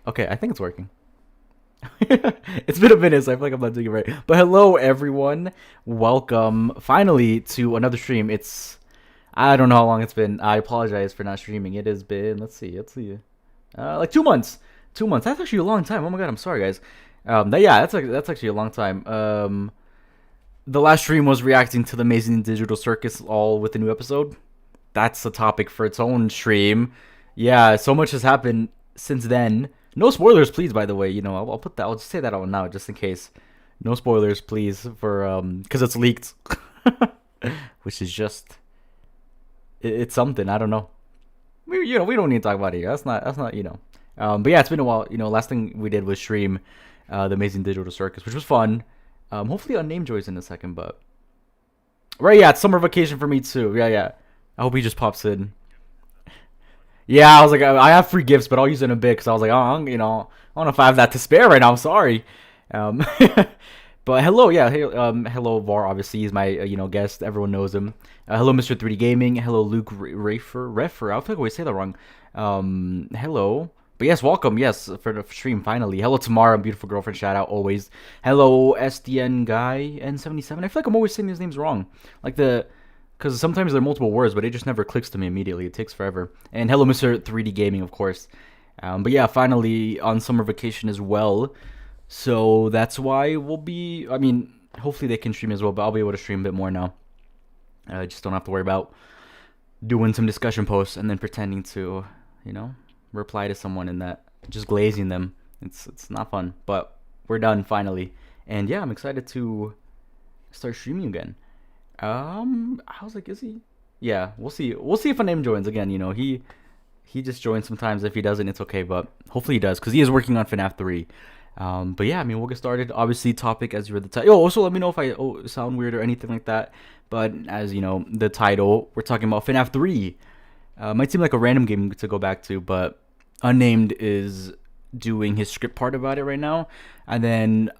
Okay, I think it's working. It's been a minute, so I feel like I'm not doing it right. But hello, everyone. Welcome, finally, to another stream. I don't know how long it's been. I apologize for not streaming. It has been, like 2 months. 2 months. That's actually a long time. Oh my god, I'm sorry, guys. That's actually a long time. The last stream was reacting to the Amazing Digital Circus, all with a new episode. That's a topic for its own stream. Yeah, so much has happened since then. No spoilers, please. By the way, I'll put that. I'll just say that out now, just in case. No spoilers, please, for because it's leaked, which is just it's something. I don't know. We don't need to talk about it here. That's not. But yeah, it's been a while. Last thing we did was stream the Amazing Digital Circus, which was fun. Hopefully Unnamed joins in a second, but right, yeah, it's summer vacation for me too. Yeah. I hope he just pops in. Yeah, I was like, I have free gifts, but I'll use it in a bit because I was like, oh, I don't know if I have that to spare right now. I'm sorry. Um, but hello, yeah, hey, hello Var. Obviously, he's my guest. Everyone knows him. Hello, Mr. 3D Gaming. Hello, Luke Refer. I feel like I always say that wrong. Hello. But yes, welcome. Yes, for the stream finally. Hello, Tamara, beautiful girlfriend. Shout out always. Hello, SDN guy N77. I feel like I'm always saying these names wrong. Because sometimes they're multiple words, but it just never clicks to me immediately. It takes forever. And hello, Mr. 3D Gaming, of course. But yeah, finally on summer vacation as well. So that's why hopefully they can stream as well, but I'll be able to stream a bit more now. I just don't have to worry about doing some discussion posts and then pretending to, reply to someone and that just glazing them. It's not fun, but we're done finally. And yeah, I'm excited to start streaming again. I was like, is he? Yeah, we'll see. We'll see if a name joins again. He just joins sometimes. If he doesn't, it's okay. But hopefully he does, because he is working on FNAF 3. But yeah, we'll get started. Obviously, topic as you read the title. Also, let me know if I sound weird or anything like that. But as you know, the title, we're talking about FNAF 3. Might seem like a random game to go back to, but Unnamed is doing his script part about it right now. And then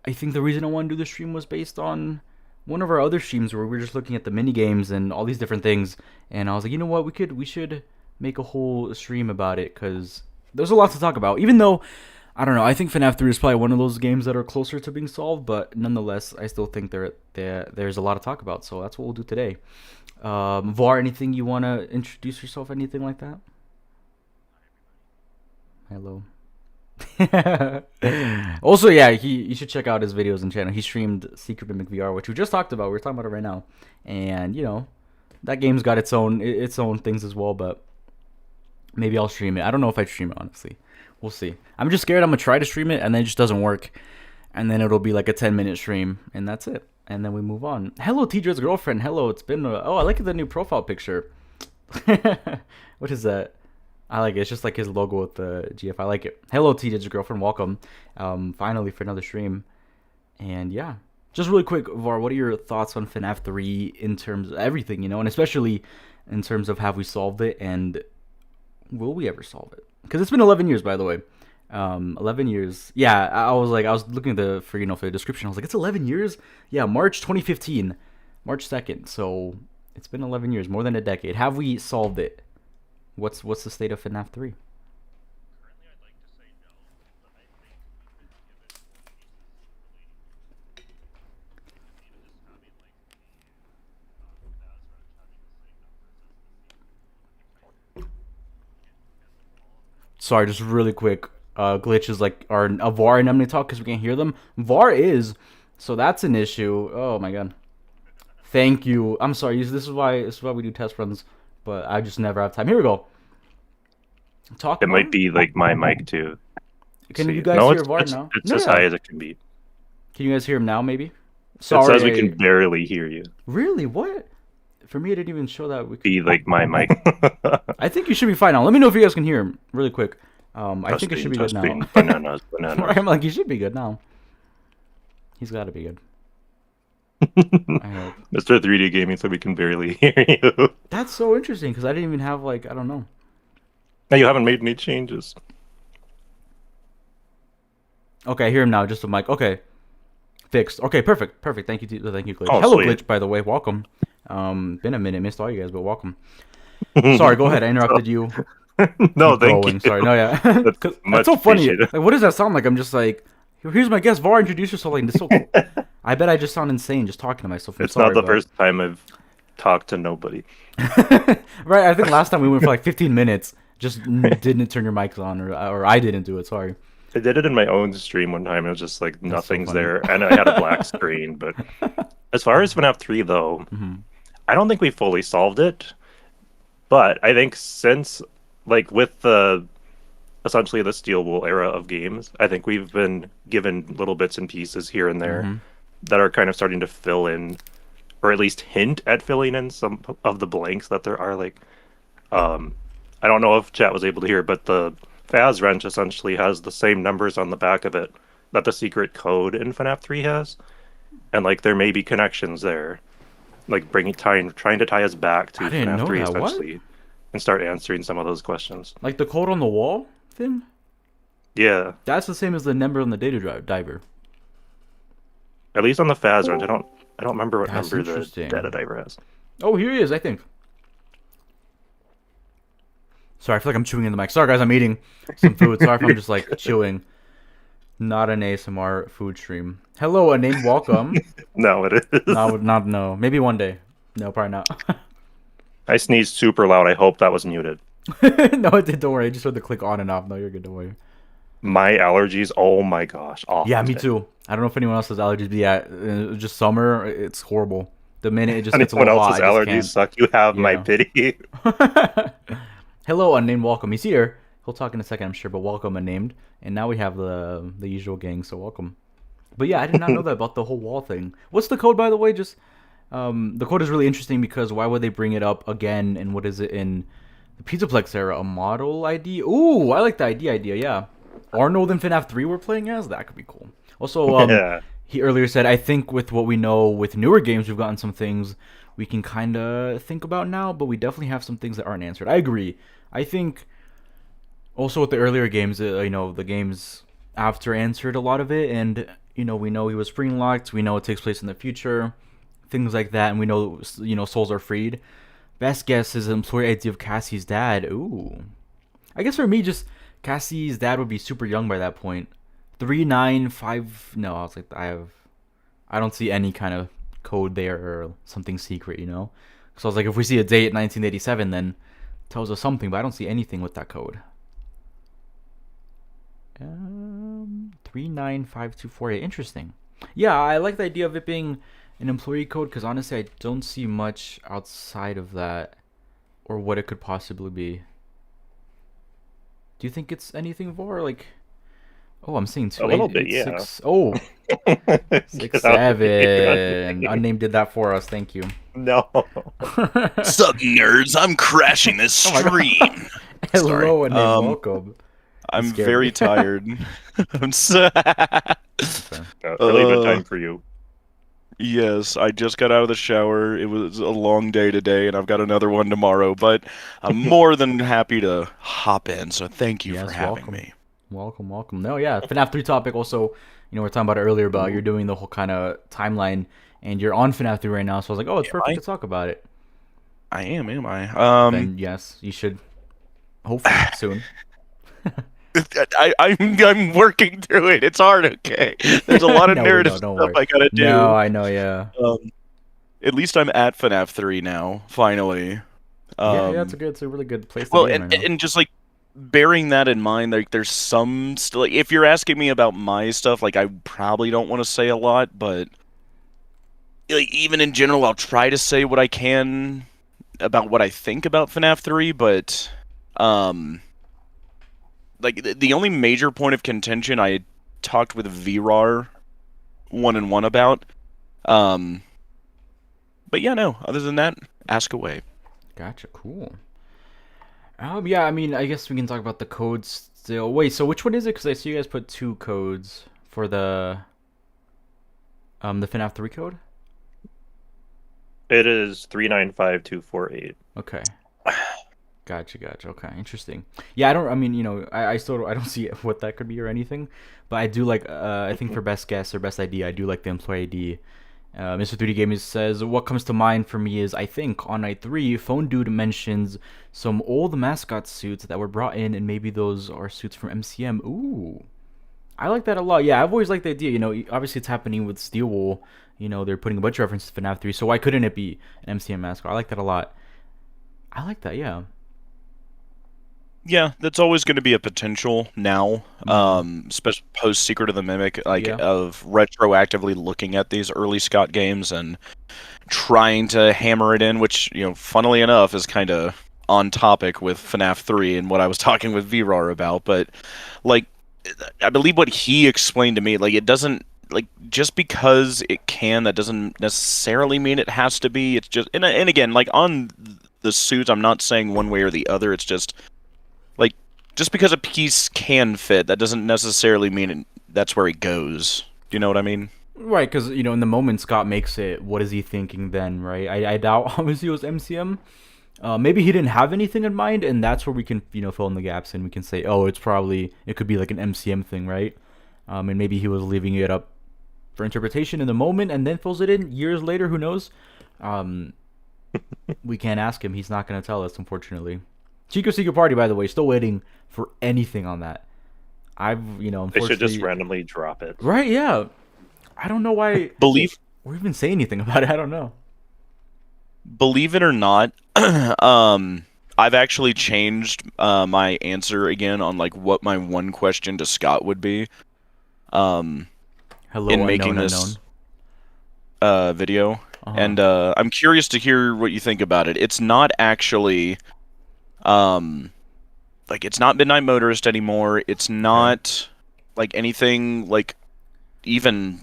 I think the reason I wanted to do the stream was based on one of our other streams where we were just looking at the mini games and all these different things, and I was like, you know what, we should make a whole stream about it because there's a lot to talk about. Even though I don't know, I think FNAF 3 is probably one of those games that are closer to being solved, but nonetheless, I still think there's a lot to talk about. So that's what we'll do today. Var, anything you want to introduce yourself? Anything like that? Hello. Also, yeah, you should check out his videos and channel. He streamed Secret Mimic VR, which we just talked about. We're talking about it right now, and that game's got its own things as well. But maybe I'll stream it. I don't know if I'd stream it, honestly. We'll see. I'm just scared I'm gonna try to stream it and then it just doesn't work, and then it'll be like a 10-minute stream and that's it, and then we move on. Hello, Tedra's girlfriend. Hello, it's been I like the new profile picture. What is that? I like it. It's just like his logo with the GF. I like it. Hello, Tedra's girlfriend. Welcome. Finally for another stream. And yeah, just really quick, Var, what are your thoughts on FNAF 3 in terms of everything, and especially in terms of have we solved it and will we ever solve it? Because it's been 11 years, by the way. 11 years. Yeah, I was looking at for the description. I was like, it's 11 years? Yeah, March 2015. March 2nd. So it's been 11 years, more than a decade. Have we solved it? What's the state of FNAF 3? Sorry, just really quick. Glitches are a VAR and Emily talk because we can't hear them. VAR is, so that's an issue. Oh my god. Thank you. I'm sorry. This is why we do test runs, but I just never have time. Here we go. Talk. It might be like my mic too. Can you guys hear VAR now? It's as high as it can be. Can you guys hear him now? Maybe. Sorry. It says we can barely hear you. Really? What? For me, it didn't even show that we could be like my mic. I think you should be fine now. Let me know if you guys can hear him really quick. I think it should be good now. Bananas. I'm like, he should be good now. He's got to be good. Mr. 3D Gaming said we can barely hear you. That's so interesting because I didn't even have I don't know. No, you haven't made any changes. Okay, I hear him now. Just a mic. Okay, fixed. Okay, perfect. Thank you, Glitch. Oh, hello, sweet. Glitch. By the way, welcome. Been a minute, missed all you guys, but welcome. Sorry, go ahead. I interrupted you. No, Keep thank going. you. Sorry. No, yeah. That's 'Cause much that's so funny. appreciated. Like, what does that sound like? I'm just like, here's my guest, Var. Introduce yourself. Like, this so cool. I bet I just sound insane just talking to myself. I'm It's not sorry, the but... first time I've talked to nobody. Right. I think last time we went for like 15 minutes. Just didn't turn your mics on, or I didn't do it. Sorry. I did it in my own stream one time. It was just like so nothing's funny. there, and I had a black screen. But as far as FNAF 3, though, I don't think we fully solved it. But I think since, like, with the essentially the steel wool era of games, I think we've been given little bits and pieces here and there that are kind of starting to fill in, or at least hint at filling in some of the blanks that there are. Like, I don't know if chat was able to hear, but the Faz wrench essentially has the same numbers on the back of it that the secret code in FNAF 3 has, and like there may be connections there, like trying to tie us back to I didn't FNAF know 3 that. What? essentially, and start answering some of those questions. Like the code on the wall thing? Yeah, That's the same as the number on the data diver. at least on the Faz wrench. I don't remember what That's number the interesting. data diver has. Oh, here he is, I think. Sorry, I feel like I'm chewing in the mic. Sorry, guys, I'm eating some food. Sorry if I'm just like chewing. Not an ASMR food stream. Hello, a name, welcome. No, it is. No. Maybe one day. No, probably not. I sneezed super loud. I hope that was muted. No, it did. Don't worry. I just heard the click on and off. No, you're good. Don't worry. My allergies. Oh my gosh. Awful. Yeah, me too. I don't know if anyone else has allergies, but yeah, just summer, it's horrible. The minute it just gets a Anyone little hot, else's I just allergies can't. suck. You have my Yeah. pity. Hello, unnamed welcome. He's here. He'll talk in a second, I'm sure, but welcome, unnamed. And now we have the usual gang, so welcome. But yeah, I did not know that about the whole wall thing. What's the code, by the way? Just the code is really interesting because why would they bring it up again? And what is it in the Pizzaplex era? A model ID? Ooh, I like the ID idea. Yeah, Arnold and FNAF 3 we're playing as. That could be cool. Also, Yeah. he earlier said, I think with what we know with newer games, we've gotten some things we can kind of think about now, but we definitely have some things that aren't answered. I agree. I think also with the earlier games, the games after answered a lot of it, and we know he was spring locked. We know it takes place in the future, things like that, and we know souls are freed. Best guess is employee ID of Cassie's dad. Ooh, I guess for me, just Cassie's dad would be super young by that point. 395. No, I was like, I don't see any kind of code there or something secret, So I was like, if we see a date 1987, then it tells us something, but I don't see anything with that code. 395248. Interesting. Yeah, I like the idea of it being an employee code because honestly, I don't see much outside of that or what it could possibly be. Do you think it's anything for like? Oh, I'm seeing 2 A little bit, yeah. 6. Oh, 6 7. Unnamed did that for us. Thank you. No. Sup, nerds? I'm crashing this Oh my God. stream. Hello, and Um, welcome. I'm scared very me. tired. I'm so... Really good time for you. Yes, I just got out of the shower. It was a long day today, and I've got another one tomorrow, but I'm more than happy to hop in, so thank you Yes, for having welcome. me. Welcome. No, yeah. FNAF 3 topic also, we were talking about it earlier about you're doing the whole kind of timeline and you're on FNAF 3 right now. So I was like, oh, it's perfect I? to talk about it. I am I? Then yes, you should hopefully soon. I'm working through it. It's hard, okay? There's a lot of No, narrative don't stuff worry. I gotta do. No, I know, yeah. At least I'm at FNAF 3 now, finally. Yeah, it's a really good place to Well, be in and, right now. and just like bearing that in mind, like there's some still. Like, if you're asking me about my stuff, like I probably don't want to say a lot, but like even in general, I'll try to say what I can about what I think about FNAF 3. But like the only major point of contention I had talked with VRAR 1-on-1 about. But yeah, no. Other than that, ask away. Gotcha, cool. Yeah, I mean, I guess we can talk about the codes still. Wait, so which one is it? Because I see you guys put 2 codes for the FNAF 3 code. It is 395248. Okay. Gotcha. Okay, interesting. Yeah, I still I don't see what that could be or anything, but I do like I think for best guess or best ID, I do like the employee ID Mr. 3D Gaming says, what comes to mind for me is, I think, on night 3, Phone Dude mentions some old mascot suits that were brought in, and maybe those are suits from MCM. Ooh. I like that a lot. Yeah, I've always liked the idea. You know, obviously it's happening with Steel Wool. You know, they're putting a bunch of references to FNAF 3, so why couldn't it be an MCM mascot? I like that a lot. I like that, yeah. Yeah, that's always going to be a potential now, especially post Secret of the Mimic, of retroactively looking at these early Scott games and trying to hammer it in, which, you know, funnily enough, is kind of on topic with FNAF 3 and what I was talking with VRAR about. But, like, I believe what he explained to me, like, it doesn't, like, just because it can, that doesn't necessarily mean it has to be. It's just, and again, like, on the suits, I'm not saying one way or the other, it's just, like, just because a piece can fit, that doesn't necessarily mean that's where it goes. Do you know what I mean? Right, because, you know, in the moment Scott makes it, what is he thinking then, right? I doubt, obviously, it was MCM. Maybe he didn't have anything in mind, and that's where we can, you know, fill in the gaps, and we can say, oh, it could be like an MCM thing, right? And maybe he was leaving it up for interpretation in the moment, and then fills it in years later, who knows? We can't ask him, he's not going to tell us, unfortunately. Chico Secret Party, by the way, still waiting for anything on that. Unfortunately... They should just randomly drop it. Right, yeah. I don't know why... Or even say anything about it, I don't know. Believe it or not, I've actually changed my answer again on, like, what my one question to Scott would be. Hello, in making this video. And I'm curious to hear what you think about it. It's not actually... like, it's not Midnight Motorist anymore. It's not, like, anything, like, even,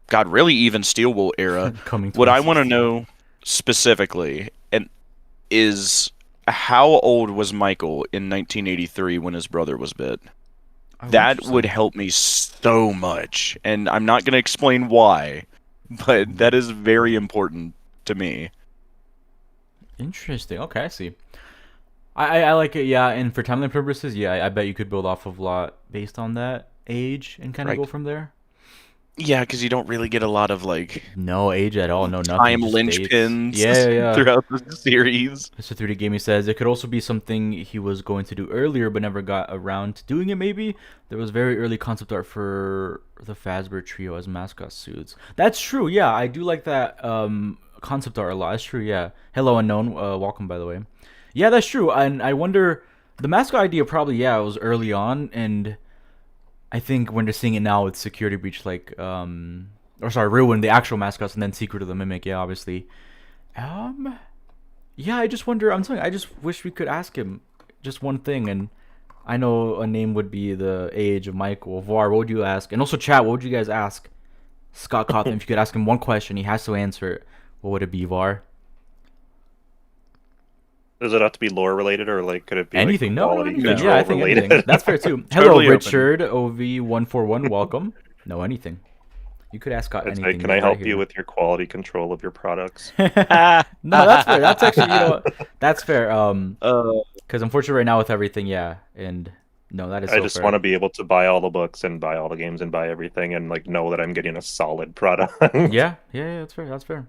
God, really even Steel Wool era. What I want to know specifically is how old was Michael in 1983 when his brother was bit? That would help me so much. And I'm not going to explain why, but that is very important to me. Interesting. Okay, I see. I like it, yeah, and for timeline purposes, yeah, I bet you could build off of a lot based on that age and kind of go from there. Yeah, because you don't really get a lot of, like... No age at all, no nothing. Time linchpins throughout the series. Mr. 3D Gaming says, it could also be something he was going to do earlier but never got around to doing it, maybe. There was very early concept art for the Fazbear Trio as mascot suits. That's true, yeah, I do like that concept art a lot. That's true, yeah. Hello, Unknown, welcome, by the way. Yeah, that's true, and I wonder, the mascot idea probably, yeah, it was early on, and I think when they're seeing it now, it's Security Breach, like, Ruin, the actual mascots, and then Secret of the Mimic, yeah, obviously. Yeah, I just wonder, I'm telling you, I just wish we could ask him just one thing, and I know a name would be the age of Michael. Var, what would you ask? And also, chat, what would you guys ask Scott Cawthon? If you could ask him one question, he has to answer it. What would it be, Var? Does it have to be lore related, or like could it be anything? Like, no, anything. Yeah, I think related? Anything. That's fair too. Hello, totally Richard OV141. Welcome. No, anything. You could ask Scott anything. Like, can I help you with your quality control of your products? No, that's fair. That's actually, you know, that's fair. Because unfortunately, right now with everything, yeah, and no, that is. I just want to be able to buy all the books and buy all the games and buy everything, and like know that I'm getting a solid product. Yeah, that's fair. That's fair.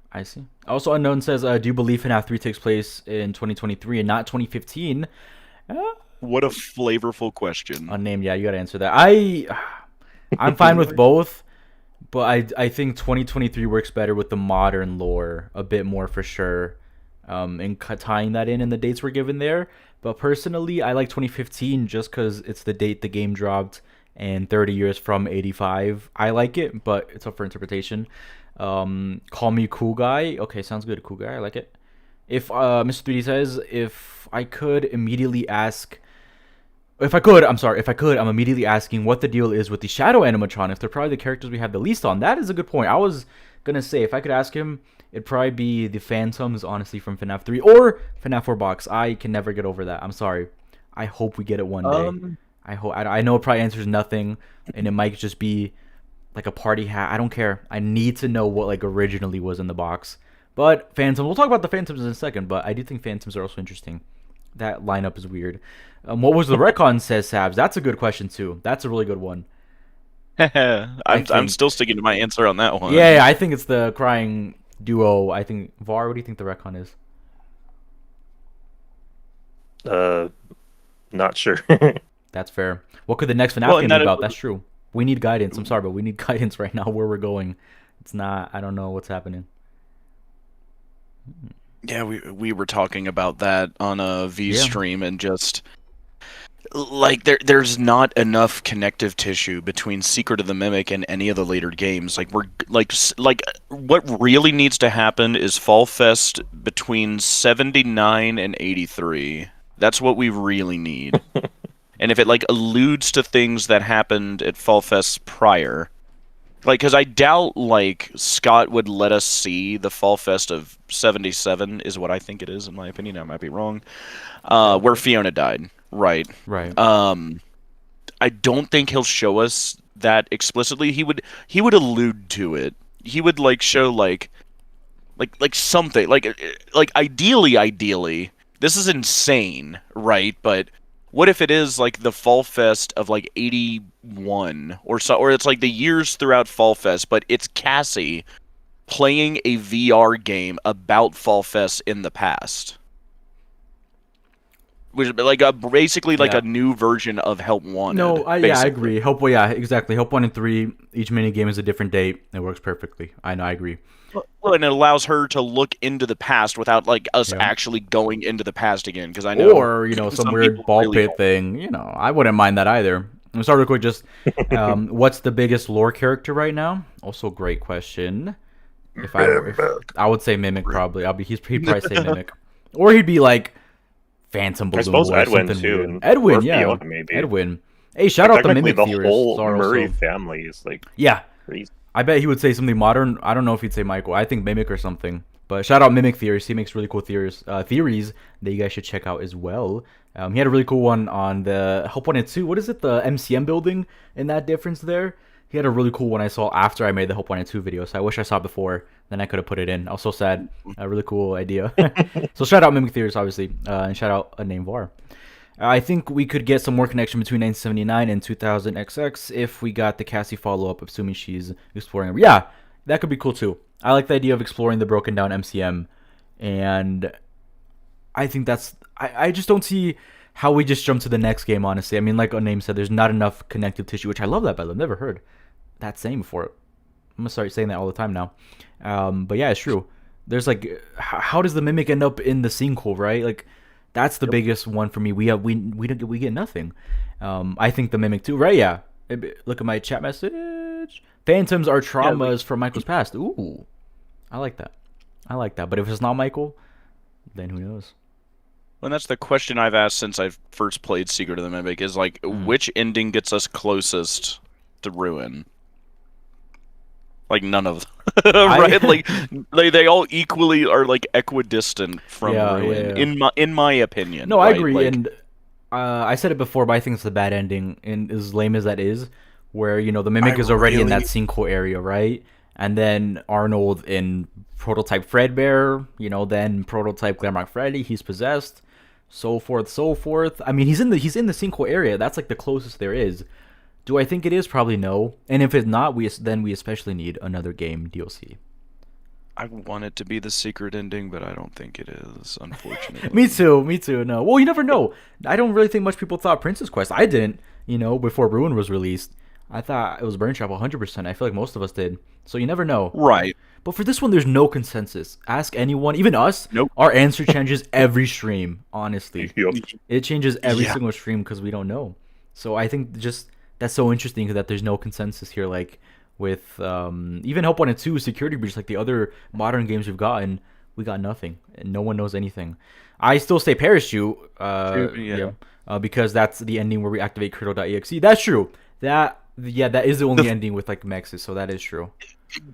I see. Also, Unknown says, do you believe FNAF 3 takes place in 2023 and not 2015? What a flavorful question. Unnamed, yeah, you gotta answer that. I'm fine with both, but I think 2023 works better with the modern lore a bit more for sure, and tying that in the dates we're given there. But personally, I like 2015 just because it's the date the game dropped and 30 years from 85. I like it, but it's up for interpretation. Call me cool guy. Okay, sounds good. Cool guy. I like it. If Mr. 3D says, if I could, I'm immediately asking what the deal is with the shadow animatronics. They're probably the characters we have the least on. That is a good point. I was gonna say, if I could ask him, it'd probably be the Phantoms, honestly, from FNAF 3 or FNAF 4 box. I can never get over that. I'm sorry. I hope we get it one day. I know it probably answers nothing, and it might just be like a party hat. I don't care. I need to know what like originally was in the box. But Phantoms, we'll talk about the Phantoms in a second, but I do think Phantoms are also interesting. That lineup is weird. What was the retcon, says Sabs? That's a good question too. That's a really good one. I'm still sticking to my answer on that one. Yeah, I think it's the crying duo. I think Var. What do you think the retcon is? Not sure. That's fair. What could the next FNAF Well, game and be that about? That's true. We need guidance. I'm sorry, but we need guidance right now where we're going. It's not. I don't know what's happening. Yeah, we were talking about that on a V Yeah. stream, and just like there's not enough connective tissue between Secret of the Mimic and any of the later games. Like what really needs to happen is Fall Fest between 79 and 83. That's what we really need. And if it like alludes to things that happened at Fall Fest prior, like, because I doubt like Scott would let us see the Fall Fest of 77 is what I think it is, in my opinion. I might be wrong. Where Fiona died, right? Right. I don't think he'll show us that explicitly. He would allude to it. He would like show like something like ideally. This is insane, right? But what if it is like the Fall Fest of like 81 or so, or it's like the years throughout Fall Fest, but it's Cassie playing a VR game about Fall Fest in the past, which is like basically like a new version of Help Wanted. No, I agree. Help, yeah, exactly. Help 1 and 3. Each mini game is a different date. It works perfectly. I know. I agree. Well, and it allows her to look into the past without like us actually going into the past again. Because I know, or some weird ball pit thing. I wouldn't mind that either. Let's start real quick. Just what's the biggest lore character right now? Also, great question. If I would say Mimic probably. He'd probably say Mimic, or he'd be like Phantom Balloon. I suppose Boy, Edwin something too. weird. Edwin, yeah, Fiona, maybe. Edwin. Hey, shout out the Mimic the theorists. whole Murray family is like crazy. I bet he would say something modern. I don't know if he'd say Michael. I think Mimic or something. But shout out Mimic Theories. He makes really cool theories that you guys should check out as well. He had a really cool one on the Help 1 and 2. What is it? The MCM building and that difference there? He had a really cool one I saw after I made the Help 1 and 2 video. So I wish I saw it before. Then I could have put it in. I was so sad. A really cool idea. So shout out Mimic Theories, obviously. And shout out a name Var. I think we could get some more connection between 1979 and 2000XX if we got the Cassie follow-up, assuming she's exploring. Yeah, that could be cool too. I like the idea of exploring the broken down MCM, and I think that's... I just don't see how we just jump to the next game, honestly. I mean, like a name said, there's not enough connective tissue, which I love that, but I've never heard that saying before. I'm going to start saying that all the time now. But yeah, it's true. There's like... How does the Mimic end up in the sinkhole, right? Like... That's the biggest one for me. We get nothing. I think the Mimic too, right? Yeah. Look at my chat message. Phantoms are traumas from Michael's past. Ooh, I like that. But if it's not Michael, then who knows? Well, and that's the question I've asked since I first played Secret of the Mimic. Is like, which ending gets us closest to ruin? Like none of them, right? Like they all equally are like equidistant from ruin, in my opinion. No, I agree, like, and I said it before, but I think it's the bad ending, and as lame as that is, where the Mimic is already in that sinkhole area, right? And then Arnold in prototype Fredbear, then prototype Glamrock Freddy, he's possessed, so forth. I mean, he's in the sinkhole area. That's like the closest there is. Do I think it is? Probably no. And if it's not, we especially need another game DLC. I want it to be the secret ending, but I don't think it is, unfortunately. Me too. No. Well, you never know. I don't really think much people thought Princess Quest. I didn't, before Ruin was released. I thought it was Burn Trap 100%. I feel like most of us did. So you never know. Right. But for this one, there's no consensus. Ask anyone, even us. Nope. Our answer changes every stream, honestly. It changes every single stream because we don't know. So I think just... That's so interesting that there's no consensus here, like with even Help 1 and 2 Security Breach, like the other modern games we've gotten, we got nothing, and no one knows anything. I still say Parachute, because that's the ending where we activate Cradle.exe. That's true. That is the only ending with like mexes, so that is true.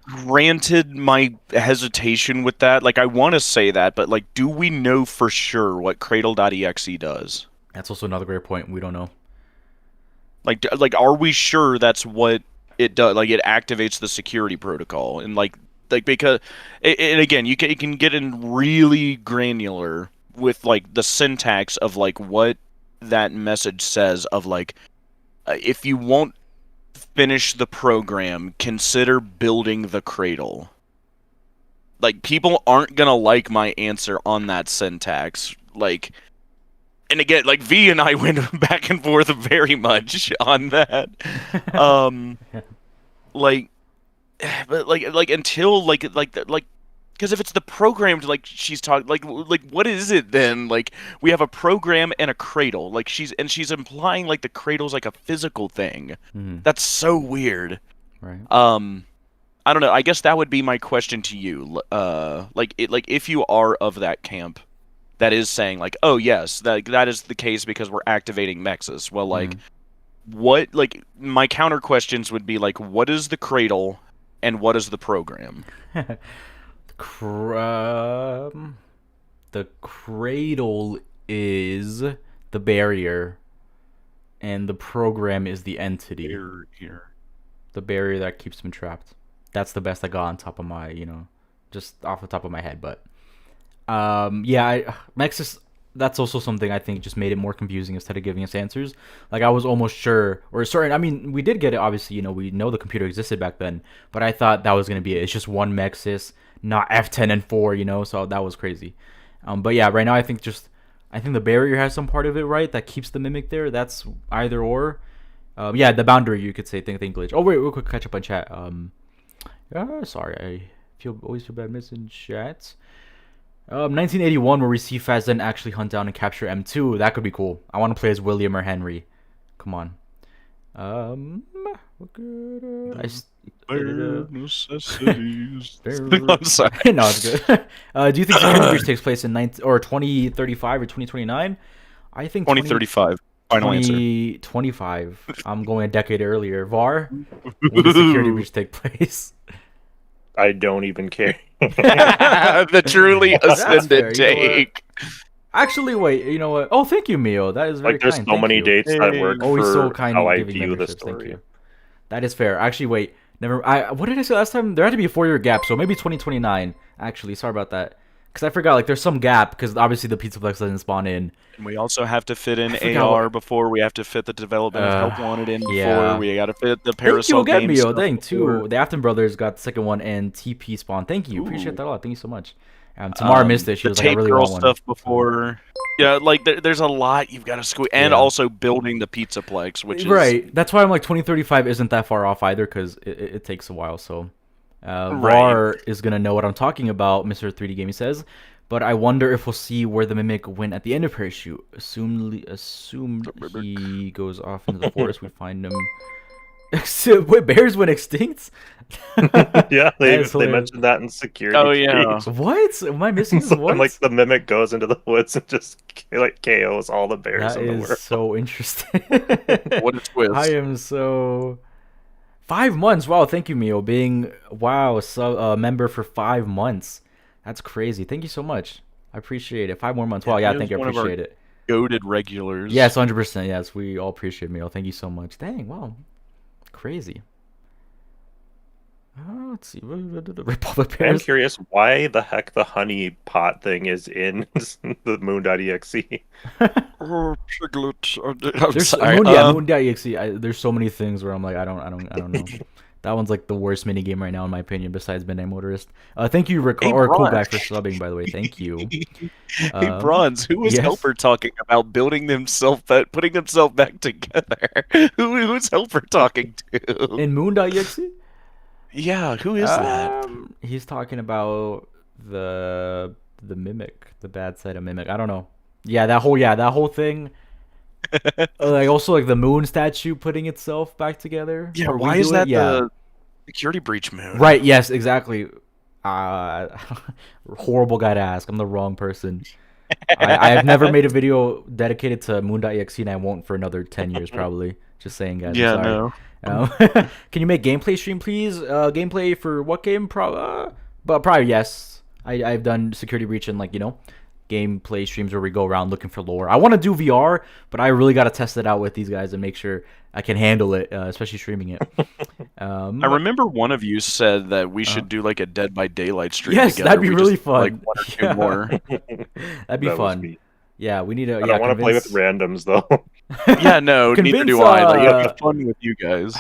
Granted, my hesitation with that, like I want to say that, but like, do we know for sure what Cradle.exe does? That's also another great point. We don't know. Like, are we sure that's what it does? Like, it activates the security protocol, and like because, and again, you can get in really granular with like the syntax of like what that message says of like, if you won't finish the program, consider building the cradle. Like, people aren't gonna like my answer on that syntax. Like, and again, like, V and I went back and forth very much on that. Like, but like until like, because if it's the programmed, like she's talking, like what is it then? Like, we have a program and a cradle. Like, she's implying like the cradle's like a physical thing. That's so weird. Right. I don't know. I guess that would be my question to you. Like if you are of that camp, that is saying like, oh yes, that is the case because we're activating Mexus. Well, like, what? Like, my counter questions would be like, what is the cradle, and what is the program? The cradle is the barrier, and the program is the entity. The barrier that keeps them trapped. That's the best I got on top of my, just off the top of my head. But Mexus, that's also something I think just made it more confusing instead of giving us answers. Like, I was almost sure, or certain, I mean, we did get it, obviously, we know the computer existed back then, but I thought that was going to be it. It's just one Mexus, not F10 and 4, so that was crazy. But yeah, right now I think the barrier has some part of it, right, that keeps the mimic there. That's either or. The boundary, you could say, think glitch. Oh, wait, real quick, catch up on chat. Sorry, I always feel bad missing chat. 1981, where we see Faz then actually hunt down and capture M2. That could be cool. I want to play as William or Henry. Come on. What good? Necessities. I'm sorry. No, it's good. Do you think Security Breach takes place in 2035 or 2029? I think 2035. Final answer. 2025. I'm going a decade earlier. Var, when does Security Breach take place? I don't even care. The truly ascended take. Actually, wait. You know what? Oh, thank you, Mio. That is very there's kind. so many dates that work Always for so kind how I giving view the memberships. story. Thank you. That is fair. Actually, wait. What did I say last time? There had to be a 4-year gap, so maybe 2029. Actually, sorry about that. Because I forgot, like, there's some gap, because obviously the Pizzaplex doesn't spawn in. And we also have to fit in AR before. We have to fit the development of Help Wanted in before. Yeah. We got to fit the Parasol Thank you games. again, Mio. Dang, too. The Afton brothers got the second one, and TP spawn. Thank you. Appreciate that a lot. Thank you so much. Tamara missed it. She was like, I really want one. Stuff before. Yeah, like, there's a lot you've got to squeeze. And also building the Pizzaplex, which is... Right. That's why I'm like, 2035 isn't that far off either, because it takes a while, so... Rar is going to know what I'm talking about, Mr. 3D Gaming says. But I wonder if we'll see where the Mimic went at the end of Parachute. Assumed he goes off into the forest. We find him. Wait, bears went extinct? Yeah, they mentioned that in security. Oh, yeah. What? Am I missing this? What? Like, the Mimic goes into the woods and just, like, KOs all the bears in the world. That is so interesting. What a twist. I am so... 5 months. Wow, thank you, Mio. Being, a member for 5 months. That's crazy. Thank you so much. I appreciate it. 5 more months. Wow, yeah, thank you. I appreciate it. Goated regulars. Yes, 100%. Yes, we all appreciate Mio. Thank you so much. Dang, wow. Crazy. Let's see. Republic Bears. I'm curious why the heck the honey pot thing is in the moon.exe. Moon.exe. There's so many things where I'm like, I don't know. That one's like the worst minigame right now, in my opinion, besides Midnight Motorist. Thank you, Rick, or Coolback, for subbing, by the way. Thank you. Hey, Bronze, who was Helper talking about putting themselves back together? Who's Helper talking to? In Moon.exe? Yeah, who is that? He's talking about the Mimic, the bad side of Mimic. I don't know. Yeah, that whole thing. Like, also, like, the moon statue putting itself back together. Yeah, why is that the security breach moon? Right, yes, exactly. Horrible guy to ask. I'm the wrong person. I have never made a video dedicated to Moon.exe, and I won't for another 10 years, probably. Just saying, guys. Yeah, no. Can you make gameplay stream, please? Gameplay for what game? But probably yes. I've done security breach and, like, gameplay streams where we go around looking for lore. I want to do VR, but I really got to test it out with these guys and make sure I can handle it, especially streaming it. I remember one of you said that we should do like a Dead by Daylight stream. Yes, together. That'd be really fun. Like 1 or 2 more. That'd be fun. Yeah, we need to. I don't want to play with randoms though. Yeah, no, neither do I. Like, it'll be fun with you guys.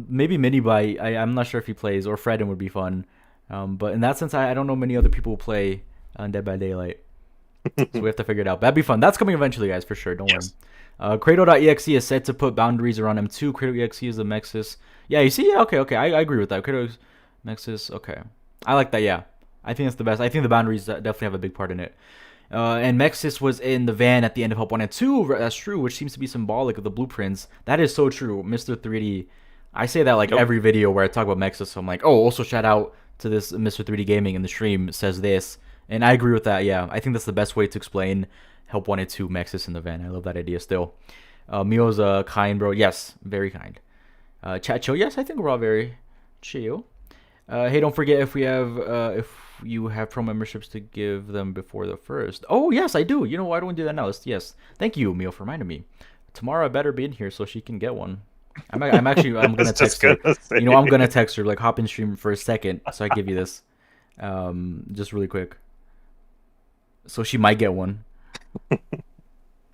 Maybe Minibite. I'm not sure if he plays, or Fredden would be fun. But in that sense, I don't know many other people who play Dead by Daylight. So we have to figure it out. That'd be fun. That's coming eventually, guys, for sure. Don't worry. Cradle.exe is set to put boundaries around M2. Cradle.exe is the Mexis. Yeah, you see? Yeah, okay. I agree with that. Cradle Mexis, okay. I like that, yeah. I think that's the best. I think the boundaries definitely have a big part in it. And Mexis was in the van at the end of Help 1 and 2. That's true, which seems to be symbolic of the blueprints. That is so true. Mr. 3D. I say that like every video where I talk about Mexis. So I'm like, oh, also shout out to this Mr. 3D Gaming in the stream says this. And I agree with that, yeah. I think that's the best way to explain Help 1 and 2 Mexis in the van. I love that idea still. Mio's kind, bro. Yes, very kind. Chat chill. Yes, I think we're all very chill. Hey, don't forget if you have pro memberships to give them before the 1st. Oh, yes, I do. You know, why don't we do that now? Yes. Thank you, Mio, for reminding me. Tomorrow I better be in here so she can get one. I'm gonna text her. You know, I'm gonna text her, like, hop in stream for a second so I give you this. Just really quick. So she might get one.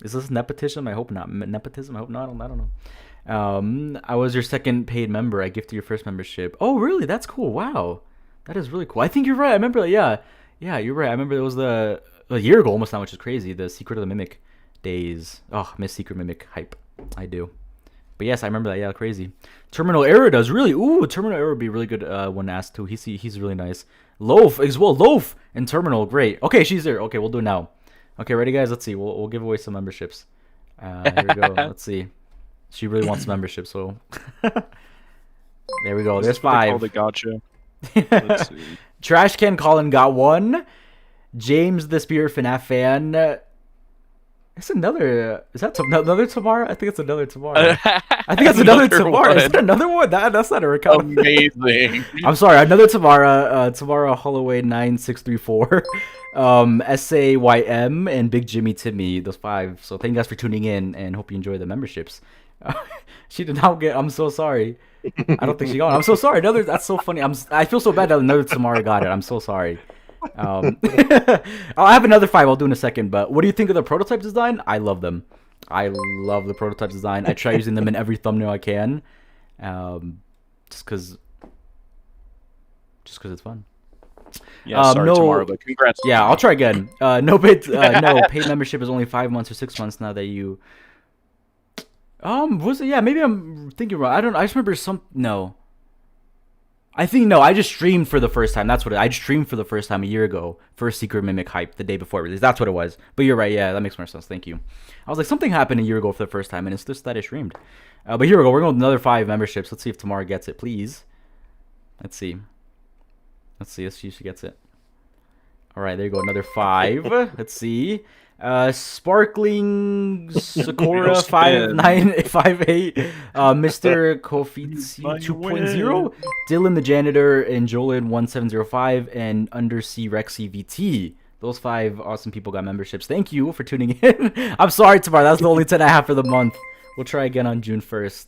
Is this nepotism? I hope not. Nepotism? I hope not. I don't know. I was your second paid member. I gifted your first membership. Oh, really? That's cool. Wow. That is really cool. I think you're right. I remember, yeah, you're right. I remember it was a year ago almost now, which is crazy. The Secret of the Mimic days. Oh, Miss Secret Mimic hype. I do. But yes, I remember that. Yeah, crazy. Terminal Error does really. Ooh, Terminal Error would be really good when asked to. He's really nice. Loaf as well. Loaf and Terminal, great. Okay, she's there. Okay, we'll do it now. Okay, ready, guys? Let's see. We'll give away some memberships. Here we go. Let's see. She really wants membership, so there we go. There's 5. The gotcha. Let's see. Trash Can Colin got 1. James the Spirit FNAF fan. It's another. Is that another tomorrow? I think it's another tomorrow. I think it's another tomorrow. Is it another one? That's not a recount. Amazing. I'm sorry. Another tomorrow. Tomorrow Holloway 9634. SAYM and Big Jimmy Timmy. Those 5. So thank you guys for tuning in and hope you enjoy the memberships. She did not get. I'm so sorry. I don't think she got it. I'm so sorry. That's so funny. I feel so bad that another tomorrow got it. I'm so sorry. I'll have another 5. I'll do in a second. But what do you think of the prototype design? I love them. I love the prototype design. I try using them in every thumbnail I can, just because it's fun. Yeah, sorry tomorrow, but congrats. Yeah, I'll try again. No paid membership is only 5 months or 6 months now that you. Was it? Yeah, maybe I'm thinking wrong. I just remember no. I think no. I just streamed for the first time. That's what I streamed for the first time a year ago for Secret Mimic hype the day before release. That's what it was. But you're right. Yeah, that makes more sense. Thank you. I was like, something happened a year ago for the first time, and it's just that I streamed. But here we go. We're going with another 5 memberships. Let's see if Tamara gets it, please. Let's see. Let's see if she gets it. All right, there you go. Another 5. Let's see. Sparkling Sakura 5958, Mr. Kofizi 2.0, Dylan the Janitor, and Jolin 1705, and Undersea Rexy VT. Those 5 awesome people got memberships. Thank you for tuning in. I'm sorry, Tamara. That's the only 10 I have for the month. We'll try again on June 1st.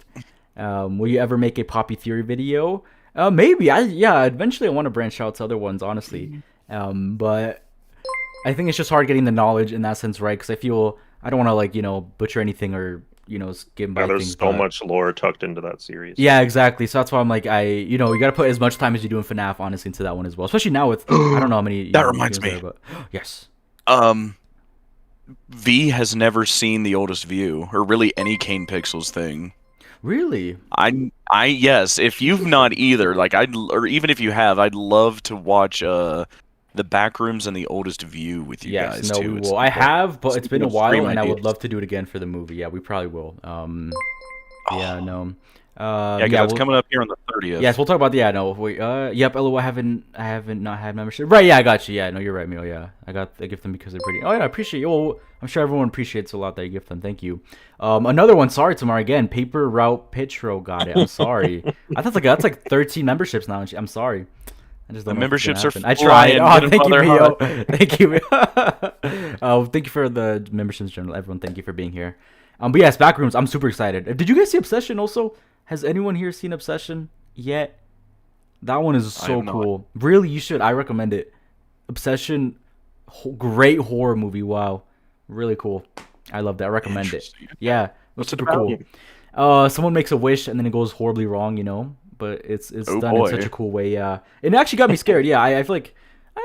Will you ever make a Poppy Theory video? Maybe. Eventually I want to branch out to other ones, honestly. But I think it's just hard getting the knowledge in that sense, right? Because I feel I don't want to butcher anything or skim by there's things. So much lore tucked into that series. Yeah, exactly. So that's why I'm like, you gotta put as much time as you do in FNAF, honestly, into that one as well. Especially now with I don't know how many. That reminds me. There, but yes. V has never seen The Oldest View or really any Kane Pixels thing. Really? Yes. If you've not either, or even if you have, I'd love to watch the Backrooms and The Oldest View with you guys too. Yes, no, we will. I have, but it's been a while, and I would love to do it again for the movie. Yeah, we probably will. Yeah, no. It's coming up here on the 30th. Yes, we'll talk about yep, LO, I haven't not had membership. Right, yeah, I got you. Yeah, no, you're right, Mio. Yeah, I gift them because they're pretty. Oh yeah, I appreciate you. Well, I'm sure everyone appreciates a lot that you gift them. Thank you. Another one. Sorry, Tamara again. Paper Route Pitro got it. I'm sorry. I thought that's like 13 memberships now. I'm sorry. I just don't know memberships are. I tried. Oh, thank you, Mio. Thank you. Thank you for the memberships, in general. Everyone, thank you for being here. But yes, Backrooms. I'm super excited. Did you guys see Obsession also? Has anyone here seen Obsession yet? That one is so cool. Really, you should. I recommend it. Obsession, great horror movie. Wow, really cool. I love that. I recommend it. Yeah, was What's it super about? cool. Someone makes a wish and then it goes horribly wrong, you know. But it's Oh done boy. in such a cool way. Yeah, it actually got me scared. Yeah, I feel like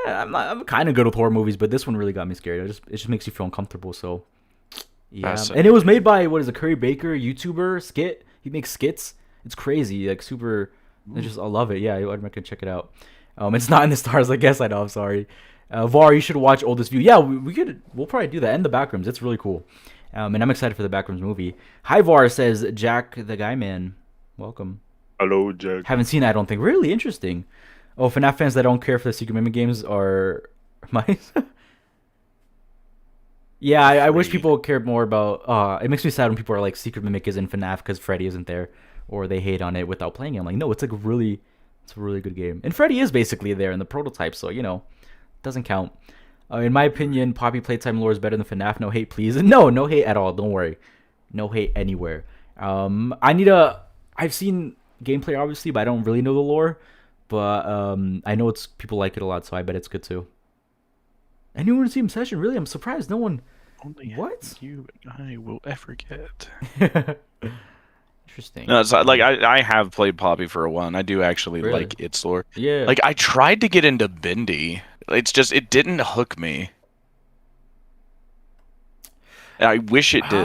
I'm kind of good with horror movies, but this one really got me scared. It just makes you feel uncomfortable. So yeah, and it was made by what is a Curry Baker YouTuber skit. He makes skits. It's crazy, like super. I love it. Yeah, I'd recommend check it out. It's not in the stars. I guess I know. I'm sorry. Var, you should watch Oldest View. Yeah, we'll probably do that. And the Backrooms. It's really cool. And I'm excited for the Backrooms movie. Hi Var says Jack the Guy Man. Welcome. Hello, Jack. Haven't seen it, I don't think. Really interesting. Oh, FNAF fans that don't care for the secret minigames are mice. Yeah, I wish people cared more about. It makes me sad when people are like, secret mimic is in FNAF because Freddy isn't there, or they hate on it without playing it. I'm like, no, it's a really good game, and Freddy is basically there in the prototype, so you know, doesn't count. In my opinion, Poppy Playtime lore is better than FNAF. No hate, please. No hate at all. Don't worry, no hate anywhere. I've seen gameplay obviously, but I don't really know the lore. But I know people like it a lot, so I bet it's good too. Anyone see Obsession? Really? I'm surprised no one. Only What? you and I will ever get. Interesting. No, it's like I have played Poppy for a while, and I do actually Really? like its lore. Yeah. Like I tried to get into Bendy. It's just it didn't hook me. I wish it did.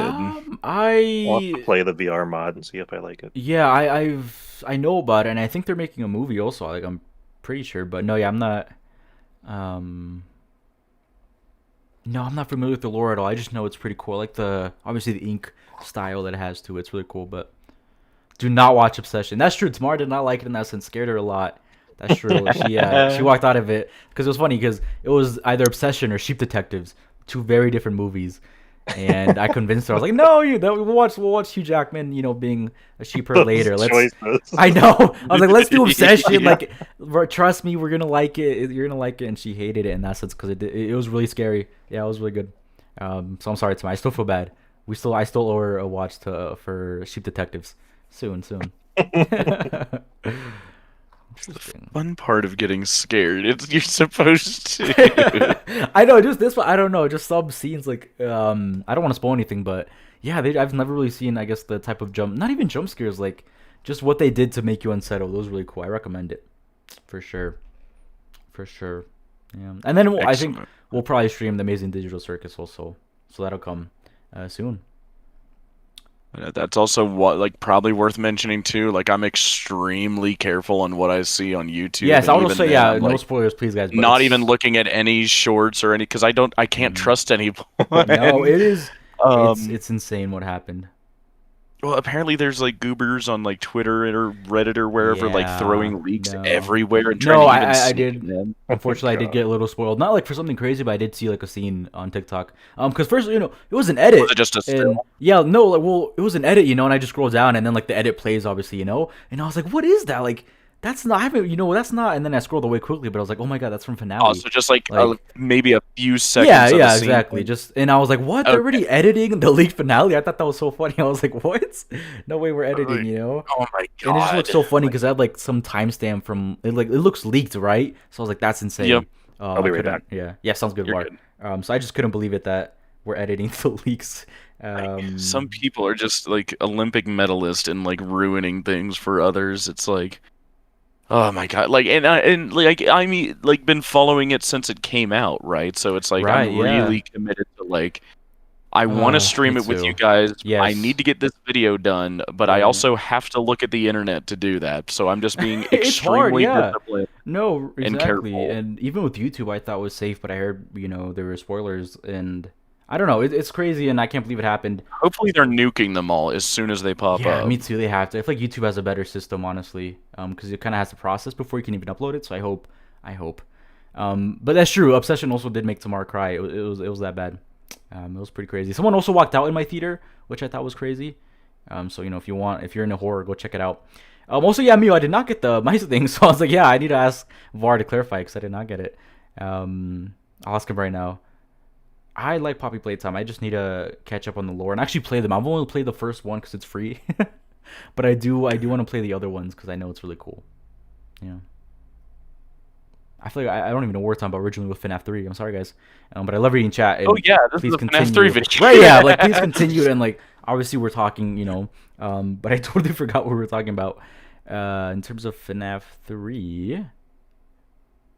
I'll have to play the VR mod and see if I like it. Yeah, I know about it, and I think they're making a movie also. Like I'm pretty sure, but no, yeah, I'm not. No, I'm not familiar with the lore at all. I just know it's pretty cool. I like obviously the ink style that it has to it. It's really cool, but do not watch Obsession. That's true. Tamara did not like it in that sense. Scared her a lot. That's true. She walked out of it because it was funny because it was either Obsession or Sheep Detectives, two very different movies. And I convinced her. I was like, "No, we'll watch Hugh Jackman, you know, being a sheeper later. I know. I was like, let's do Obsession. Yeah. Like, trust me, we're gonna like it. You're gonna like it." And she hated it in that sense because it was really scary. Yeah, it was really good. So I'm sorry, Tim. I still feel bad. I still owe her a watch for Sheep Detectives soon. Interesting. Fun part of getting scared. You're supposed to. I know, just this one. I don't know, just some scenes like I don't want to spoil anything, but yeah, I've never really seen, I guess, the type of not even jump scares, like just what they did to make you unsettled. It was really cool. I recommend it for sure. Yeah, and then I think we'll probably stream the Amazing Digital Circus also, so that'll come soon. That's also probably worth mentioning too. Like I'm extremely careful on what I see on YouTube. Yes, I and would even say then, no spoilers, please, guys. But not even looking at any shorts or any because I can't trust anyone. No, it is. It's insane what happened. Well, apparently there's like goobers on like Twitter or Reddit or wherever like throwing leaks everywhere and trying to even I did. Unfortunately, I did get a little spoiled. Not like for something crazy, but I did see like a scene on TikTok. Because first, it was an edit. Was it just a still? Yeah, no, well, it was an edit, and I just scrolled down, and then like the edit plays, obviously, and I was like, what is that? Like, that's not. I haven't. That's not. And then I scrolled away quickly, but I was like, oh my god, that's from Finale. Oh, so just like maybe a few seconds. Yeah, exactly. And I was like, what? They're already editing the leaked Finale? I thought that was so funny. I was like, what? No way we're editing. Oh my god! And it just looks so funny because I had like some timestamp from it. Like it looks leaked, right? So I was like, that's insane. Yep. I'll be right back. Yeah, sounds good, Bart. So I just couldn't believe it that we're editing the leaks. Some people are just like Olympic medalists and like ruining things for others. It's like, oh my god! Like and like I mean, like been following it since it came out, right? So it's like I'm really committed to like. I want to stream it with you guys. Yes. I need to get this video done, but I also have to look at the internet to do that. So I'm just being extremely disciplined. No, exactly. And careful. And even with YouTube, I thought it was safe, but I heard there were spoilers, and I don't know. It's crazy, and I can't believe it happened. Hopefully, they're nuking them all as soon as they pop up. Yeah, me too. They have to. I feel like YouTube has a better system, honestly, because it kind of has to process before you can even upload it. So I hope. But that's true. Obsession also did make Tamar cry. It was that bad. It was pretty crazy. Someone also walked out in my theater, which I thought was crazy. So if you're into horror, go check it out. Also, yeah, Mio, I did not get the mice thing, so I was like, yeah, I need to ask Var to clarify because I did not get it. I'll ask him right now. I like Poppy Playtime. I just need to catch up on the lore and actually play them. I've only played the first one because it's free, but I do want to play the other ones because I know it's really cool. Yeah. I feel like I don't even know what we're talking about originally with FNAF 3. I'm sorry, guys. But I love reading chat. And oh, yeah, this please is a continue. FNAF 3 video. Right, yeah. Like, please continue and, like, obviously we're talking, but I totally forgot what we were talking about. In terms of FNAF 3.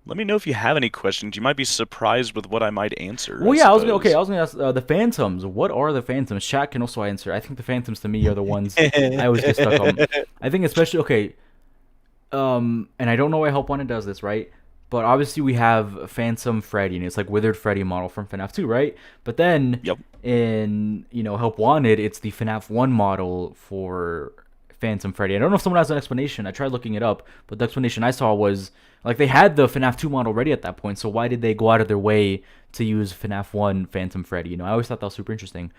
Let me know if you have any questions. You might be surprised with what I might answer. Well, yeah, I was gonna ask the Phantoms. What are the Phantoms? Chat can also answer. I think the Phantoms to me are the ones I always get stuck on. I think especially and I don't know why Help Wanted does this, right? But obviously we have Phantom Freddy, and it's like Withered Freddy model from FNAF 2, right? But then in Help Wanted, it's the FNAF 1 model for Phantom Freddy. I don't know if someone has an explanation. I tried looking it up, but the explanation I saw was like they had the FNAF 2 model ready at that point, so why did they go out of their way to use FNAF 1 Phantom Freddy? I always thought that was super interesting.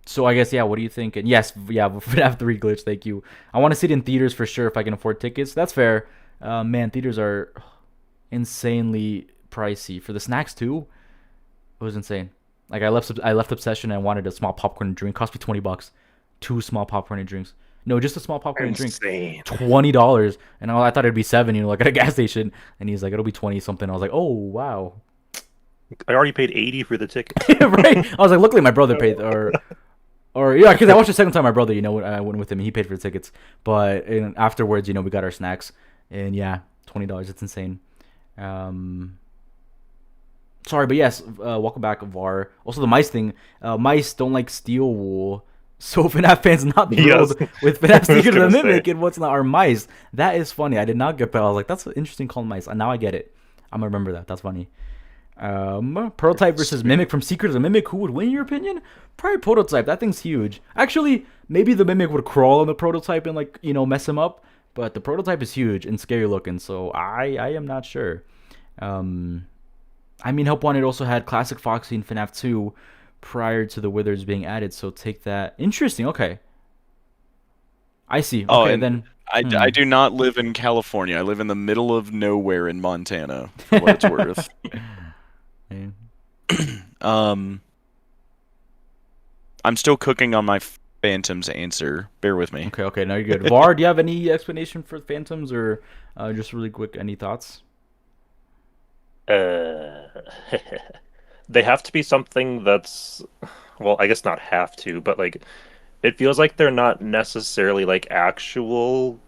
So I guess, yeah, what do you think? And yes, yeah, FNAF 3 glitch, thank you. I want to see it in theaters for sure if I can afford tickets. That's fair. Man, theaters are insanely pricey. For the snacks too, it was insane. Like I left Obsession and I wanted a small popcorn and drink. Cost me $20. 2 small popcorn and drinks. No, just a small popcorn and drink. $20. And I thought it'd be $7, like at a gas station. And he's like, it'll be 20 something. I was like, oh wow. I already paid $80 for the ticket. Right. I was like, luckily my brother paid, or yeah, because I watched the second time my brother. I went with him. And he paid for the tickets. But afterwards, we got our snacks. And yeah, $20. It's insane. Sorry, but yes, welcome back, VAR. Also, the mice thing. Mice don't like steel wool. So FNAF fans not thrilled with FNAF Secret of the Mimic and what's not our mice. That is funny. I did not get that. I was like, that's interesting calling mice. And now I get it. I'm going to remember that. That's funny. Prototype versus Mimic from Secret of the Mimic. Who would win, in your opinion? Probably Prototype. That thing's huge. Actually, maybe the Mimic would crawl on the Prototype and mess him up. But the Prototype is huge and scary looking. So I am not sure. Help Wanted also had Classic Foxy in FNAF 2 prior to the Withers being added, so take that. Interesting. Okay, I see. Okay, then I do not live in California. I live in the middle of nowhere in Montana, for what it's worth. I'm still cooking on my Phantoms answer. Bear with me. Okay, now you're good. VAR, do you have any explanation for Phantoms, or just really quick, any thoughts? They have to be something that's, well, I guess not have to, but it feels like they're not necessarily actual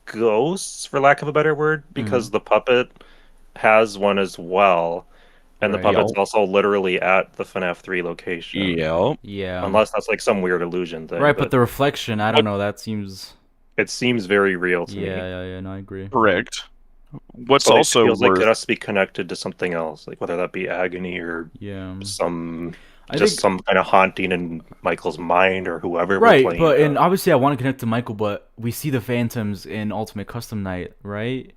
ghosts, for lack of a better word, because the puppet has one as well, and the puppet's also literally at the FNAF 3 location. Yeah. Unless that's some weird illusion thing. Right, but the reflection, I don't know, that seems... It seems very real to me. Yeah, no, I agree. Correct. What's but also it feels like it has to be connected to something else, whether that be agony or some kind of haunting in Michael's mind or whoever. Right, but and obviously I want to connect to Michael, but we see the Phantoms in Ultimate Custom Night, right?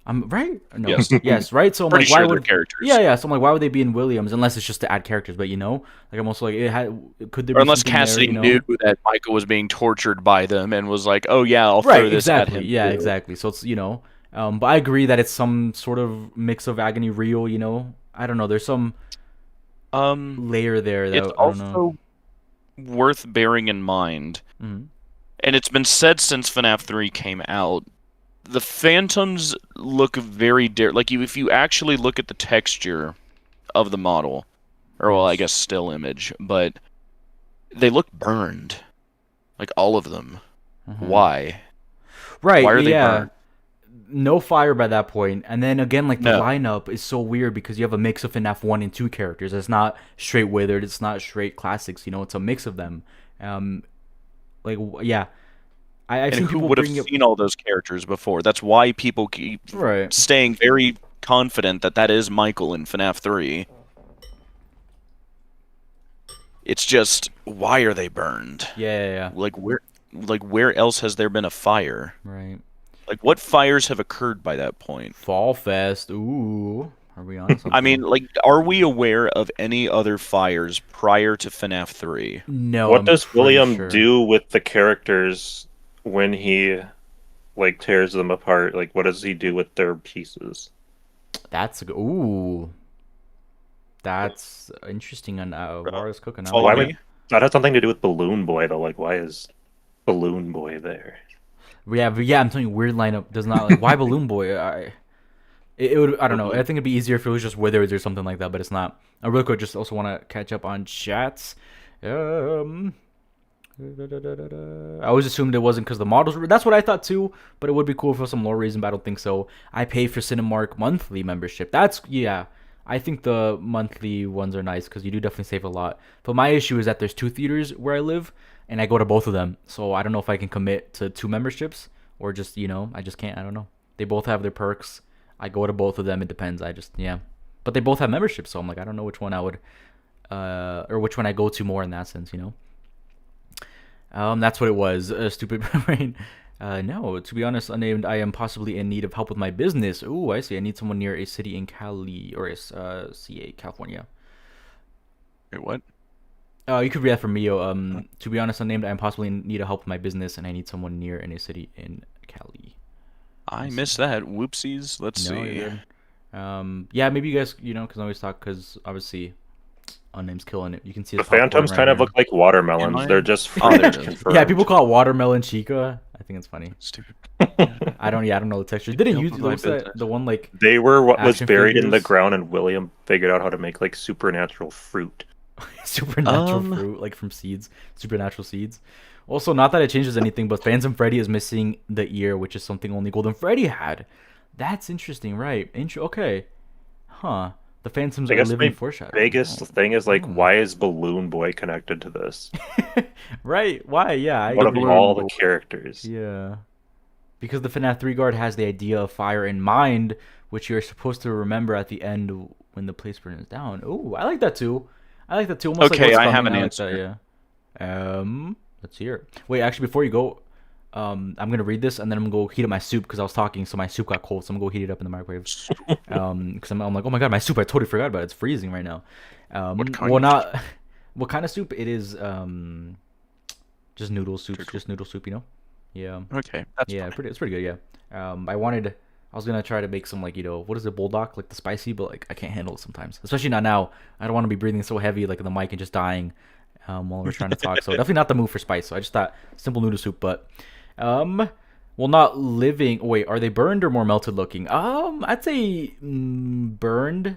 I'm right? No. Yes, right. So I'm pretty why sure would characters? Yeah. So I'm why would they be in Williams unless it's just to add characters? But I'm also could there? Or be unless Cassidy knew that Michael was being tortured by them and was like, oh yeah, I'll throw this at him. Yeah, exactly. So it's but I agree that it's some sort of mix of agony real, I don't know, there's some layer there that it's also worth bearing in mind, and it's been said since FNAF 3 came out, the Phantoms look very if you actually look at the texture of the model, or well, I guess still image, but they look burned, all of them. Why? Right, why are they burned? No fire by that point, and then again, the lineup is so weird because you have a mix of FNAF 1 and 2 characters. It's not straight Withered, it's not straight classics. It's a mix of them. I've seen who would have seen all those characters before. That's why people keep staying very confident that is Michael in FNAF 3. It's just, why are they burned? Yeah. Where else has there been a fire? Right. What fires have occurred by that point? Fall Fest. Ooh. Are we on something? I mean, are we aware of any other fires prior to FNAF 3? No. What does William do with the characters when he, tears them apart? What does he do with their pieces? That's ooh. That's interesting. And Laura's cooking. That has something to do with Balloon Boy, though. Why is Balloon Boy there? Yeah, I'm telling you, weird lineup does not why Balloon Boy? It would. I don't know. I think it'd be easier if it was just withers or something like that, but it's not. Real quick, just also want to catch up on chats. I always assumed it wasn't because the models were. That's what I thought too. But it would be cool for some lore reason. But I don't think so. I pay for Cinemark monthly membership. That's yeah. I think the monthly ones are nice because you do definitely save a lot. But my issue is that there's 2 theaters where I live, and I go to both of them. So I don't know if I can commit to 2 memberships or just I just can't. I don't know. They both have their perks. I go to both of them. It depends. But they both have memberships, so I'm like I don't know which one I would, or which one I go to more in that sense. That's what it was. Stupid brain. No, to be honest, unnamed, I am possibly in need of help with my business. Ooh, I see. I need someone near a city in Cali or CA, California. Wait, what? You could read that from Mio. To be honest, unnamed, I am possibly in need of help with my business, and I need someone near in a city in Cali. I missed that. Whoopsies. Let's see. Yeah, maybe you guys, because I always talk, because obviously. Unname's killing it. You can see the phantoms kind of look like watermelons. They're just yeah. People call it watermelon chica. I think it's funny. Stupid. I don't know the texture. Didn't you use the one like they were what was buried in the ground, and William figured out how to make like supernatural fruit. Supernatural fruit, like from seeds. Supernatural seeds. Also, not that it changes anything, but Phantom Freddy is missing the ear, which is something only Golden Freddy had. That's interesting, right? Okay. Huh. The Phantoms are living foreshadow. Biggest thing is like, why is Balloon Boy connected to this? Right? Why? Yeah. One of all the characters. Yeah. Because the FNAF 3 guard has the idea of fire in mind, which you're supposed to remember at the end when the place burns down. Ooh, I like that too. Almost okay, like I have an answer. Like that, yeah. Let's hear it. Wait, actually, before you go, I'm gonna read this and then I'm gonna go heat up my soup because I was talking, so my soup got cold. So I'm gonna go heat it up in the microwave. Because I'm like, oh my god, my soup! I totally forgot about it. It's freezing right now. What kind of soup? It is just noodle soup. Just noodle soup, Yeah. Okay. That's fine. It's pretty good. Yeah. I was gonna try to make some like what is it, bulldog, like the spicy, but like I can't handle it sometimes, especially not now. I don't want to be breathing so heavy like in the mic and just dying while we're trying to talk. So definitely not the move for spice. So I just thought simple noodle soup, but not living. Wait, are they burned or more melted looking? I'd say burned.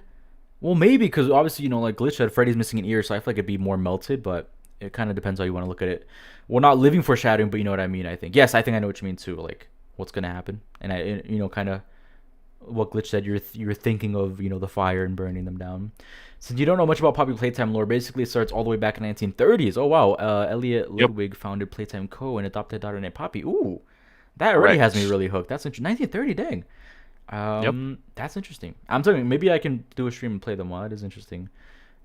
Well, maybe because obviously like Glitch said, Freddy's missing an ear, so I feel like it'd be more melted, but it kind of depends how you want to look at it. Well, not living foreshadowing, but you know what I mean. I think yes, I think I know what you mean too. Like what's gonna happen, and I kind of what Glitch said. You're thinking of the fire and burning them down. Since you don't know much about Poppy Playtime lore, basically it starts all the way back in the 1930s. Oh wow, Elliot Ludwig founded Playtime Co. and adopted a daughter named Poppy. Ooh, that already has me really hooked. That's 1930, dang. That's interesting. I'm telling you, maybe I can do a stream and play them. Wow, that is interesting.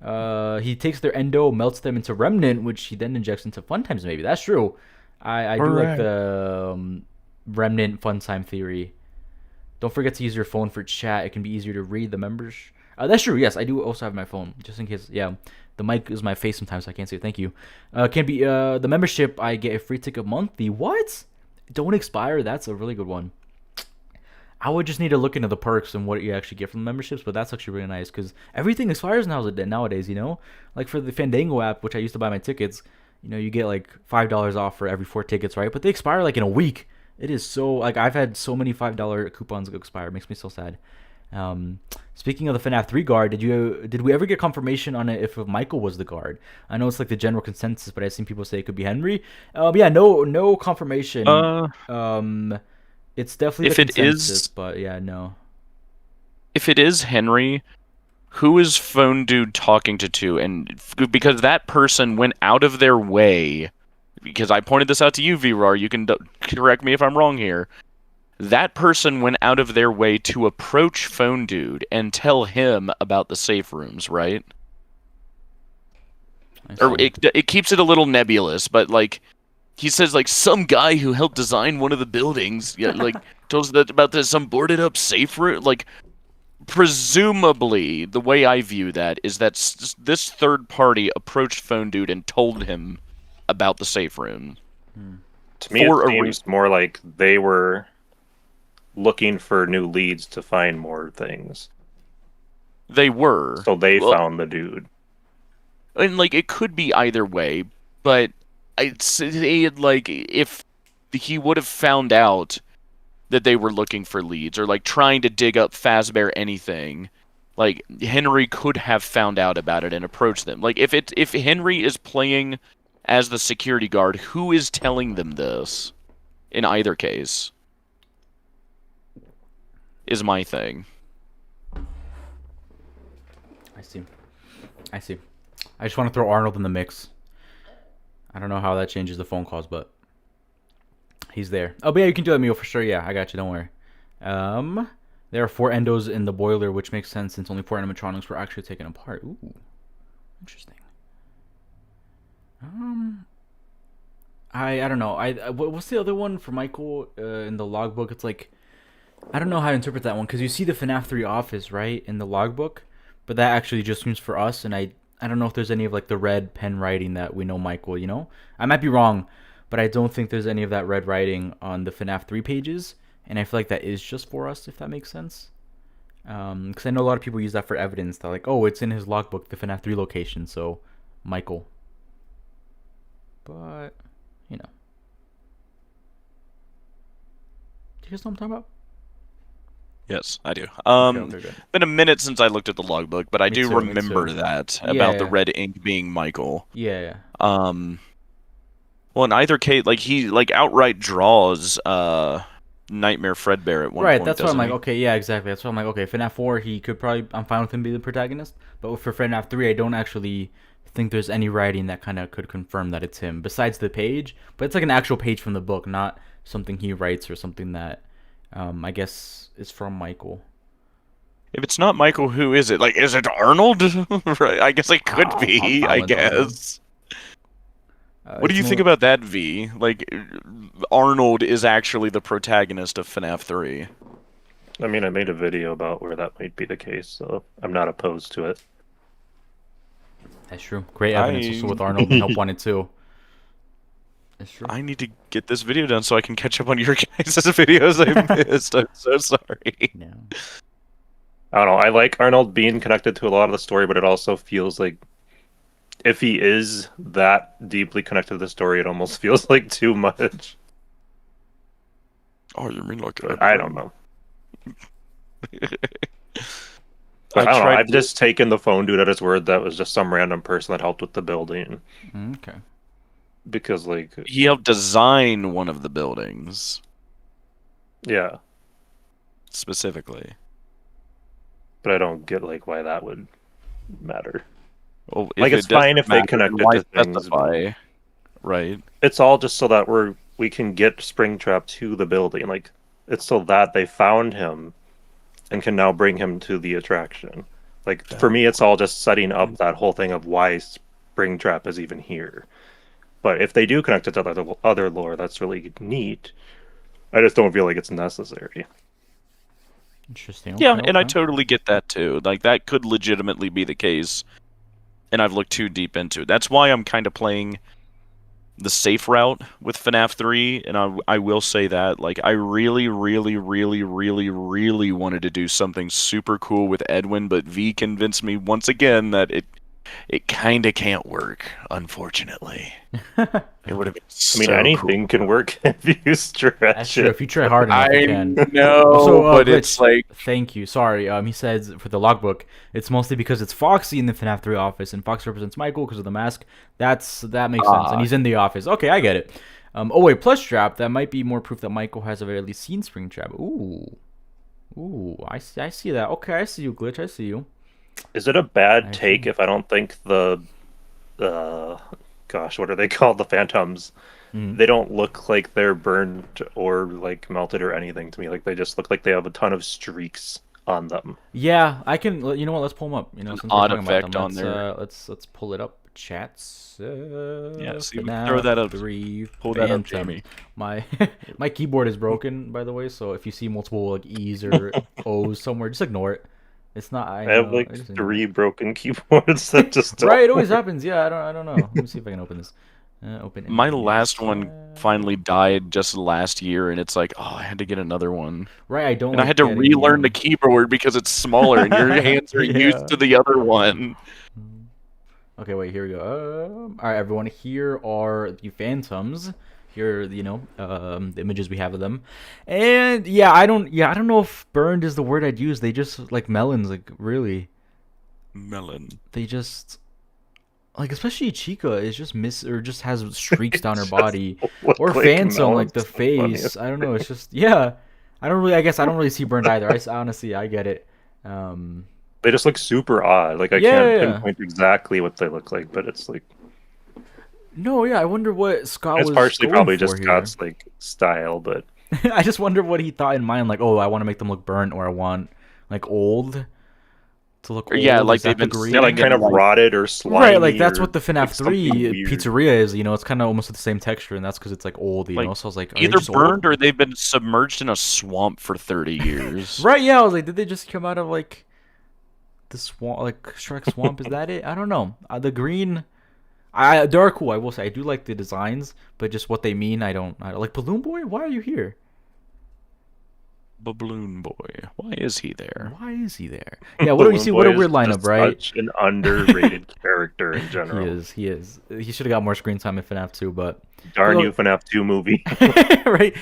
He takes their endo, melts them into remnant, which he then injects into fun times. Maybe that's true. I do like the remnant fun time theory. Don't forget to use your phone for chat. It can be easier to read the members. That's true. Yes, I do also have my phone, just in case. Yeah, the mic is my face sometimes, so I can't say thank you. Can be the membership. I get a free ticket monthly. What? Don't expire. That's a really good one. I would just need to look into the perks and what you actually get from the memberships, but that's actually really nice because everything expires nowadays. Like for the Fandango app, which I used to buy my tickets, you get like $5 off for every 4 tickets, right? But they expire like in a week. It is so like I've had so many $5 coupons expire. It makes me so sad. Speaking of the FNAF 3 guard, did we ever get confirmation on it if Michael was the guard? I know it's like the general consensus, but I've seen people say it could be Henry. Yeah, no confirmation. It's definitely if the it consensus, is, but yeah, no. If it is Henry, who is Phone Dude talking to? And because that person went out of their way, because I pointed this out to you, VRAR, you can correct me if I'm wrong here. That person went out of their way to approach Phone Dude and tell him about the safe rooms, right? Or it keeps it a little nebulous, but like he says, like some guy who helped design one of the buildings, like told us about some boarded up safe room. Like presumably, the way I view that is that this third party approached Phone Dude and told him about the safe room. To me, it seems more like they were looking for new leads to find more things. They were. So they found the dude. And, like, it could be either way, but I'd say, like, if he would have found out that they were looking for leads or like trying to dig up Fazbear anything. Like Henry could have found out about it and approached them. Like if Henry is playing as the security guard, who is telling them this? In either case, is my thing. I see. I just want to throw Arnold in the mix. I don't know how that changes the phone calls, but he's there. Oh, but yeah, you can do that, Mio, for sure. Yeah, I got you. Don't worry. There are 4 endos in the boiler, which makes sense since only 4 animatronics were actually taken apart. Ooh, interesting. I don't know. What's the other one for Michael in the logbook? It's like, I don't know how to interpret that one because you see the FNAF 3 office right in the logbook, but that actually just seems for us, and I don't know if there's any of like the red pen writing that we know Michael. You know, I might be wrong, but I don't think there's any of that red writing on the FNAF 3 pages, and I feel like that is just for us, if that makes sense. Because I know a lot of people use that for evidence. They're like, oh, it's in his logbook, the FNAF 3 location, so Michael. But you know, do you guys know what I'm talking about? Yes, I do. Okay. Been a minute since I looked at the logbook, but I do remember that about the red ink being Michael. Yeah. Well, in either case, like he like outright draws Nightmare Fredbear at one point. Right, that's why I'm like, okay, yeah, exactly. That's why I'm like, okay, FNAF 4, he could probably, I'm fine with him being the protagonist, but for FNAF 3, I don't actually think there's any writing that kind of could confirm that it's him, besides the page, but it's like an actual page from the book, not something he writes or something that, I guess, is from Michael. If it's not Michael, who is it? Like, is it Arnold? Right, I guess it could be, I guess. What do you think about that, V? Like, Arnold is actually the protagonist of FNAF 3. I mean, I made a video about where that might be the case, so I'm not opposed to it. That's true. Great evidence also with Arnold and Help Wanted too. That's true. I need to get this video done so I can catch up on your guys' videos I missed. I'm so sorry. No. I don't know. I like Arnold being connected to a lot of the story, but it also feels like if he is that deeply connected to the story, it almost feels like too much. Oh, you mean like I don't know. But I don't know. I've just taken the phone dude at his word that was just some random person that helped with the building. Okay. Because, like... he helped design one of the buildings. Yeah. Specifically. But I don't get, like, why that would matter. Well, like, it's fine if they connect it to things. Right. It's all just so that we can get Springtrap to the building. Like, it's so that they found him and can now bring him to the attraction. Like, for me, it's all just setting up that whole thing of why Springtrap is even here. But if they do connect it to other lore, that's really neat. I just don't feel like it's necessary. Interesting. Okay, yeah, and I totally get that too. Like, that could legitimately be the case. And I've looked too deep into it. That's why I'm kind of playing the safe route with FNAF 3, and I will say that, like, I really wanted to do something super cool with Edwin, but V convinced me once again that it kind of can't work, unfortunately. It would have been so anything cool. Can work if you stretch That's true. If you try hard enough, you can. I know, but it's like... Thank you. Sorry. He says for the logbook, it's mostly because it's Foxy in the FNAF 3 office, and Fox represents Michael because of the mask. That makes sense. And he's in the office. Okay, I get it. Oh, wait, plus trap. That might be more proof that Michael has at least seen Springtrap. Ooh, I see that. Okay, I see you, Glitch. I see you. Is it a bad take if I don't think the gosh, what are they called? The phantoms. They don't look like they're burned or like melted or anything to me. Like they just look like they have a ton of streaks on them. Yeah, I can. You know what? Let's pull them up. You know, since odd we're talking effect about them, on there. Let's pull it up. Chats. Yeah, see, throw that up. Pull that up, Jamie. My keyboard is broken, by the way. So if you see multiple like E's or O's somewhere, just ignore it. It's not. I have like 3 broken keyboards that just right. It always happens. Yeah, I don't know. Let me see if I can open this. Open. My last one finally died just last year, and it's like, oh, I had to get another one. Right, I don't. And I had to relearn the keyboard because it's smaller, and your hands are used to the other one. Okay, wait. Here we go. All right, everyone. Here are the phantoms. Here, the images we have of them, and yeah, I don't know if burned is the word I'd use. They just like melons, like really. Melon. They just like, especially Chica is just just has streaks down her body, or Phantom, like the face. I don't know. It's just I guess I don't really see burned either. Honestly, I get it. They just look super odd. Like I can't pinpoint exactly what they look like, but it's like. No, yeah, I wonder what Scott was. It's partially probably just here. Scott's like style, but I just wonder what he thought in mind. Like, oh, I want to make them look burnt, or I want like old to look old. Yeah, like they've been like kind of rotted or slimy. Right, like that's what the FNAF like 3 pizzeria is. It's kind of almost the same texture, and that's because it's like old. You know, so I was like, either burned or they've been submerged in a swamp for 30 years. Right? Yeah, I was like, did they just come out of like the swamp, like Shrek Swamp? Is that it? I don't know. The green. They are cool. I will say I do like the designs, but just what they mean, I don't like. Balloon Boy, why are you here? Balloon Boy, why is he there? Why is he there? Yeah, what do you see? What a weird lineup, right? Such an underrated character in general. He is. He should have got more screen time in FNAF 2, but darn you, FNAF 2 movie. Right?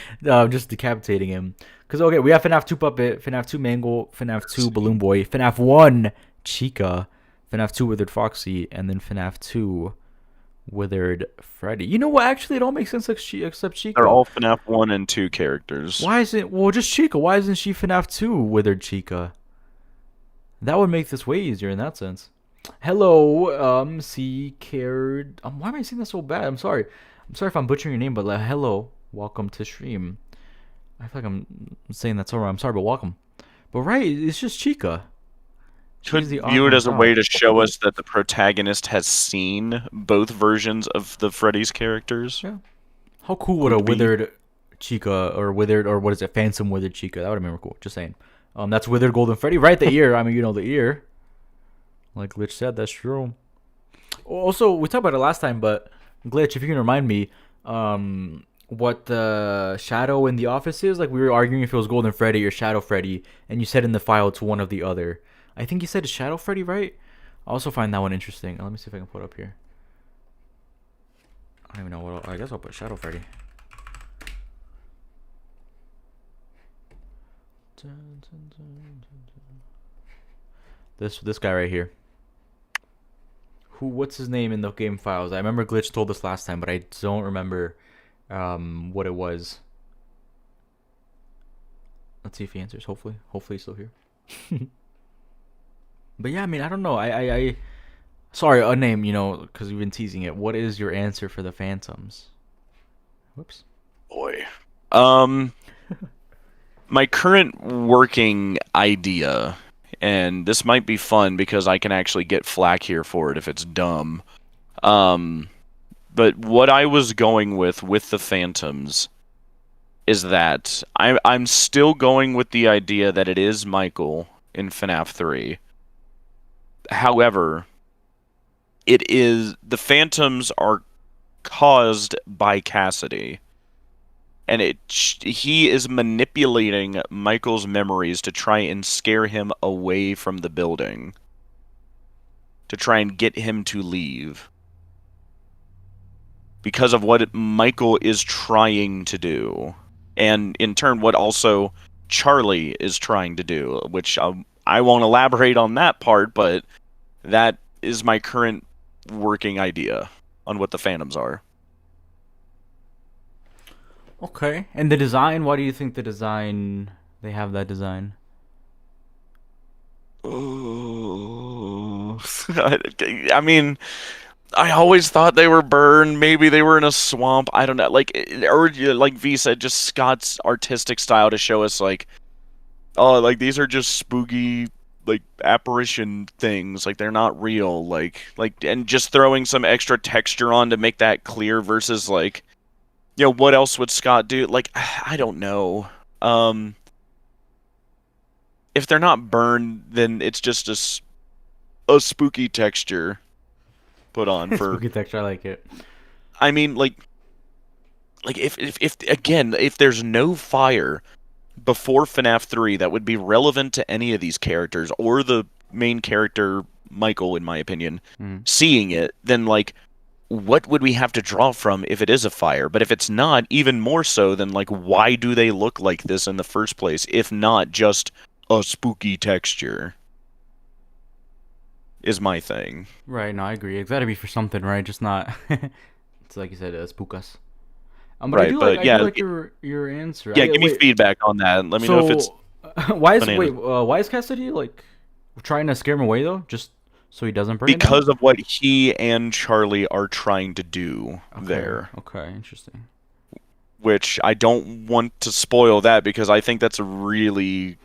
Just decapitating him. Because okay, we have FNAF 2 Puppet, FNAF 2 Mangle, FNAF 2 Balloon Boy, FNAF 1 Chica, FNAF 2 Withered Foxy, and then FNAF 2 Withered Freddy. You know what? Actually, it all makes sense except Chica. They're all FNAF 1 and 2 characters. Why isn't... Well, just Chica. Why isn't she FNAF 2 Withered Chica? That would make this way easier in that sense. Hello, C. Cared... why am I saying that so bad? I'm sorry. I'm sorry if I'm butchering your name, but hello. Welcome to stream. I feel like I'm saying that so wrong. I'm sorry, but welcome. But right, it's just Chica. Could view it as a way to show us that the protagonist has seen both versions of the Freddy's characters. Yeah. How cool would a withered Chica or what is it, Phantom Withered Chica? That would have been cool. Just saying. That's Withered Golden Freddy, right? The ear. I mean, the ear. Like Glitch said, that's true. Also, we talked about it last time, but Glitch, if you can remind me, what the shadow in the office is. Like we were arguing if it was Golden Freddy or Shadow Freddy, and you said in the file it's one of the other. I think you said it's Shadow Freddy, right? I also find that one interesting. Let me see if I can put it up here. I don't even know what. I guess I'll put Shadow Freddy. This guy right here. What's his name in the game files? I remember Glitch told us last time, but I don't remember what it was. Let's see if he answers. Hopefully he's still here. But yeah, I mean, I don't know. I sorry, a name, because we've been teasing it. What is your answer for the Phantoms? Whoops. Boy. My current working idea, and this might be fun because I can actually get flack here for it if it's dumb. But what I was going with the Phantoms is that I'm still going with the idea that it is Michael in FNAF 3. However, the Phantoms are caused by Cassidy. And he is manipulating Michael's memories to try and scare him away from the building. To try and get him to leave. Because of what Michael is trying to do. And in turn, what also Charlie is trying to do. Which I won't elaborate on that part, but that is my current working idea on what the Phantoms are. Okay. And the design, why do you think they have that design? Oh, I mean, I always thought they were burned. Maybe they were in a swamp. I don't know. Or like V said, just Scott's artistic style to show us these are just spooky, apparition things. They're not real. And just throwing some extra texture on to make that clear versus what else would Scott do? I don't know. If they're not burned, then it's just a spooky texture put on for spooky texture. I like it. I mean, if there's no fire before FNAF 3 that would be relevant to any of these characters or the main character Michael, in my opinion, seeing it, then what would we have to draw from if it is a fire? But if it's not, even more so, then like, why do they look like this in the first place, if not just a spooky texture? Is my thing. Right, no, I agree. It's gotta be for something, right? Just not. It's like you said, spook us. But Right, I do but like, yeah, your answer. yeah, give me feedback on that. Let me know if it's why is bananas. why is Cassidy like trying to scare him away though? Just so he doesn't burn it down? because of what he and Charlie are trying to do there. Okay, interesting. Which I don't want to spoil that because I think it's really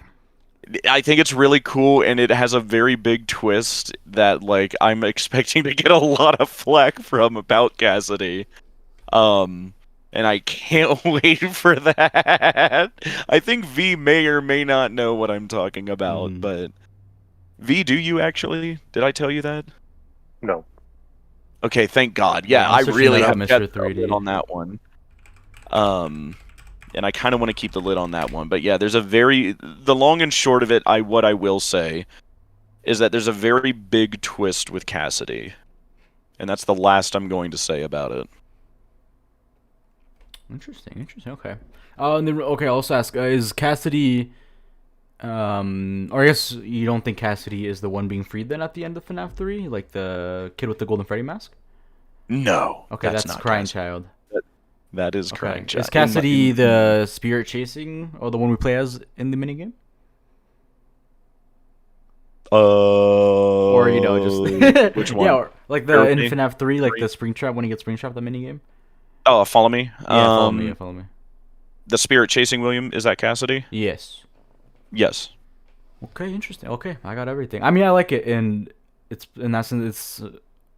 cool, and it has a very big twist that like I'm expecting to get a lot of flack from about Cassidy. And I can't wait for that. I think V may or may not know what I'm talking about, but V, do you actually? Did I tell you that? No. Okay, thank God. Yeah, I really have kept the lid on that one. And I kind of want to keep the lid on that one. But yeah, the long and short of it, what I will say is that there's a very big twist with Cassidy. And that's the last I'm going to say about it. Interesting. Okay. And then I'll also ask: is Cassidy, or I guess you don't think Cassidy is the one being freed then at the end of FNAF 3, like the kid with the golden Freddy mask? No. Okay, that's not Crying Cassidy. Child. That is Crying Child. Is Cassidy the spirit chasing, or the one we play as in the minigame? Or just which one? Yeah, or like in FNAF 3, like the Springtrap when he gets Springtrap, the minigame. Oh, follow me. Yeah, follow me. The spirit chasing William, is that Cassidy? Yes. Yes. Okay, interesting. Okay, I got everything. I mean, I like it, and it's in that sense, it's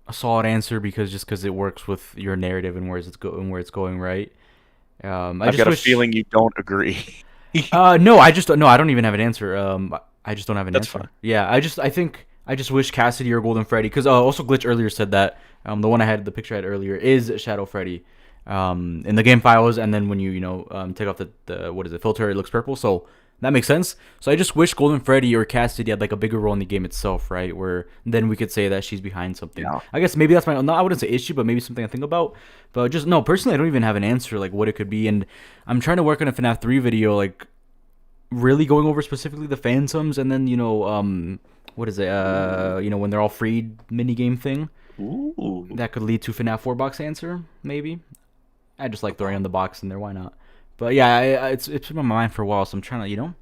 a solid answer because it works with your narrative and where it's going, right? I've got a feeling you don't agree. No, I don't even have an answer. I just don't have an answer. Fine. Yeah, I just wish Cassidy or Golden Freddy, because also Glitch earlier said that the one the picture I had earlier is Shadow Freddy in the game files, and then when you take off the what is it, filter, it looks purple, so that makes sense. So I just wish Golden Freddy or Cassidy had like a bigger role in the game itself, right? Where then we could say that she's behind something. Yeah. I guess maybe that's I wouldn't say issue, but maybe something I think about. But just no, personally, I don't even have an answer like what it could be, and I'm trying to work on a FNAF 3 video, like really going over specifically the phantoms, and then what is it? When they're all freed minigame thing. Ooh. That could lead to FNAF 4 box answer, maybe. I just like throwing on the box in there, why not? But yeah, it's been on my mind for a while, so I'm trying to,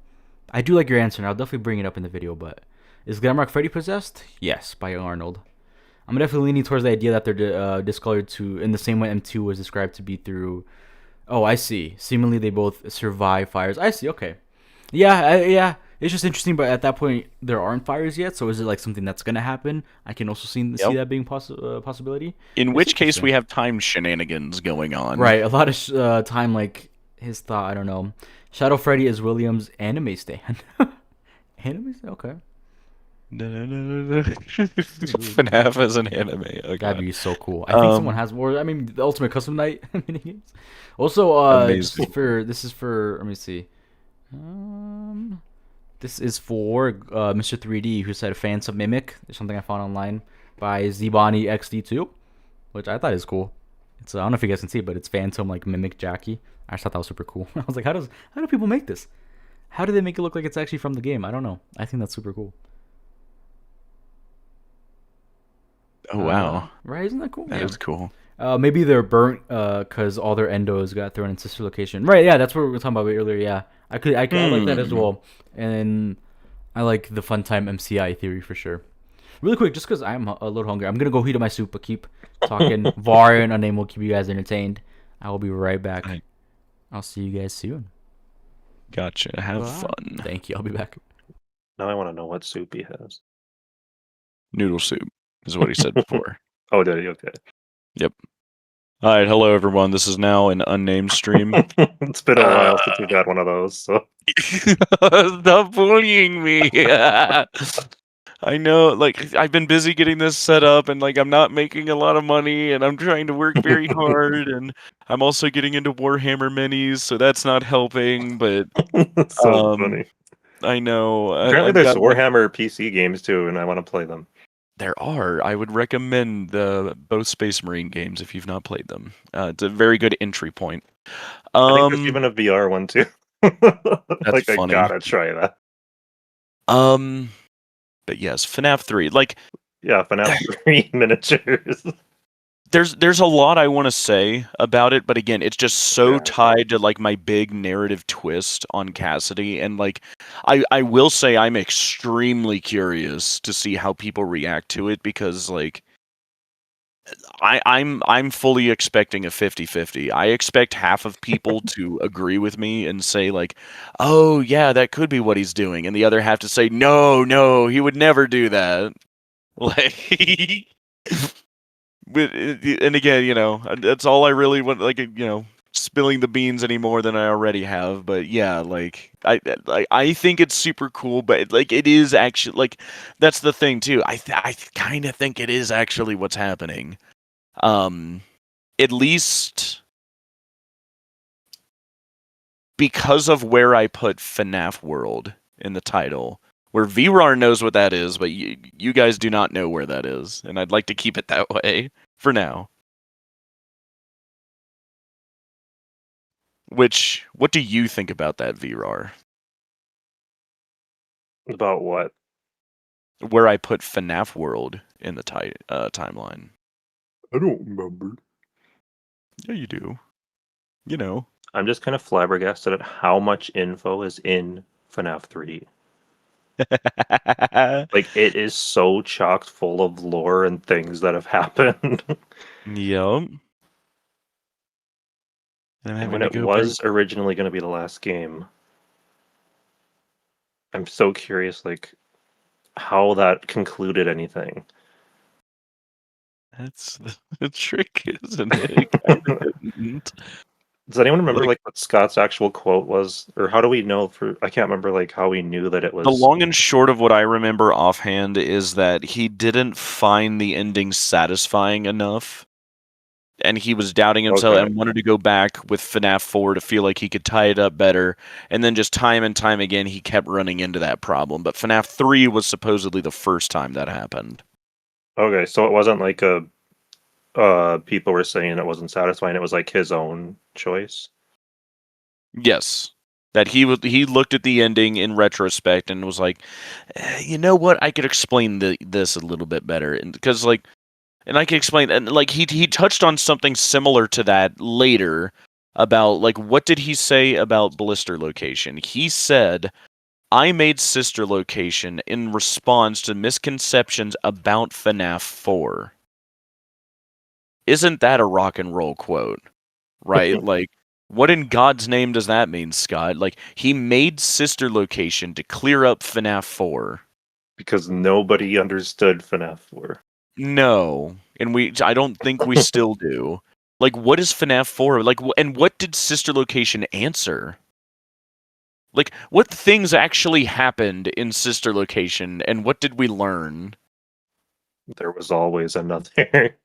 I do like your answer, and I'll definitely bring it up in the video, but is Glamrock Freddy possessed? Yes, by Arnold. I'm definitely leaning towards the idea that they're discolored to, in the same way M2 was described to be through, oh, I see. Seemingly they both survive fires. I see, okay. Yeah, it's just interesting, but at that point, there aren't fires yet, so is it like something that's going to happen? I can also see that being possibility. In which case, we have time shenanigans going on. Right, a lot of time, like, his thought, I don't know. Shadow Freddy is William's anime stand. Anime stand? Okay. FNAF as an anime. Okay. That'd be so cool. I think someone has more. I mean, the Ultimate Custom Night minigames. Also, this is for, let me see. This is for Mr. 3D, who said Phantom Mimic. It's something I found online by Zebani XD2, which I thought is cool. It's I don't know if you guys can see, but it's Phantom like Mimic Jackie. I just thought that was super cool. I was like, how do people make this? How do they make it look like it's actually from the game? I don't know. I think that's super cool. Oh wow! Right? Isn't that cool? That is cool. Maybe they're burnt because all their endos got thrown into sister location. Right? Yeah, that's what we were talking about earlier. Yeah, I like that as well. And I like the fun time MCI theory for sure. Really quick, just because I'm a little hungry, I'm gonna go heat up my soup. But keep talking. Var and Unnamed will keep you guys entertained. I will be right back. Right. I'll see you guys soon. Gotcha. Have fun. Thank you. I'll be back. Now I want to know what soup he has. Noodle soup is what he said before. Oh, did he? Okay. Yep. All right. Hello, everyone. This is now an unnamed stream. It's been a while since we've had one of those. So stop bullying me. I know, like, I've been busy getting this set up, and like, I'm not making a lot of money, and I'm trying to work very hard, and I'm also getting into Warhammer minis, so that's not helping. But so funny. I know. Apparently, there's Warhammer PC games too, and I want to play them. There are. I would recommend both Space Marine games if you've not played them. It's a very good entry point. I think there's even a VR one too. That's I funny. gotta try that. But yes, FNAF 3. Like, yeah, FNAF 3 miniatures. There's a lot I want to say about it, but again, it's just so Yeah. tied to like my big narrative twist on Cassidy, and like I will say I'm extremely curious to see how people react to it, because like I'm fully expecting a 50-50. I expect half of people to agree with me and say like, "Oh yeah, that could be what he's doing," and the other half to say, "No, he would never do that." Like and again, that's all I really want. Like, spilling the beans any more than I already have. But yeah, like I think it's super cool. But like it is actually, like, that's the thing too. I kind of think it is actually what's happening. At least because of where I put FNAF World in the title. Where VRAR knows what that is, but you guys do not know where that is, and I'd like to keep it that way for now. What do you think about that, VRAR? About what? Where I put FNAF World in the timeline. I don't remember. Yeah, you do. You know. I'm just kind of flabbergasted at how much info is in FNAF 3. Like, it is so chock full of lore and things that have happened. Yep. And when it was originally going to be the last game, I'm so curious, like, how that concluded anything. That's the trick, isn't it? Does anyone remember like what Scott's actual quote was, or how do we know? I can't remember like how we knew that it was. The long and short of what I remember offhand is that he didn't find the ending satisfying enough, and he was doubting himself and wanted to go back with FNAF 4 to feel like he could tie it up better, and then just time and time again he kept running into that problem. But FNAF 3 was supposedly the first time that happened. Okay, so it wasn't like people were saying it wasn't satisfying, it was like his own choice. Yes. That he looked at the ending in retrospect and was like, you know what, I could explain this a little bit better. And because like, and I can explain, and like he touched on something similar to that later about like, what did he say about Blister Location? He said, I made Sister Location in response to misconceptions about FNAF 4. Isn't that a rock and roll quote? Right? Like, what in God's name does that mean, Scott? Like, he made Sister Location to clear up FNAF 4. Because nobody understood FNAF 4. No. And I don't think we still do. Like, what is FNAF 4? Like, and what did Sister Location answer? Like, what things actually happened in Sister Location, and what did we learn? There was always another.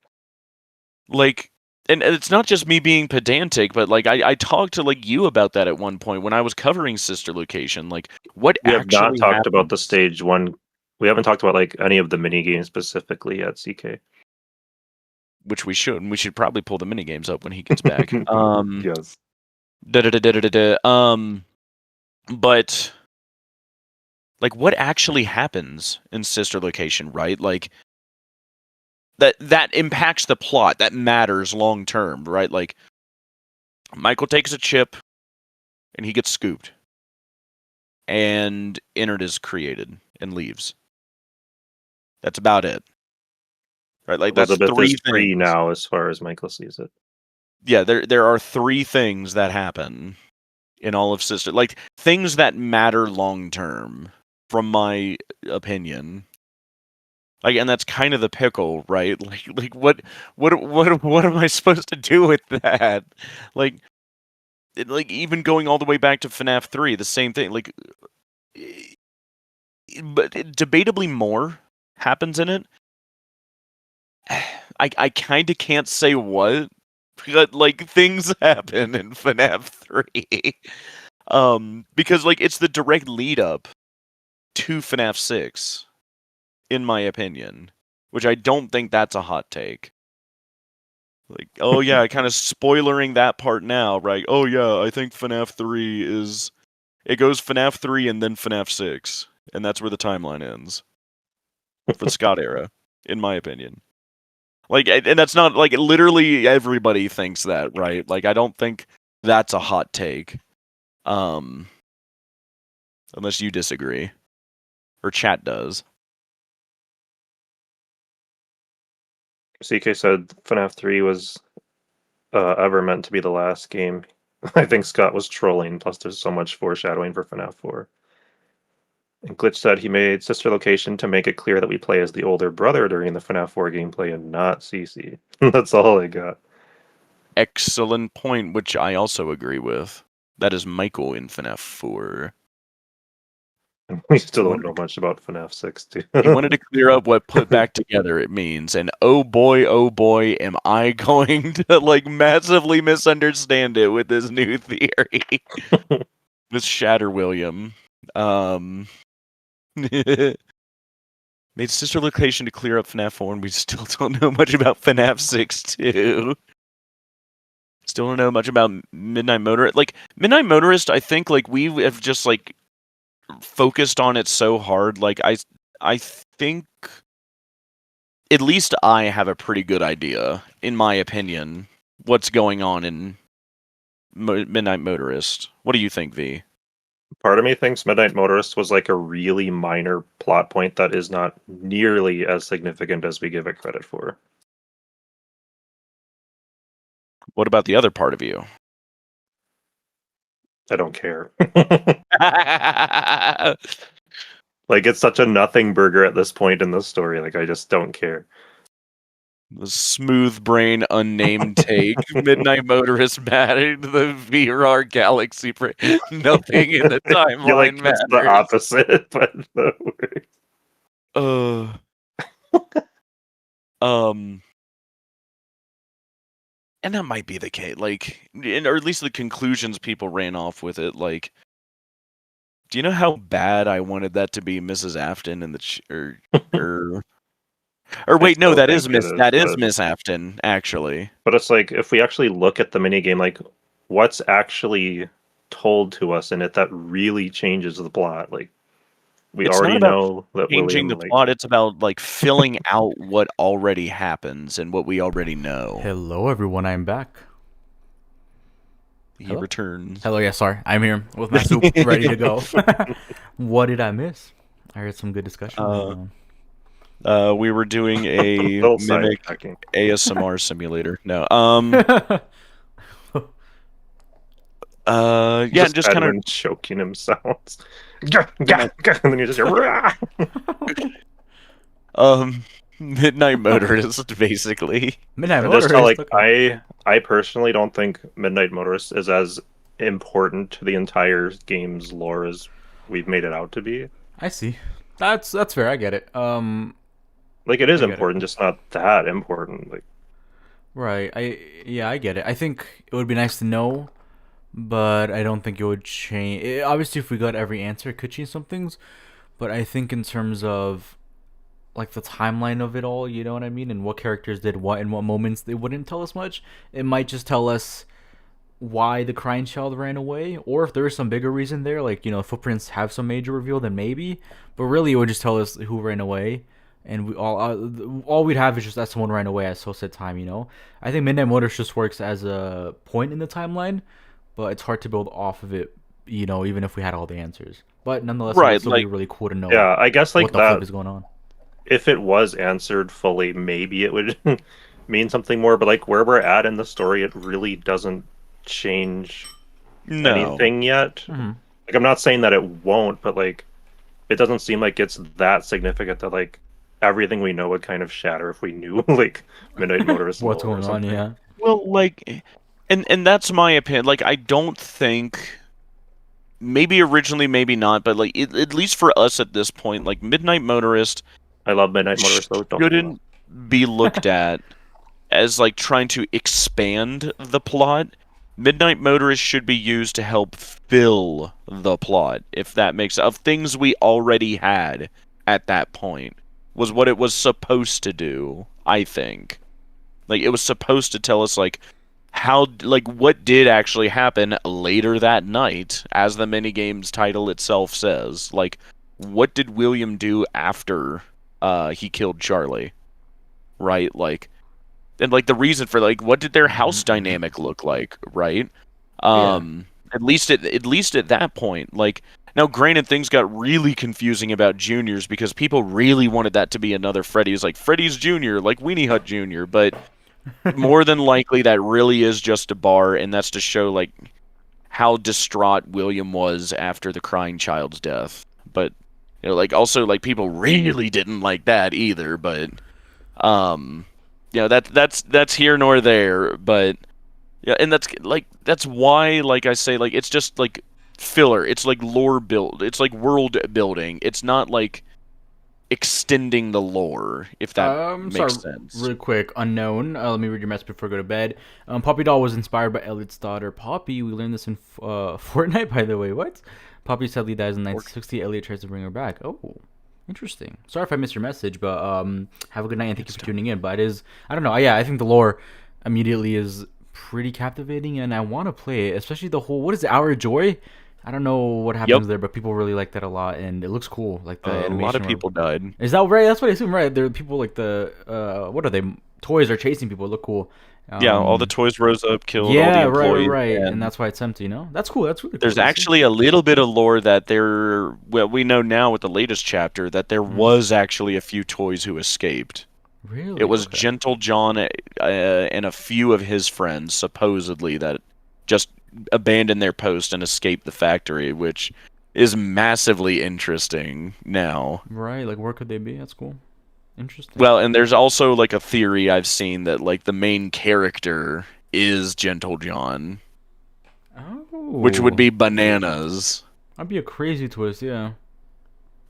Like, and it's not just me being pedantic, but like I talked to like you about that at one point when I was covering Sister Location. Like, what we have actually not talked happened? about the stage 1. We haven't talked about like any of the mini games specifically at CK. Which we should. And we should probably pull the mini games up when he gets back. Yes. But like, what actually happens in Sister Location, right? Like, that impacts the plot, that matters long term, right? Like, Michael takes a chip and he gets scooped, and Innard is created and leaves. That's about it, right? Like, that's three things now, as far as Michael sees it. Yeah, there are 3 things that happen in all of Sister, like things that matter long term, from my opinion. Like, and that's kind of the pickle, right? Like what am I supposed to do with that? Like, even going all the way back to FNAF 3, the same thing. Like, but debatably more happens in it. I kind of can't say what, but like, things happen in FNAF 3. Because like, it's the direct lead up to FNAF 6, in my opinion. which I don't think that's a hot take. Like, oh yeah, kind of spoilering that part now, right? Oh yeah, I think FNAF 3 is... It goes FNAF 3 and then FNAF 6, and that's where the timeline ends. For the Scott era, in my opinion. Like, and that's not, like, literally everybody thinks that, right? Like, I don't think that's a hot take. Unless you disagree. Or chat does. CK said FNAF 3 was ever meant to be the last game. I think Scott was trolling, plus there's so much foreshadowing for FNAF 4. And Glitch said he made Sister Location to make it clear that we play as the older brother during the FNAF 4 gameplay and not CC. That's all I got. Excellent point, which I also agree with. That is Michael in FNAF 4. And we still don't know much about FNAF 6, too. He wanted to clear up what put back together it means, and oh boy, am I going to, like, massively misunderstand it with this new theory. This Shatter William. Made Sister Location to clear up FNAF 4, and we still don't know much about FNAF 6, too. Still don't know much about Midnight Motorist. Like, Midnight Motorist, I think, like, we have just, like, focused on it so hard. Like, I think at least I have a pretty good idea, in my opinion, what's going on in Midnight Motorist. What do you think, V? Part of me thinks Midnight Motorist was like a really minor plot point that is not nearly as significant as we give it credit for. What about the other part of you? I don't care. Like, it's such a nothing burger at this point in the story. Like, I just don't care. The smooth brain, unnamed take. Midnight Motorist mattered. The VR Galaxy. Nothing in the timeline I feel like matters. it's the opposite, but that works. And that might be the case. Like, or at least the conclusions people ran off with it. Like, do you know how bad I wanted that to be Mrs. Afton and or wait, no, that is Miss Afton, actually. But it's like, if we actually look at the minigame, like, what's actually told to us in it that really changes the plot? Like, It's already not about know that changing William, the plot. It's about, like, filling out what already happens and what we already know. Hello, everyone. I'm back. He returns. Hello, yeah, sorry. I'm here with my soup ready to go. What did I miss? I heard some good discussion. We were doing a Little mimic sidetracking. ASMR simulator. No. Yeah, just kind of choking himself. And then you just hear, Midnight Motorist, basically. Midnight just Motorist. how, like, okay. I personally don't think Midnight Motorist is as important to the entire game's lore as we've made it out to be. I see. That's fair. I get it. Like, it is important, just not that important. Like, right. I get it. I think it would be nice to know, but I don't think it would change. Obviously, if we got every answer, it could change some things. But I think in terms of, like, the timeline of it all, you know what I mean? And what characters did what in what moments, they wouldn't tell us much. It might just tell us why the crying child ran away, or if there is some bigger reason there, like, you know, footprints have some major reveal, then maybe. But really, it would just tell us who ran away. And we all we'd have is just that someone ran away at so said time, you know? I think Midnight Motors just works as a point in the timeline, but it's hard to build off of it, you know, even if we had all the answers. But nonetheless, Right, it would still be really cool to know yeah, I guess, like, what the that flip is going on. if it was answered fully, maybe it would mean something more. But, like, where we're at in the story, it really doesn't change anything yet. Mm-hmm. Like, I'm not saying that it won't, but, like, it doesn't seem like it's that significant that, like, everything we know would kind of shatter if we knew, like, Midnight Motorist. What's going on? Yeah. Well, like, and that's my opinion. Like, I don't think, maybe originally, maybe not, but, like, at least for us at this point, like, Midnight Motorist, I love Midnight Motorist, though. Shouldn't be looked at as, like, trying to expand the plot. Midnight Motorist should be used to help fill the plot, if that makes of things we already had at that point. was what it was supposed to do, I think. Like, it was supposed to tell us, like, how, like, what did actually happen later that night, as the minigame's title itself says. Like, what did William do after he killed Charlie? Right? Like, and, like, the reason for, like, what did their house dynamic look like, right? At least at that point, like, now granted things got really confusing about juniors because people really wanted that to be another Freddy. It's like Freddy's Junior, like Weenie Hut Junior, but more than likely that really is just a bar, and that's to show like how distraught William was after the crying child's death. But you know, like also like people really didn't like that either, but you know, that's here nor there, but yeah, and that's why, like I say, like it's just like filler. It's like lore build. It's like world building. It's not like extending the lore, if that makes sense. Really quick, unknown. Let me read your message before I go to bed. Poppy Doll was inspired by Elliot's daughter, Poppy. We learned this in Fortnite, by the way. What? Poppy sadly dies in 1960. Elliot tries to bring her back. Oh, interesting. Sorry if I missed your message, but have a good night and thank you for tuning in. But it is, I don't know. Yeah, I think the lore immediately is pretty captivating, and I want to play it, especially the whole, what is it, Hour of Joy? I don't know what happens there, but people really like that a lot, and it looks cool. Like the animation. A lot of people died. Is that right? That's what I assume, right? There are people like the what are they? Toys are chasing people. It look cool. Yeah, all the toys rose up, killed all the employees. Right, and that's why it's empty. You know, that's cool. That's really cool. There's actually a little bit of lore that there. Well, we know now with the latest chapter that there was actually a few toys who escaped. Really? It was Gentle John and a few of his friends, supposedly, that just abandoned their post and escaped the factory, which is massively interesting now. Right, like where could they be? That's cool. Interesting. Well, and there's also like a theory I've seen that like the main character is Gentle John. Oh. Which would be bananas. That'd be a crazy twist, yeah.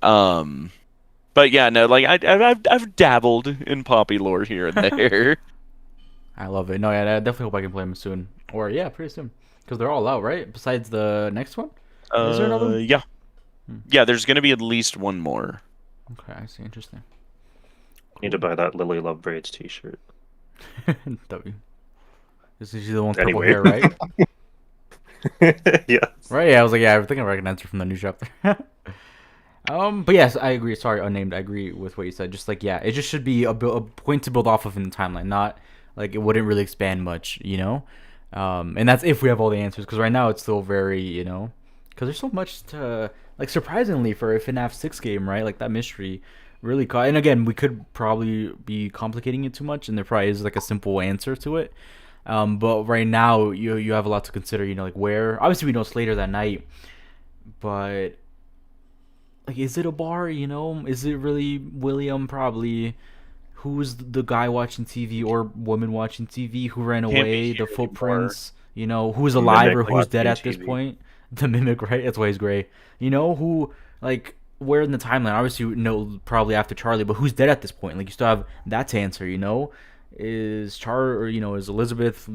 But yeah, no, like I've dabbled in Poppy lore here and there. I love it. No, yeah, I definitely hope I can play them soon. Or yeah, pretty soon. Because they're all out, right? Besides the next one? Is there another one? Yeah. Yeah, there's going to be at least one more. Okay, I see. Interesting. Need to buy that Lily Love Braids t-shirt. W. This is the one with purple Anyway. hair, right? Yes. Right, yeah, I was like, yeah, I think I recognize her from the new chapter. But yes, I agree. Sorry, unnamed. I agree with what you said. Just like, yeah, it just should be a point to build off of in the timeline, not like it wouldn't really expand much, you know? And that's if we have all the answers, because right now it's still very, you know, because there's so much to, like, surprisingly for a FNAF 6 game, right? Like, that mystery really caught, and again, we could probably be complicating it too much, and there probably is, like, a simple answer to it. But right now, you have a lot to consider, you know, like, where, obviously we know it's later that night, but, like, is it a bar, you know? Is it really William? Probably. Who's the guy watching TV or woman watching TV who ran away? The footprints, you know, who's alive or who's dead at this point? The mimic, right? That's why he's gray. You know, who, like, where in the timeline? Obviously, you know, probably after Charlie, but who's dead at this point? Like, you still have that to answer, you know? Is or, you know, is Elizabeth,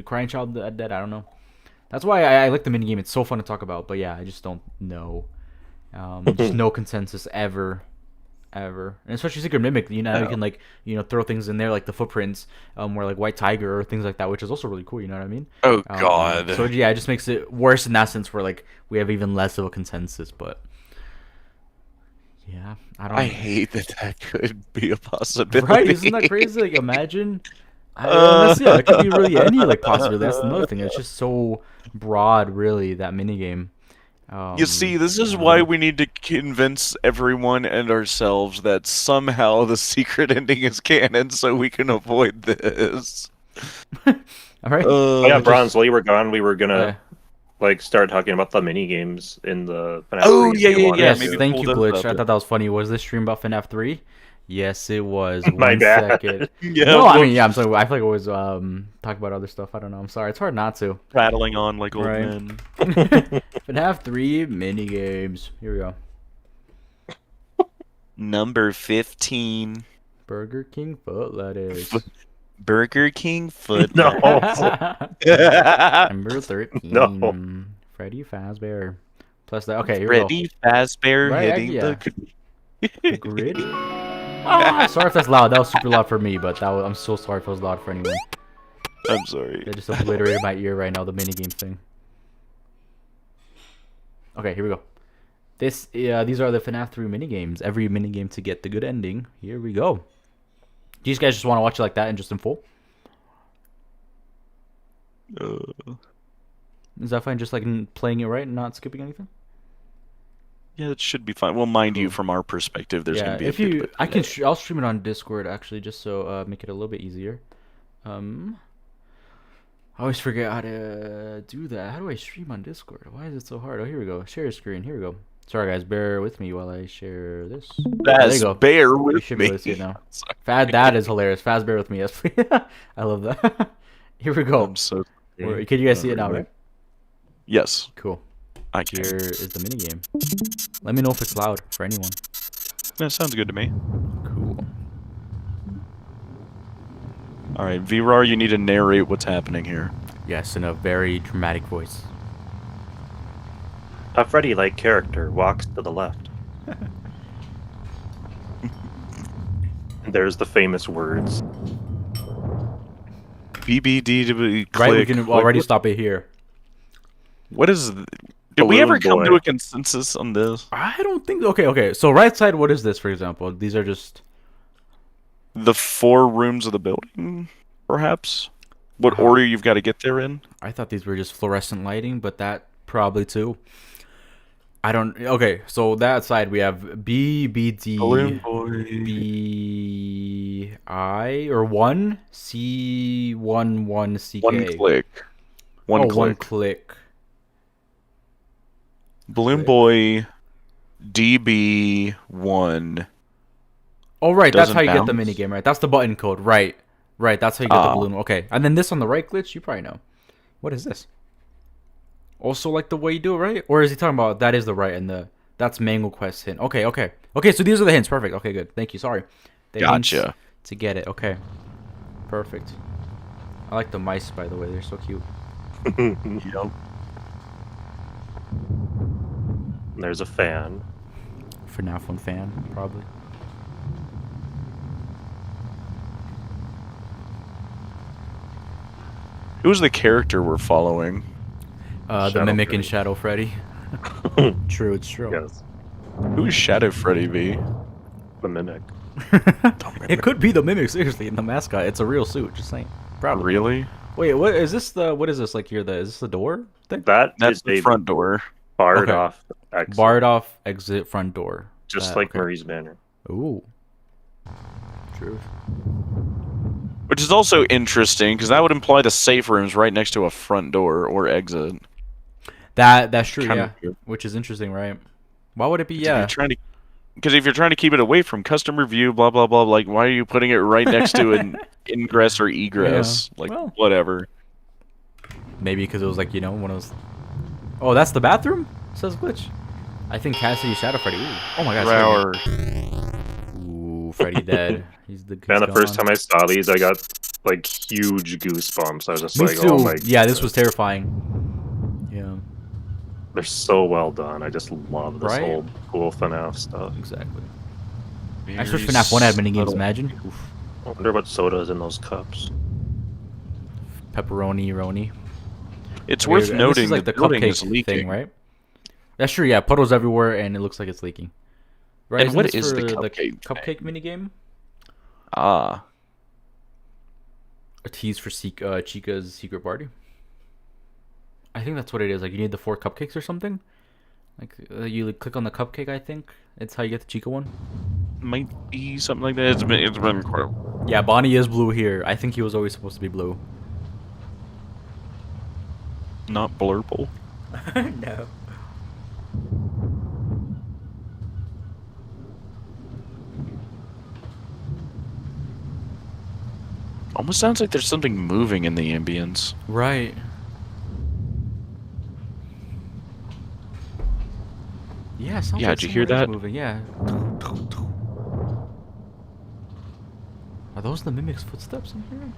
crying child dead? I don't know. That's why I like the minigame. It's so fun to talk about, but yeah, I just don't know. Just no consensus ever. And especially Secret Mimic, you know, you can, like, you know, throw things in there like the footprints, where like White Tiger or things like that, which is also really cool. You know what I mean? Oh God. So yeah, it just makes it worse in that sense, where like we have even less of a consensus. But yeah, I hate that could be a possibility. Right? Isn't that crazy? Like, imagine. Yeah, it could be really any like possibility. That's another thing. It's just so broad, really, that minigame. You see, this is why we need to convince everyone and ourselves that somehow the secret ending is canon, so we can avoid this. All right. Yeah, Bronze. While you were gone, we were gonna like start talking about the mini games in the FNAF 3 yeah. Yes, maybe thank you, Glitch. up. I thought that was funny. Was this stream about FNAF 3? Yes, it was. My bad. Second. Yeah, no, I mean, yeah, I'm sorry. I feel like I always talk about other stuff. I don't know. I'm sorry. It's hard not to. Rattling on like old men. FNAF 3 mini games. Here we go. Number 15. Burger King foot lettuce. Burger King foot. No. Number 13. No. Freddy Fazbear. Plus that. Okay, here we go. Freddy Fazbear Right, hitting yeah. the. The grid? Ah, sorry if that's loud. That was super loud for me, but I'm so sorry if it was loud for anyone. I'm sorry. That just obliterated my ear right now, the minigame thing. Okay, here we go. These are the FNAF 3 minigames. Every minigame to get the good ending. Here we go. Do you guys just want to watch it like that and just in full? Is that fine? Just like playing it right and not skipping anything? Yeah, it should be fine. Well, mind you, from our perspective, there's gonna be if you, I'll stream it on Discord actually, just so make it a little bit easier. I always forget how to do that. How do I stream on Discord? Why is it so hard? Oh, here we go. Share screen. Here we go. Sorry guys, bear with me while I share this. There you go. Bear with you should me. Be able to see it now. That is hilarious. Faz, bear with me. Yes, please. I love that. Here we go. I'm so sorry. Can you guys see it now, right? Yes. Cool. I can. Here is the minigame. Let me know if it's loud for anyone. That sounds good to me. Cool. Alright, VRAR, you need to narrate what's happening here. Yes, in a very dramatic voice. A Freddy-like character walks to the left. There's the famous words. BBD to be click. Right, we can already stop it here. What is... Did we ever come to a consensus on this? I don't think... Okay. So right side, what is this, for example? These are just... The 4 rooms of the building, perhaps? What order you've got to get there in? I thought these were just fluorescent lighting, but that probably too. I don't... Okay, so that side we have B, B, D, B, I, or 1, C, 1, 1, C, K. One click. One click. Balloon Boy, DB1. Oh, right, that's how you get the minigame, right? That's the button code, right. Right, that's how you get the balloon. Okay, and then this on the right glitch, you probably know. What is this? Also like the way you do it, right? Or is he talking about that is the right and that's Mango Quest hint? Okay. Okay, so these are the hints. Perfect. Okay, good. Thank you. Sorry. Gotcha. To get it. Okay. Perfect. I like the mice, by the way. They're so cute. Yep. There's a fan. FNAF 1 fan, probably. Who's the character we're following? The Mimic in Shadow Freddy. True, it's true. Yes. Who is Shadow Freddy be? The Mimic. It could be the Mimic, seriously, in the mascot. It's a real suit, just saying. Probably. Really? Wait, what is this what is this like here? Is this the door thing? That's the front door. Barred off exit. Barred off exit front door. Just like Marie's banner. Ooh. Truth. Which is also interesting, because that would imply the safe room's right next to a front door or exit. That's true, yeah. Which is interesting, right? Why would it be, yeah? Because if you're trying to keep it away from customer view, blah, blah, blah, like, why are you putting it right next to an ingress or egress? Yeah. Like, well, whatever. Maybe because it was like, one of those... Oh, that's the bathroom? Says Glitch. I think Cassidy Shadow Freddy. Ooh. Oh my god. Ooh, Freddy dead. He's Man, the first time I saw these, I got, like, huge goosebumps. I was just like, oh my god. Yeah, this was terrifying. Yeah. They're so well done. I just love this old cool FNAF stuff. Exactly. I wish FNAF 1 had minigames, imagine. Oof. I wonder what soda is in those cups. Pepperoni, Roni. It's worth noting like the cupcake thing, right? That's true, yeah. Puddles everywhere, and it looks like it's leaking. Right? And what is the cupcake minigame? Ah. A tease for Chica's secret party. I think that's what it is. Like, you need the 4 cupcakes or something. Like, you click on the cupcake, I think. It's how you get the Chica one. Might be something like that. It's been quite... Yeah, Bonnie is blue here. I think he was always supposed to be blue. Not Blurple. No. Almost sounds like there's something moving in the ambience. Right. Yeah, yeah, did you hear that? Moving. Yeah. Are those the Mimic's footsteps in here?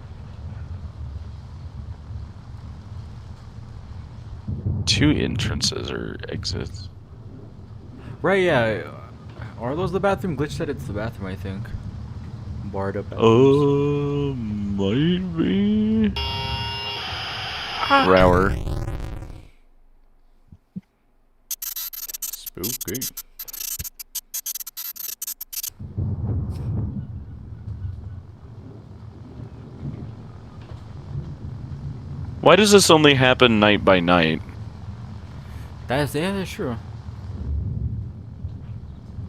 2 entrances or exits. Right, yeah. Are those the bathroom? Glitch said it's the bathroom, I think. Barred up bathrooms. Might be. Rower. Spooky. Why does this only happen night by night? That's true.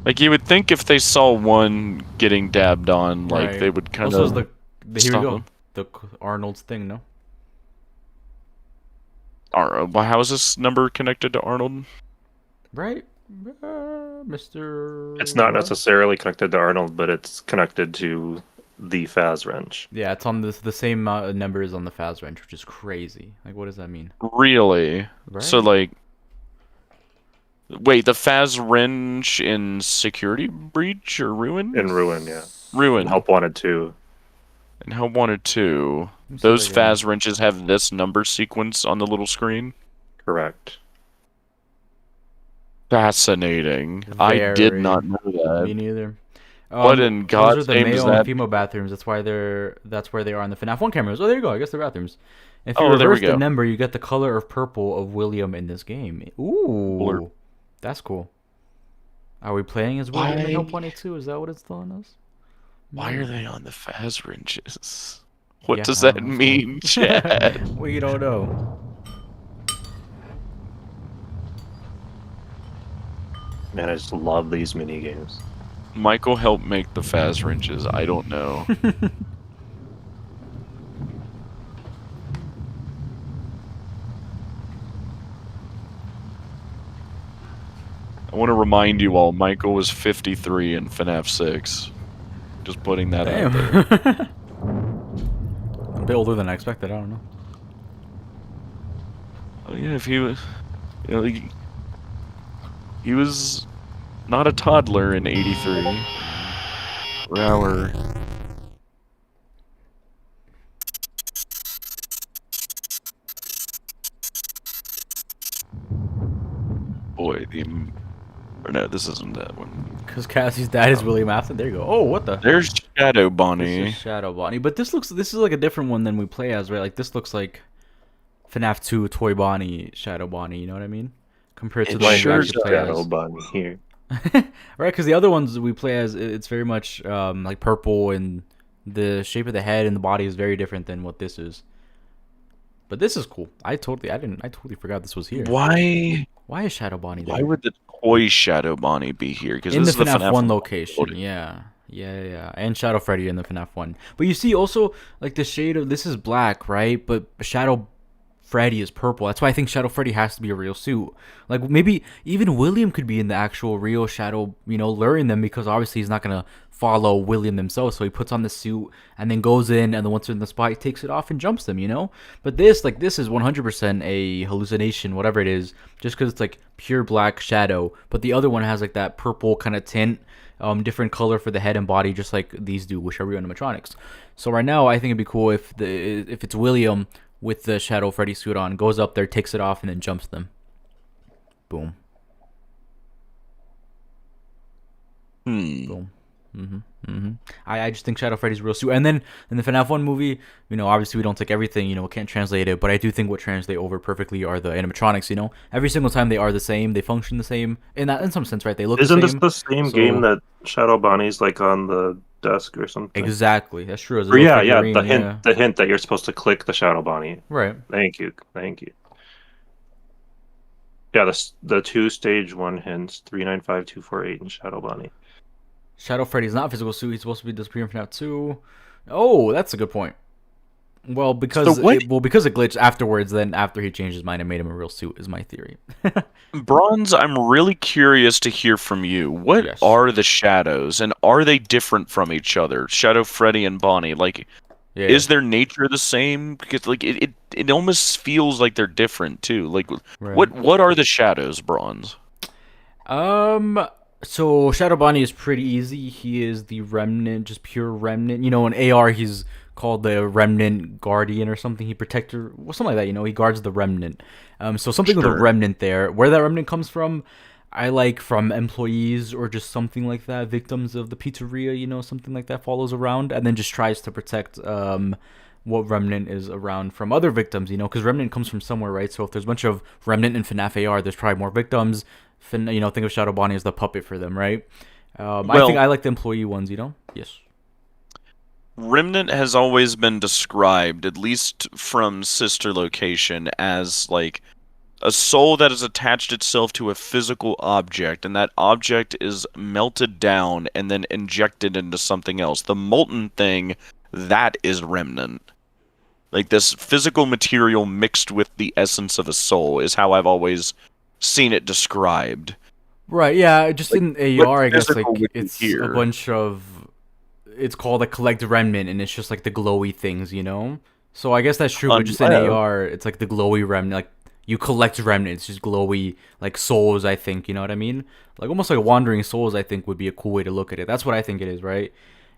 Like, you would think if they saw one getting dabbed on, like, Right. they would kind Also, of here we stop go. them. The Arnold's thing, no? How is this number connected to Arnold? Right, Mr. It's not What? necessarily connected to Arnold, but it's connected to the Faz wrench. Yeah, it's on the same numbers on the Faz wrench, which is crazy. Like, what does that mean? Really? Right. So, like... Wait, the Faz wrench in Security Breach or Ruin? In Ruin, yeah. Ruin. And Help Wanted 2. And Help Wanted 2. Let me see Those if I can- Faz wrenches have this number sequence on the little screen? Correct. Fascinating. I did Very. not know that. Me neither. What in Those God's are the name is male that? and female bathrooms. That's why that's where they are on the FNAF 1 cameras. Oh, there you go. I guess they're bathrooms. If you Oh, there we reverse the go. number, you get the color of purple of William in this game. Ooh, Blur. that's cool. Are we playing as William in Why- Help 182? Is that what it's telling us? Why are they on the Faz wrenches? What Yeah, does I that don't know. mean, Chad? We don't know. Man, I just love these mini games. Michael helped make the Faz wrenches. I don't know. I want to remind you all, Michael was 53 in FNAF 6. Just putting that out there. Damn. A bit older than I expected. I don't know. Oh, yeah, if he was... You know, he was not a toddler in 83. Rower. Boy, or no, this isn't that one. Because Cassie's dad is William Afton. There you go. Oh, what the? There's Shadow This Bonnie. is Shadow Bonnie. But this is like a different one than we play as, right? Like this looks like FNAF 2 Toy Bonnie, Shadow Bonnie. You know what I mean? Compared to It the one sure we actually play Shadow as. Bunny here. Right? Because the other ones we play as, it's very much like purple, and the shape of the head and the body is very different than what this is. But this is cool. I totally forgot this was here. Why Why is Shadow Bonnie there? Why would the toy Shadow Bonnie be here? Because In this the is the FNAF 1 one location, loading. yeah. And Shadow Freddy in the FNAF 1. But you see also, like, the shade of, this is black, right? But Shadow Freddy is purple. That's why I think Shadow Freddy has to be a real suit. Like, maybe even William could be in the actual real Shadow, luring them, because obviously he's not going to follow William himself. So he puts on the suit and then goes in, and then once they're in the spot, he takes it off and jumps them, But this is 100% a hallucination, whatever it is, just because it's, like, pure black Shadow. But the other one has, like, that purple kind of tint, different color for the head and body, just like these do, which are real animatronics. So right now, I think it'd be cool if it's William with the Shadow Freddy suit on, goes up there, takes it off, and then jumps them. Boom. Boom. I just think Shadow Freddy's real suit. And then in the FNAF 1 movie, obviously we don't take everything, can't translate it, but I do think what translate over perfectly are the animatronics, Every single time they are the same, they function the same. In some sense, right? They look Isn't the this same. the same So- game that Shadow Bonnie's like on the desk or something? Exactly. That's true. As a Or little yeah, figurine, the hint that you're supposed to click the Shadow Bonnie. Right. Thank you. Yeah, the 2-stage 1 hints, 395248 and Shadow Bonnie. Shadow Freddy's not a physical suit. He's supposed to be disappearing from FNAF 2. Oh, that's a good point. Well, because So what- it glitched afterwards, then after he changed his mind and made him a real suit, is my theory. Bronze, I'm really curious to hear from you. What Yes. are the shadows, and are they different from each other? Shadow Freddy and Bonnie, like, Yeah. is their nature the same? Because like it almost feels like they're different too. Like, Right. what are the shadows, Bronze? So Shadow Bonnie is pretty easy. He is the remnant, just pure remnant. In AR, he's called the Remnant Guardian or something. He protector, something like that. He guards the remnant. So something with a Sure. remnant there. Where that remnant comes from, I like from employees or just something like that, victims of the pizzeria, something like that follows around and then just tries to protect what remnant is around from other victims, because remnant comes from somewhere, right? So if there's a bunch of remnant in FNAF AR, there's probably more victims. Think of Shadow Bonnie as the puppet for them, right? I think I like the employee ones, Yes. Remnant has always been described, at least from Sister Location, as like a soul that has attached itself to a physical object, and that object is melted down and then injected into something else. The molten thing, that is Remnant. Like, this physical material mixed with the essence of a soul is how I've always seen it described. Right, yeah, just like, in AR, I guess, like, it's here? A bunch of... It's called a collect remnant, and it's just, like, the glowy things, So I guess that's true, but just in AR, it's, like, the glowy remnant, like, you collect remnants, just glowy, like, souls, I think, you know what I mean? Like, almost like wandering souls, I think, would be a cool way to look at it. That's what I think it is, right?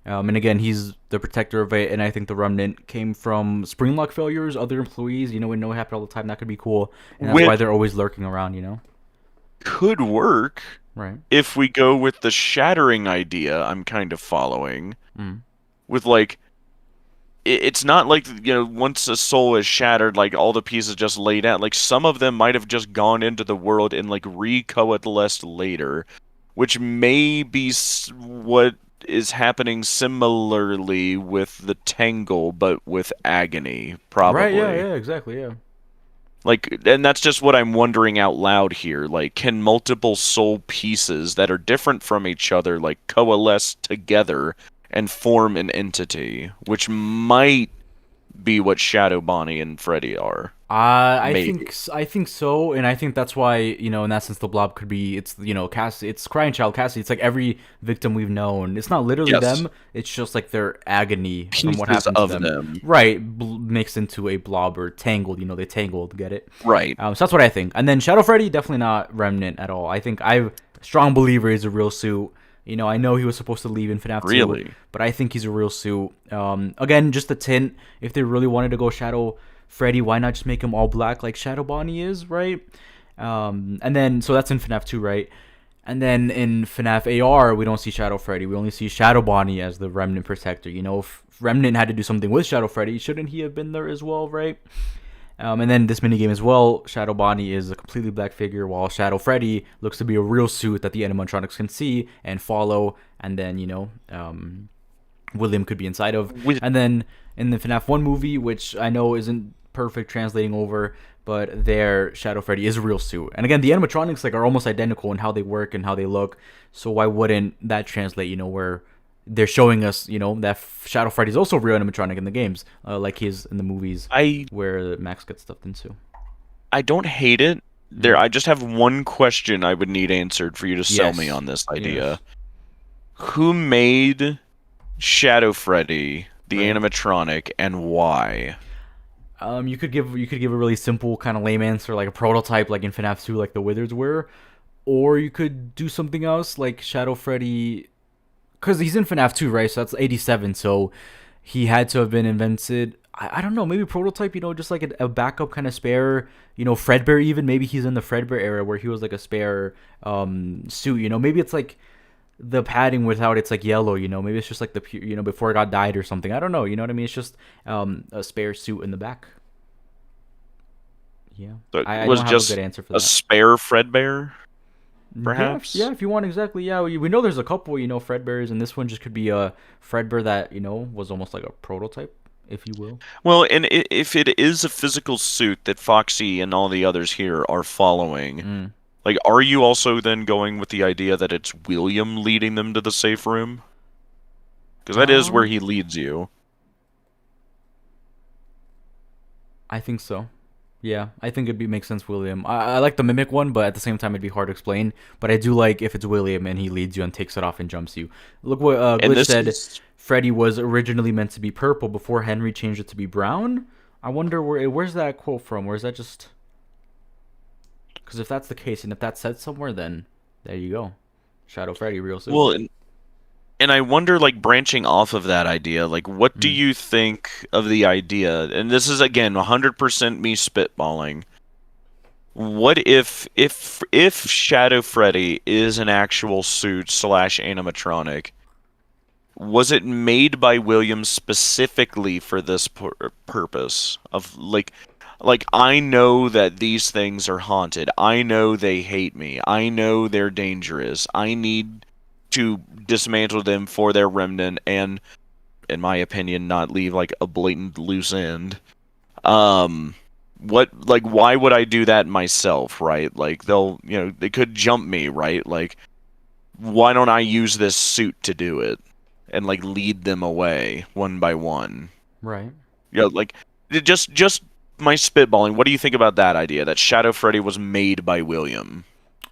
And again, he's the protector of it, and I think the remnant came from Springlock failures, other employees, we know it happened all the time. That could be cool, and that's why they're always lurking around, Could work. Right. If we go with the shattering idea, I'm kind of following. With, like, it's not like, once a soul is shattered, like, all the pieces just laid out. Like, some of them might have just gone into the world and, like, recoalesced later, which may be what is happening similarly with the Tangle, but with Agony, probably. Right, yeah, exactly, yeah. Like, and that's just what I'm wondering out loud here. Like, can multiple soul pieces that are different from each other, like, coalesce together and form an entity, which might be what Shadow Bonnie and Freddy are. I think so, and I think that's why, in that sense, the blob could be, it's, Cassie, it's Crying Child Cassie. It's like every victim we've known. It's not literally them, it's just like their agony pieces from what happened of to them. them. Right, mixed into a blob or tangled, they tangled, get it? Right. So that's what I think. And then Shadow Freddy, definitely not Remnant at all. I think I'm a strong believer he's a real suit. I know he was supposed to leave in FNAF 2, but I think he's a real suit. Again, just a tint. If they really wanted to go Shadow Freddy, why not just make him all black like Shadow Bonnie is, right? And then, so that's in FNAF 2, right? And then in FNAF AR, we don't see Shadow Freddy. We only see Shadow Bonnie as the Remnant protector. If Remnant had to do something with Shadow Freddy, shouldn't he have been there as well, right? And then this minigame as well, Shadow Bonnie is a completely black figure, while Shadow Freddy looks to be a real suit that the animatronics can see and follow, and then, William could be inside of. And then in the FNAF 1 movie, which I know isn't perfect translating over, but there, Shadow Freddy is a real suit. And again, the animatronics are almost identical in how they work and how they look, so why wouldn't that translate, where they're showing us, that Shadow Freddy's also a real animatronic in the games, like he is in the movies where Max gets stuffed into. I don't hate it. I just have one question I would need answered for you to sell me on this idea. Yes. Who made Shadow Freddy, the animatronic, and why? You could give a really simple kind of lame answer, like a prototype, like in FNAF 2, like the Wizards were, or you could do something else, like Shadow Freddy. Because he's in FNAF 2, right? So that's 87, so he had to have been invented. I don't know, maybe prototype, just like a backup kind of spare, Fredbear even. Maybe he's in the Fredbear era where he was like a spare suit, Maybe it's like the padding without it's like yellow, Maybe it's just like the, before it got dyed or something. I don't know, you know what I mean? It's just a spare suit in the back. Yeah. So I don't have a good answer for that. A spare Fredbear? Perhaps? Yeah, if you want, exactly. Yeah, we know there's a couple, Fredbears, and this one just could be a Fredbear that, was almost like a prototype, if you will. Well, and if it is a physical suit that Foxy and all the others here are following, like, are you also then going with the idea that it's William leading them to the safe room? Because that is where he leads you. I think so. Yeah, I think it'd make sense, William. I like the Mimic one, but at the same time, it'd be hard to explain. But I do like if it's William and he leads you and takes it off and jumps you. Look what Glitch said. Freddy was originally meant to be purple before Henry changed it to be brown. I wonder where's that quote from? Or is that just... Because if that's the case, and if that's said somewhere, then there you go. Shadow Freddy, real soon. Well, and I wonder, like, branching off of that idea, like, what do you think of the idea? And this is, again, 100% me spitballing. What if Shadow Freddy is an actual suit / animatronic? Was it made by Williams specifically for this purpose of like I know that these things are haunted. I know they hate me. I know they're dangerous. I need to dismantle them for their remnant and, in my opinion, not leave like a blatant loose end. Why would I do that myself, right? Like they could jump me, right? Like why don't I use this suit to do it and like lead them away one by one? Right. Yeah, like just my spitballing. What do you think about that idea that Shadow Freddy was made by William?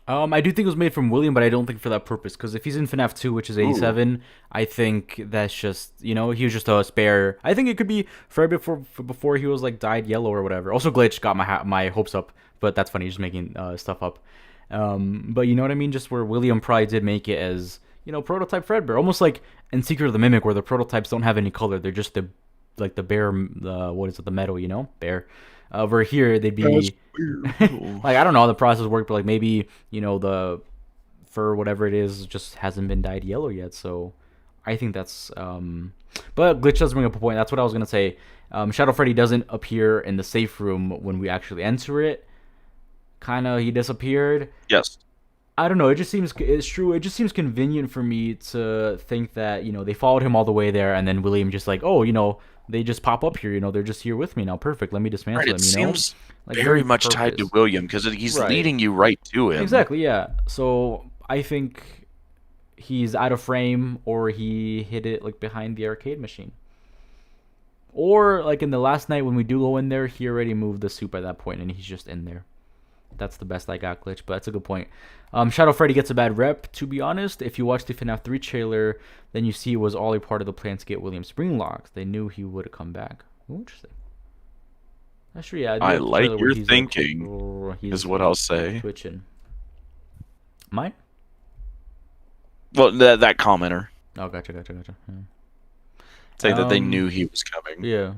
I do think it was made from William, but I don't think for that purpose. Because if he's in FNAF 2, which is 87, I think that's just, he was just a spare. I think it could be Fred before he was like dyed yellow or whatever. Also, Glitch got my hopes up, but that's funny, just making stuff up. But you know what I mean? Just where William probably did make it as, prototype Fredbear. Almost like in Secret of the Mimic, where the prototypes don't have any color. They're just the bear, what is it, the metal, bear. Over here, they'd be like, I don't know how the process worked, but like maybe the fur, whatever it is, just hasn't been dyed yellow yet. So I think that's but Glitch does bring up a point. That's what I was gonna say. Shadow Freddy doesn't appear in the safe room when we actually enter it. He disappeared. Yes. I don't know. It's true. It just seems convenient for me to think that they followed him all the way there, and then William just like, they just pop up here. They're just here with me now. Perfect. Let me dismantle them. It seems like very much tied to William because he's leading you right to him. Exactly. Yeah. So I think he's out of frame, or he hid it like behind the arcade machine, or like in the last night when we do go in there, he already moved the suit by that point, and he's just in there. That's the best I got, Glitch, but that's a good point. Shadow Freddy gets a bad rep, to be honest. If you watch the FNAF 3 trailer, then you see it was all a part of the plan to get William spring locks. They knew he would come back. Ooh, interesting. That's true, yeah. I like your thinking, is what I'll say. Twitching. Mine? Well, that commenter. Oh, gotcha. Yeah. Say that they knew he was coming. Yeah.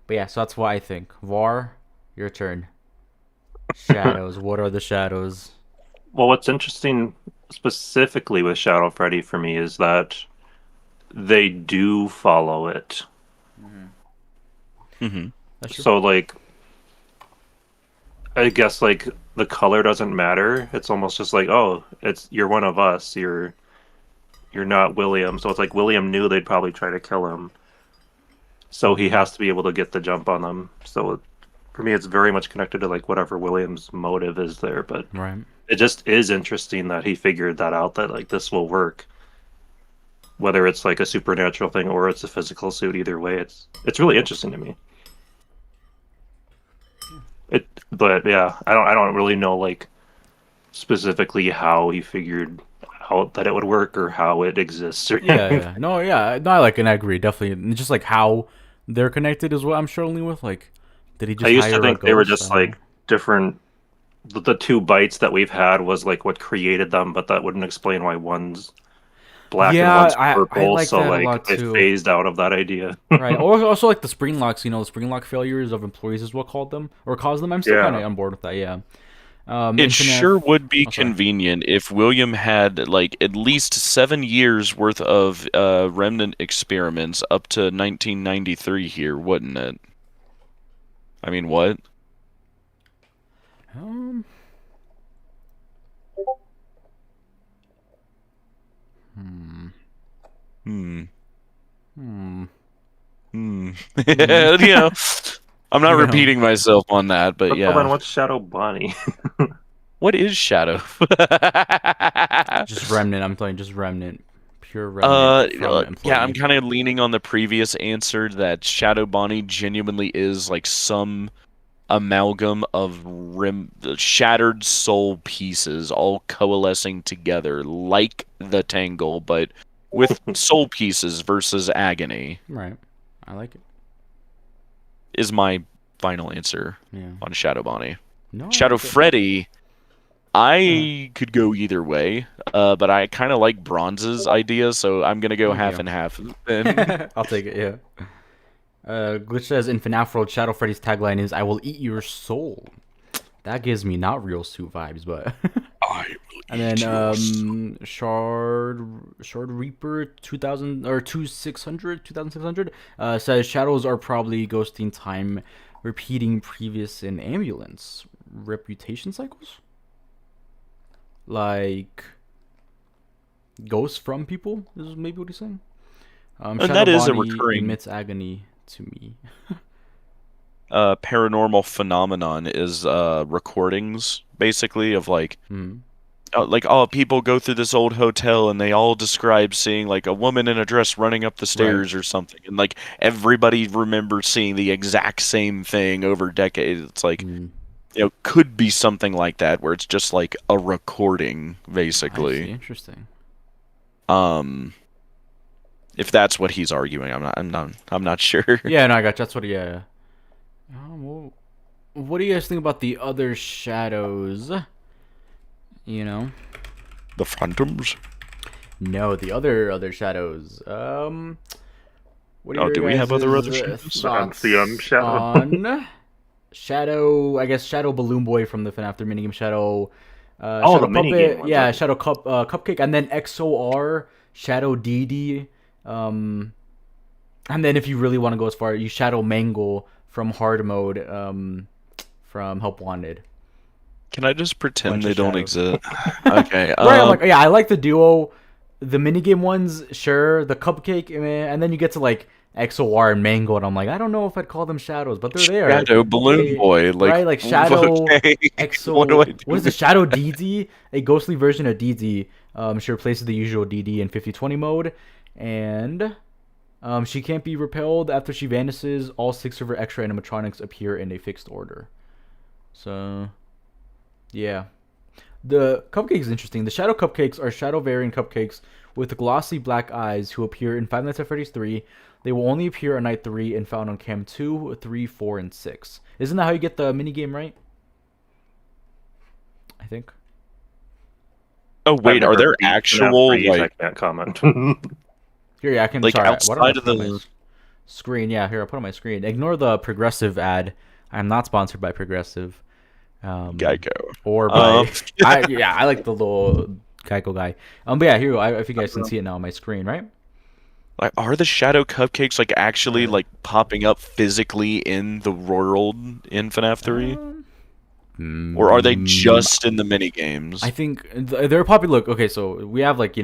But yeah, so that's why I think. Var, your turn. Shadows. What are the shadows? Well, what's interesting specifically with Shadow Freddy for me is that they do follow it. Mm-hmm. So, like, I guess like the color doesn't matter. It's almost just like, oh, you're one of us. You're not William. So it's like William knew they'd probably try to kill him. So he has to be able to get the jump on them. So for me, it's very much connected to like whatever William's motive is there. But right. It just is interesting that he figured that out, that like this will work. Whether it's like a supernatural thing or it's a physical suit, either way, it's really interesting to me. But yeah, I don't really know like specifically how he figured out that it would work or how it exists. Or No, I like and I agree definitely. Just like how they're connected is what I'm struggling with. Like, did he just? I used to think they were just like different. The two bites that we've had was like what created them, but that wouldn't explain why one's black and one's purple. I like so that like a lot it too. phased out of that idea. Right. Also like the spring locks, the spring lock failures of employees is what caused them. I'm still kind of on board with that, yeah. It sure would be convenient if William had like at least 7 years worth of remnant experiments up to 1993 here, wouldn't it? I mean, what? I'm not repeating myself on that, but yeah. Hold on, what's Shadow Bonnie? What is Shadow? Just remnant. I'm telling you, just remnant. Pure remnant. Yeah, I'm kind of leaning on the previous answer that Shadow Bonnie genuinely is like some amalgam of shattered soul pieces all coalescing together like the Tangle, but with soul pieces versus agony. Right. I like it. Is my final answer on Shadow Bonnie. No, Shadow Freddy, I could go either way, but I kind of like Bronze's idea, so I'm going to go half and half. I'll take it, yeah. Glitch says, in FNAF World, Shadow Freddy's tagline is, "I will eat your soul." That gives me not real suit vibes, but. I will And eat then Shard Reaper 2000 or 2600 says shadows are probably ghosting time, repeating previous in ambulance reputation cycles, like ghosts from people is maybe what he's saying. And Shadow that is a Bonnie recurring emits agony to me. paranormal phenomenon is recordings basically of like people go through this old hotel and they all describe seeing like a woman in a dress running up the stairs or something, and like everybody remembers seeing the exact same thing over decades. It's like could be something like that where it's just like a recording I see. basically. Interesting. If that's what he's arguing, I'm not sure. Yeah, no, I got you. That's what. Yeah. Well, what do you guys think about the other shadows? You know, The phantoms. no, the other shadows. What are Oh, do we have other thoughts Shadow. on Shadow? I guess Shadow Balloon Boy from the FNAF minigame. Shadow. Oh, Shadow the minigame ones, Yeah, okay. Shadow Cupcake, and then XOR Shadow DD. And then if you really want to go as far, you Shadow Mangle from hard mode. From Help Wanted. Can I just pretend Bunch they of don't shadows. exist? Okay. Right, I'm like, yeah, I like the duo, the minigame ones, sure, the cupcake, and then you get to like XOR and Mango, and I'm like, I don't know if I'd call them shadows, but they're there. Shadow Balloon They- Boy, like right, like Shadow okay. EXO. What do I do? What is the Shadow DD? A ghostly version of DD. She replaces the usual DD in 50/20 mode, and she can't be repelled after she vanishes. All 6 of her extra animatronics appear in a fixed order. So, yeah. The cupcake is interesting. The shadow cupcakes are shadow variant cupcakes with glossy black eyes who appear in Five Nights at Freddy's 3. They will only appear on night 3 and found on cam 2, 3, 4, and 6. Isn't that how you get the minigame, right? I think. Oh wait, I've are never there beaten actual FNAF 3, so I like can't comment. Here, yeah, I can. like sorry, why don't I outside of put it on my the screen? Yeah, here, I'll put it on my screen. Ignore the Progressive ad. I'm not sponsored by Progressive. Geico? Or by I like the little Geico guy. But yeah, here I think you guys can see it now on my screen, right? Like, are the shadow cupcakes like actually like popping up physically in the world in FNAF 3? Or are they just in the mini games? I think they're popular. Look, okay, so we have like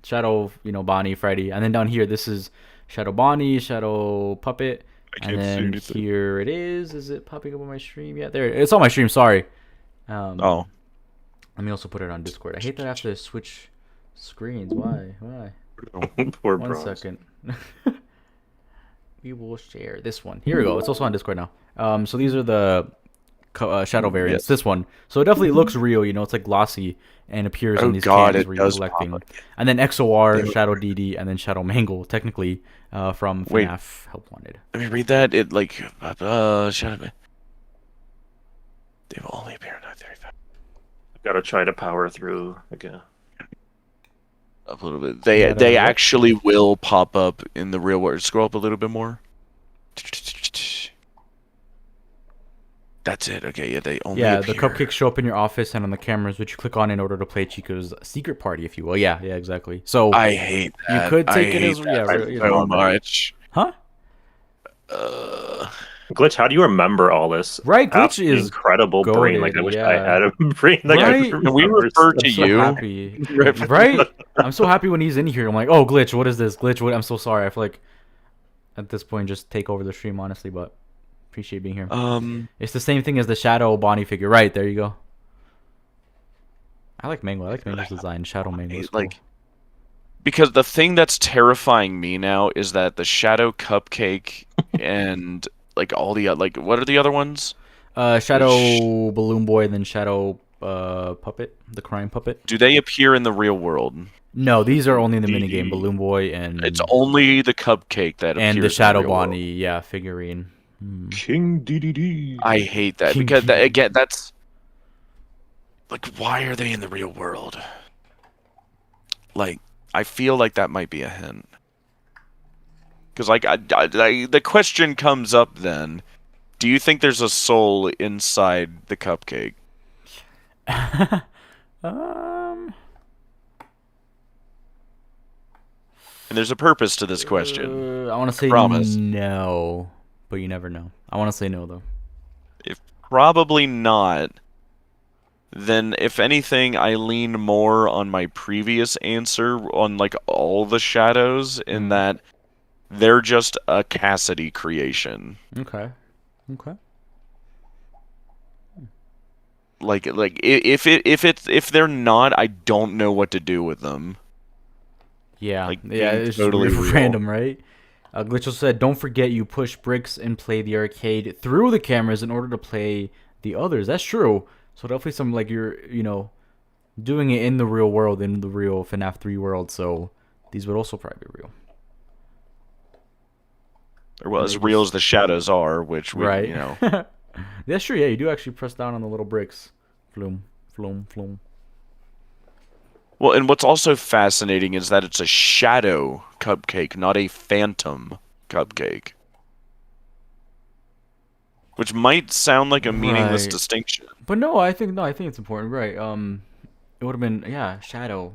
Shadow, Bonnie, Freddy, and then down here this is Shadow Bonnie, Shadow Puppet, I and can't see then anything. here it is. Is it popping up on my stream? Yeah, there. It's on my stream. Sorry. Oh, Let me also put it on Discord. I hate that I have to switch screens. Why? Poor One bros. second. We will share this one. Here we go. It's also on Discord now. So these are the shadow variants. Yes. This one. So it definitely looks real. It's like glossy and appears Oh in these God, cans it where you're does collecting. pop up. And then XOR, Shadow DD, and then Shadow Mangle, technically from Wait. FNAF Help Wanted. let me read that. It like shadow. They will only appear in 935. Gotta try to power through again. Up a little bit. Yeah, They that's- actually will pop up in the real world. Scroll up a little bit more. That's it. Okay, yeah, they only Yeah, the appear. cupcakes show up in your office and on the cameras, which you click on in order to play Chico's secret party, if you will. Yeah, exactly. So, I hate that. could take I it hate as- that yeah, so much. huh? Glitch, how do you remember all this? Right, Glitch Absolutely is incredible brain. Like I goated, wish yeah. I had a brain. Like Right? I Can we remember refer stuff. to So you? happy. Right? I'm so happy when he's in here. I'm like, oh, Glitch, what is this? Glitch, what? I'm so sorry. I feel like at this point, just take over the stream, honestly, but appreciate being here. It's the same thing as the Shadow Bonnie figure. Right, there you go. I like Mango. I like Mango's design. Shadow Mango is cool. Like, because the thing that's terrifying me now is that the shadow cupcake and like all the like what are the other ones? Shadow Balloon Boy and then Shadow Puppet, the crime puppet. Do they appear in the real world? No, these are only in the DD. minigame. Balloon Boy and It's only the cupcake that appears and the in Shadow real world. Bonnie, yeah, figurine. King DDD. I hate that King because King. again, that's like, why are they in the real world? Like, I feel like that might be a hint. Because like, the question comes up then: Do you think there's a soul inside the cupcake? And there's a purpose to this question. I want to say promise. no, but you never know. I want to say no though. If probably not, then if anything, I lean more on my previous answer on like all the shadows in that they're just a Cassidy creation. Okay. Like if they're not, I don't know what to do with them. Yeah, Like, yeah, being it's totally just real. random, right? Glitchel said, "Don't forget you push bricks and play the arcade through the cameras in order to play the others." That's true. So definitely some like you're doing it in the real world, in the real FNAF 3 world. So these would also probably be real. Or well, as real as the shadows are, which we, Right. you know. That's true. Yeah, you do actually press down on the little bricks. Floom, floom, floom. Well, and what's also fascinating is that it's a shadow cupcake, not a phantom cupcake. Which might sound like a meaningless Right. distinction. But no, I think it's important, right? It would have been shadow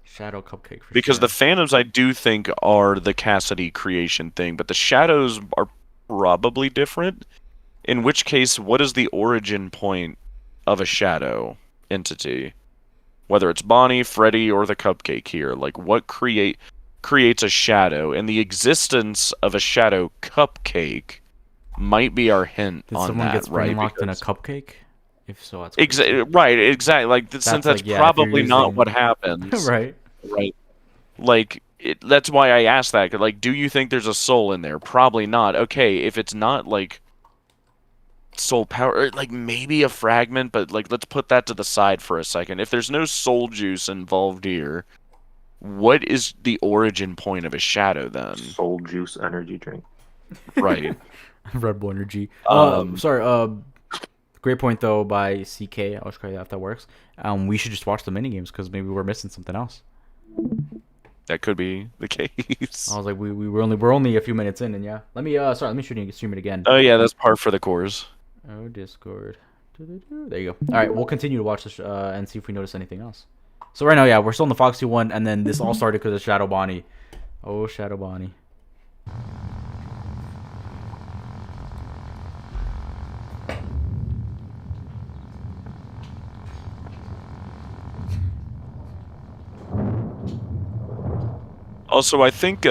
cupcake for Because sure. the phantoms, I do think, are the Cassidy creation thing, but the shadows are probably different. In which case, what is the origin point of a shadow entity? Whether it's Bonnie, Freddy, or the cupcake here. Like, what creates a shadow? And the existence of a shadow cupcake might be our hint Did on someone that, get right? locked in a Because- cupcake? If so, that's Right, exactly. Like, since that's like, yeah, if probably you're not using- what happens. right. Right. Like, that's why I asked that. 'Cause, like, do you think there's a soul in there? Probably not. Okay, if it's not, like, soul power, or, like, maybe a fragment, but, like, let's put that to the side for a second. If there's no soul juice involved here, what is the origin point of a shadow, then? Soul juice energy drink. Right. Red Bull Energy. Um, Sorry. Great point though by CK. I'll try that if that works. We should just watch the minigames because maybe we're missing something else. That could be the case. I was like, we're only a few minutes in, and yeah. Let me stream it again. Oh, yeah, that's par for the course. Oh, Discord. There you go. All right, we'll continue to watch this and see if we notice anything else. So right now, yeah, we're still in the Foxy one, and then this all started because of Shadow Bonnie. Oh, Shadow Bonnie. Also, I think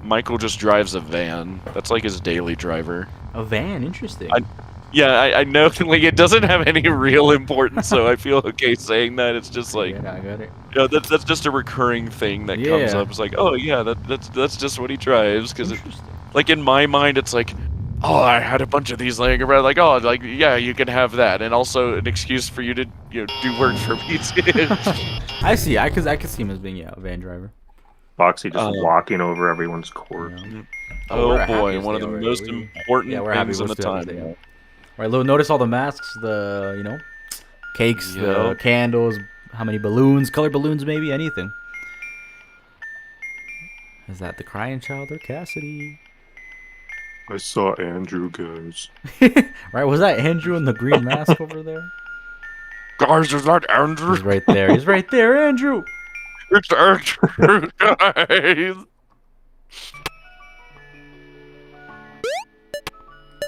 Michael just drives a van. That's like his daily driver. A van, interesting. I know. Like, it doesn't have any real importance, so I feel okay saying that. It's just like, yeah, I got it. you know, that's just a recurring thing that comes Yeah. up. It's like, oh yeah, that's just what he drives. Because, Interesting. like, in my mind, it's like, oh, I had a bunch of these laying around. Like, oh, like, yeah, you can have that, and also an excuse for you to, you know, do work for me too. I see. I could see him as being a van driver. Foxy just walking over everyone's corpse. Yeah. Oh we're at boy, Happiest one of Day the already. most important Yeah, we're things happy in the with time. Thursday. All right, Lou, notice all the masks, the cakes, the Yep. candles, how many balloons, color balloons, maybe anything. Is that the crying child or Cassidy? I saw Andrew, guys. Right, was that Andrew in the green mask over there? Guys, is that Andrew? He's right there. He's right there, Andrew. It's Andrew, guys.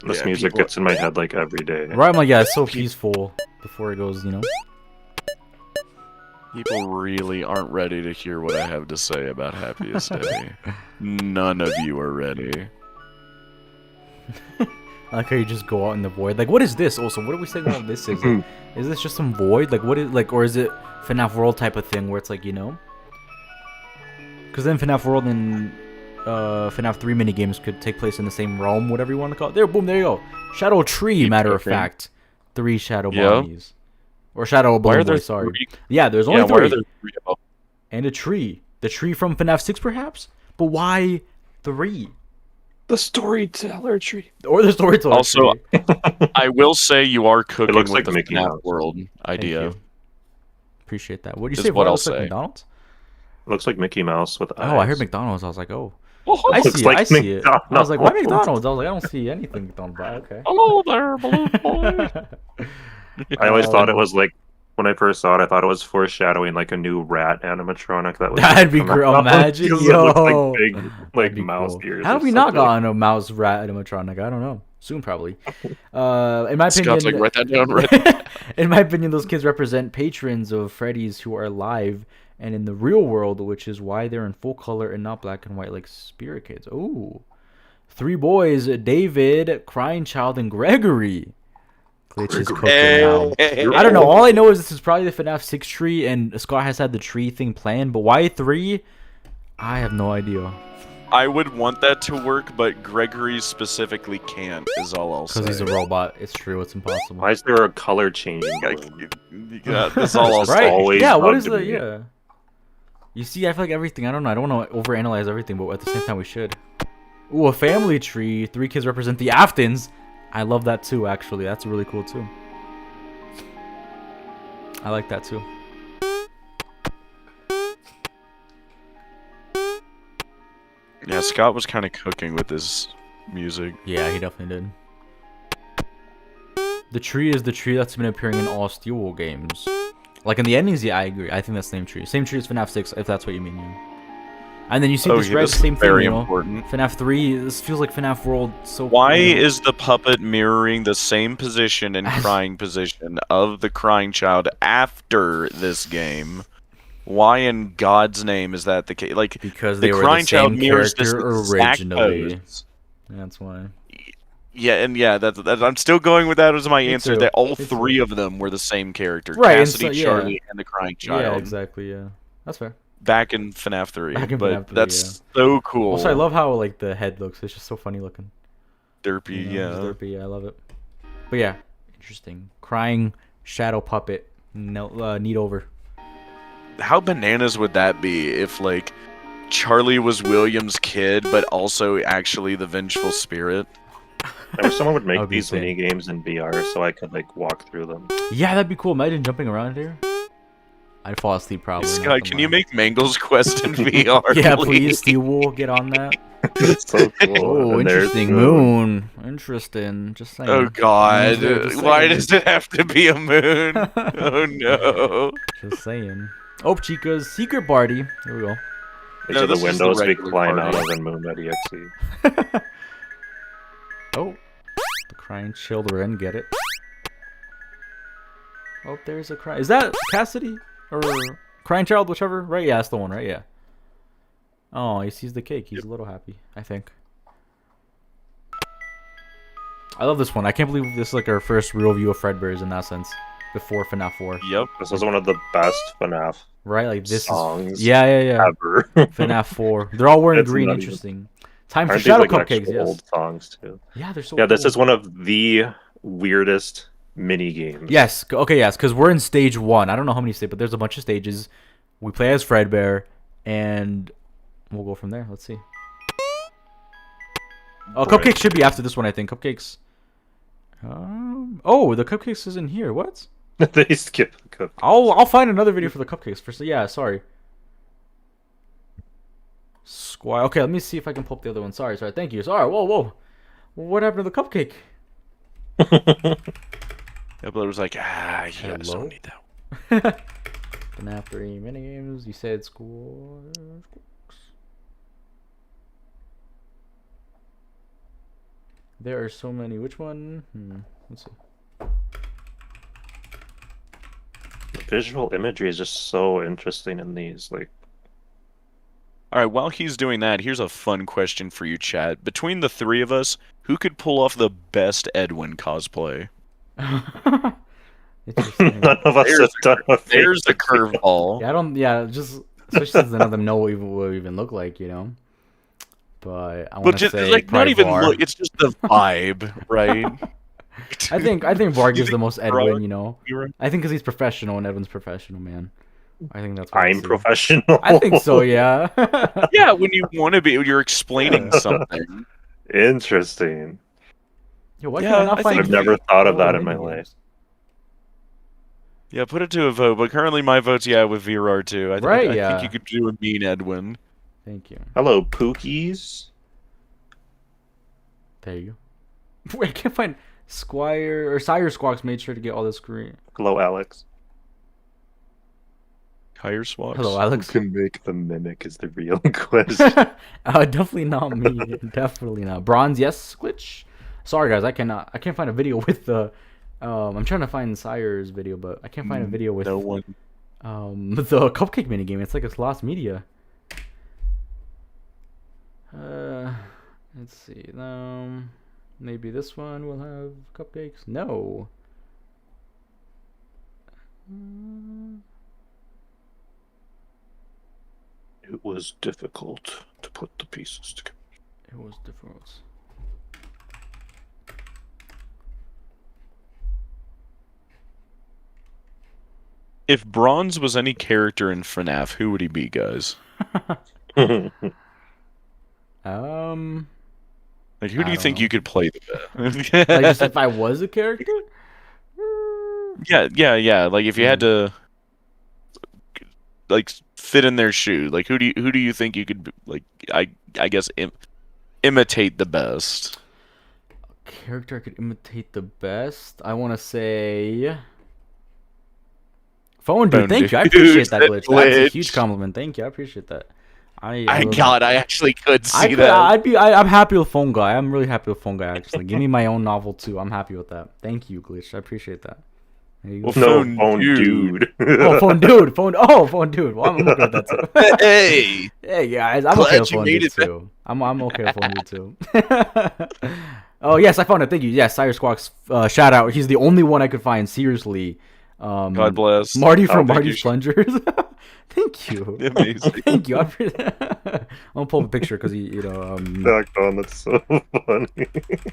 This Yeah, music people- gets in my head like every day. Right, I'm like, yeah, it's so peaceful before it goes, People really aren't ready to hear what I have to say about Happiest Day. None of you are ready. I like how you just go out in the void. Like, what is this? Also, what are we saying all this is? Like, is this just some void? Like, what is, like, or is it FNAF World type of thing where it's like, Because then FNAF World and FNAF 3 minigames could take place in the same realm, whatever you want to call it. There, boom, there you go. Shadow Tree, Keep matter of cooking. fact. 3 Shadow Yeah. Bonnies. Or Shadow Why are Balloon there Boy, sorry. 3? Yeah, there's only Yeah, 3. why are there 3 of them? And a tree. The tree from FNAF 6, perhaps? But why 3? The storyteller tree. Or the storyteller Also, tree. I will say you are cooking looks with like the Mickey FNAF Mouse. World Thank idea. you. Appreciate that. What do you Is say? what I'll Looks like say. McDonald's? Looks like Mickey Mouse with eyes. Oh, I heard McDonald's. I was like, oh. I Looks see it. like I see it. I was like, why McDonald's. McDonald's? I was like, I don't see anything McDonald's. But okay. Hello there, balloon boy. I always thought it was like when I first saw it, I thought it was foreshadowing like a new rat animatronic that was. That'd be great. Imagine, because yo. it looks like big, like That'd be mouse cool. ears. How or have we not something. gotten a mouse rat animatronic? I don't know. Soon, probably. In my Scott's opinion, like, write that down. Right. in my opinion, those kids represent patrons of Freddy's who are alive and in the real world, which is why they're in full color and not black and white like Spirit Kids. Ooh. 3 boys, David, Crying Child, and Gregory. Glitch is cooking now. I don't know. All I know is this is probably the FNAF 6 tree, and Scott has had the tree thing planned, but why 3? I have no idea. I would want that to work, but Gregory specifically can't, is all I'll say. Because he's a robot. It's true. It's impossible. Why is there a color changing? Yeah, that's all I'll Right? say. always Yeah, what bugged is the... me. Yeah. You see, I feel like everything... I don't know. I don't want to overanalyze everything, but at the same time, we should. Ooh, a family tree. 3 kids represent the Aftons. I love that too, actually. That's really cool too. I like that too. Yeah, Scott was kind of cooking with his music. Yeah, he definitely did. The tree is the tree that's been appearing in all Steel games. Like in the endings, yeah, I agree. I think that's the same tree. Same tree as FNAF 6, if that's what you mean, yeah. And then you see this red, this is same thing, very you know? important. FNAF 3, this feels like FNAF World so... Why you know. is the puppet mirroring the same position and crying position of the crying child after this game? Why in God's name is that the case? Like, Because the they were crying the child same mirrors this character exact originally. pose. That's why. Yeah, and yeah, that I'm still going with that as my Me answer. too. That all Me 3 of them were the same character. Right, and Cassidy, so- yeah. Charlie, and the crying child. Yeah, exactly, yeah. That's fair. Back in FNAF 3. Back in but FNAF 3, that's so cool. Also, I love how, like, the head looks. It's just so funny looking. Derpy, You know, yeah. just derpy, yeah, I love it. But yeah, interesting. Crying shadow puppet. No, need over. How bananas would that be if, like, Charlie was William's kid, but also actually the vengeful spirit? I wish someone would That make would be these insane. mini games in VR so I could like walk through them. Yeah, that'd be cool. Imagine jumping around here. I'd fall asleep probably. not Scott, gonna can you lie. make Mangle's Quest in VR? Yeah, please, Steel Wool, get on that. It's so cool. Oh, And there's interesting. Moon. Moon. Interesting. Just saying. Oh God! Just Why saying. does it have to be a moon? Oh no! Just saying. Oh, Chica's secret party. Here we go. Each No, of the this is the windows we regular climb out party. of in Moon.exe. Oh, the crying children. Get it? Oh, there's a cry. Is that Cassidy or crying child? Whichever. Right? Yeah, that's the one. Right? Yeah. Oh, he sees the cake. He's a little happy. I think. I love this one. I can't believe this is like our first real view of Fredbear's in that sense. Before FNAF 4. Yep. This is one of the best FNAF Right? Like this songs is. Yeah. ever. FNAF 4. They're all wearing It's green. not even- Interesting. Time for Aren't these shadow like cupcakes. actual Yes. old songs too? Yeah, they're so. Yeah, this cool. is one of the weirdest mini games. Yes. Okay. Yes. Because we're in stage 1. I don't know how many stages, but there's a bunch of stages. We play as Fredbear, and we'll go from there. Let's see. Oh, Right. Cupcakes should be after this one, I think. Cupcakes. Oh, the Cupcakes is in here. What? They skip a cup. I'll find another video for the Cupcakes. First, yeah. Sorry. Squire. Okay, let me see if I can pull up the other one. Sorry. Thank you. Sorry. Whoa. What happened to the cupcake? Yeah, but it was like, you guys Hello? don't need that. FNAF 3 minigames. You said school. There are so many. Which one? Let's see. The visual imagery is just so interesting in these. Like, All right, while he's doing that, here's a fun question for you, chat. Between the 3 of us, who could pull off the best Edwin cosplay? Interesting. none of us have done a There's face a curveball. Yeah, I don't. Yeah, just especially since none of them know what we even look like, you know. But I But want to just say like not probably even Var. look, it's just the vibe, right? I think Var You gives the think most Var- Edwin, you know. I think because he's professional and Edwin's professional, man. I think that's. What I I'm see. professional. I think so. Yeah. Yeah, when you want to be, you're explaining something. Interesting. Yo, why Yeah, can I not I find? think- I've never thought of Oh, that in my minigames. life. Yeah, put it to a vote. But currently, my vote's with VRR too. I Right, think yeah. you could do a mean Edwin. Thank you. Hello, Pookies. There you go. Wait, I can't find Squire or Sire Squawks made sure to get all this green. Hello, Alex. Higher swaps. Hello, Alex. Who can make the mimic is the real question. Definitely not me. Definitely not. Bronze, yes, glitch. Sorry guys, I can't find a video with the I'm trying to find Sire's video, but I can't find a video with no one. The cupcake minigame. It's like it's lost media. Let's see. Maybe this one will have cupcakes. No. It was difficult to put the pieces together. It was difficult. If Bronze was any character in FNAF, who would he be, guys? Like, who do you think you could play the best? Like, just if I was a character? Yeah. Like, if you had to, like, fit in their shoe, like, who do you think you could, like, I guess imitate the best? A character I could imitate the best? I want to say Phone Dude. Thank you. I appreciate that glitch. That's a huge compliment. Thank you. I appreciate that. I actually could see that. I'm happy with Phone Guy. I'm really happy with Phone Guy, actually. Give me my own novel, too. I'm happy with that. Thank you, Glitch. I appreciate that. Well, phone dude. Oh, Phone Dude. Phone Dude. Well, I'm okay with that, too. Hey. Hey, guys. I'm okay with Phone Dude, too. I'm okay with Phone Dude, too. Oh, yes, I found it. Thank you. Yes, Cyrus Squawks. Shout out. He's the only one I could find. Seriously. God bless. Marty from Marty's Plungers. Thank you. Amazing. Thank you. I'll pull up a picture because Cawthon, that's so funny.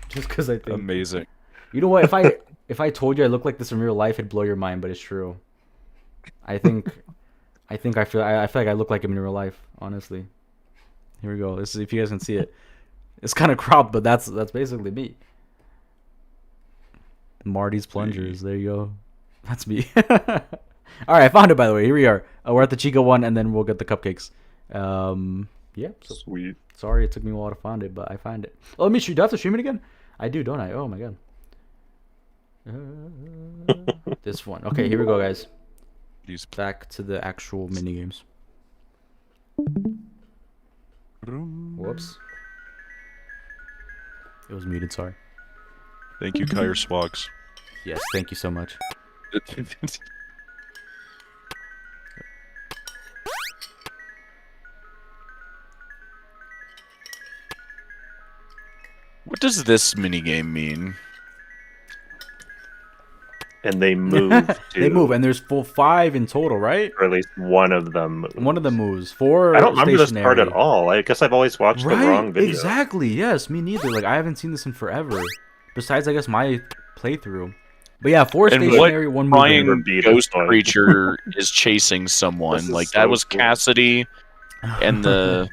Just because I think amazing. You know what? If I told you I look like this in real life, it'd blow your mind. But it's true. I feel like I look like him in real life. Honestly. Here we go. This is if you guys can see it. It's kind of cropped, but that's basically me. Marty's Plungers. There you go. That's me. All right, I found it, by the way. Here we are. We're at the Chica one, and then we'll get the cupcakes. Yeah. So, sweet. Sorry it took me a while to find it, but I find it. Oh, let me stream. Do I have to stream it again? I do, don't I? Oh, my God. This one. Okay, here we go, guys. Back to the actual minigames. Whoops. It was muted, sorry. Thank you, Kyre Swags. Yes, thank you so much. What does this minigame mean? And they move. They move, and there's 5 in total, right? Or at least one of them moves. One of them moves. 4 I don't remember this stationary. part at all. I guess I've always watched the wrong video. Exactly, yes, me neither. Like, I haven't seen this in forever. Besides, I guess, my playthrough. But yeah, 4 stationary, 1 moving. Ryan Ghost Creature is chasing someone. Like, that was cool. Cassidy and the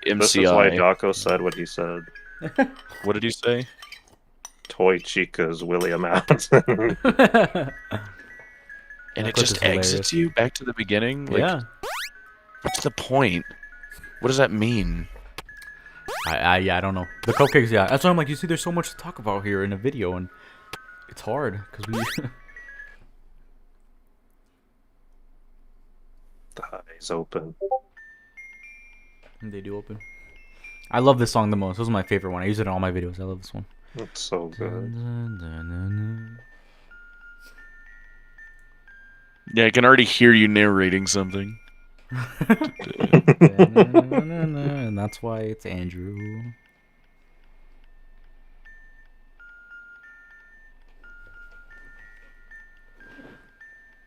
MCI. This is why Daco said what he said. What did he say? Toy Chica's William Afton. And it just exits you back to the beginning? Like, yeah. What's the point? What does that mean? I don't know. The cupcakes, yeah. That's why I'm like, you see, there's so much to talk about here in a video, and it's hard, because we... The eyes open. They do open. I love this song the most. This is my favorite one. I use it in all my videos. I love this one. It's so good. Yeah, I can already hear you narrating something. And that's why it's Andrew.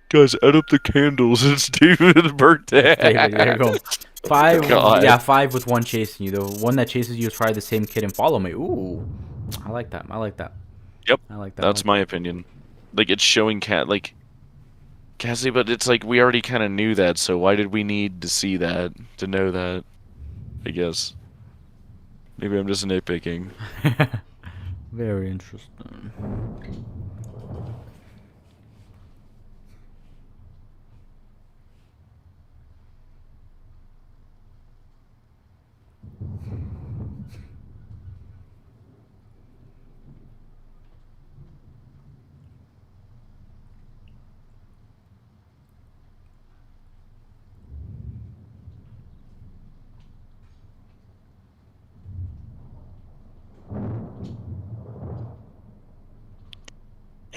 Guys, add up the candles. It's David's birthday. There you go. 5. God. Yeah, 5 with 1 chasing you. The one that chases you is probably the same kid and follow me. Ooh, I like that. I like that. Yep, I like that. That's my opinion. Like, it's showing Cassie, but it's like we already kind of knew that, so why did we need to see that, to know that? I guess. Maybe I'm just nitpicking. Very interesting.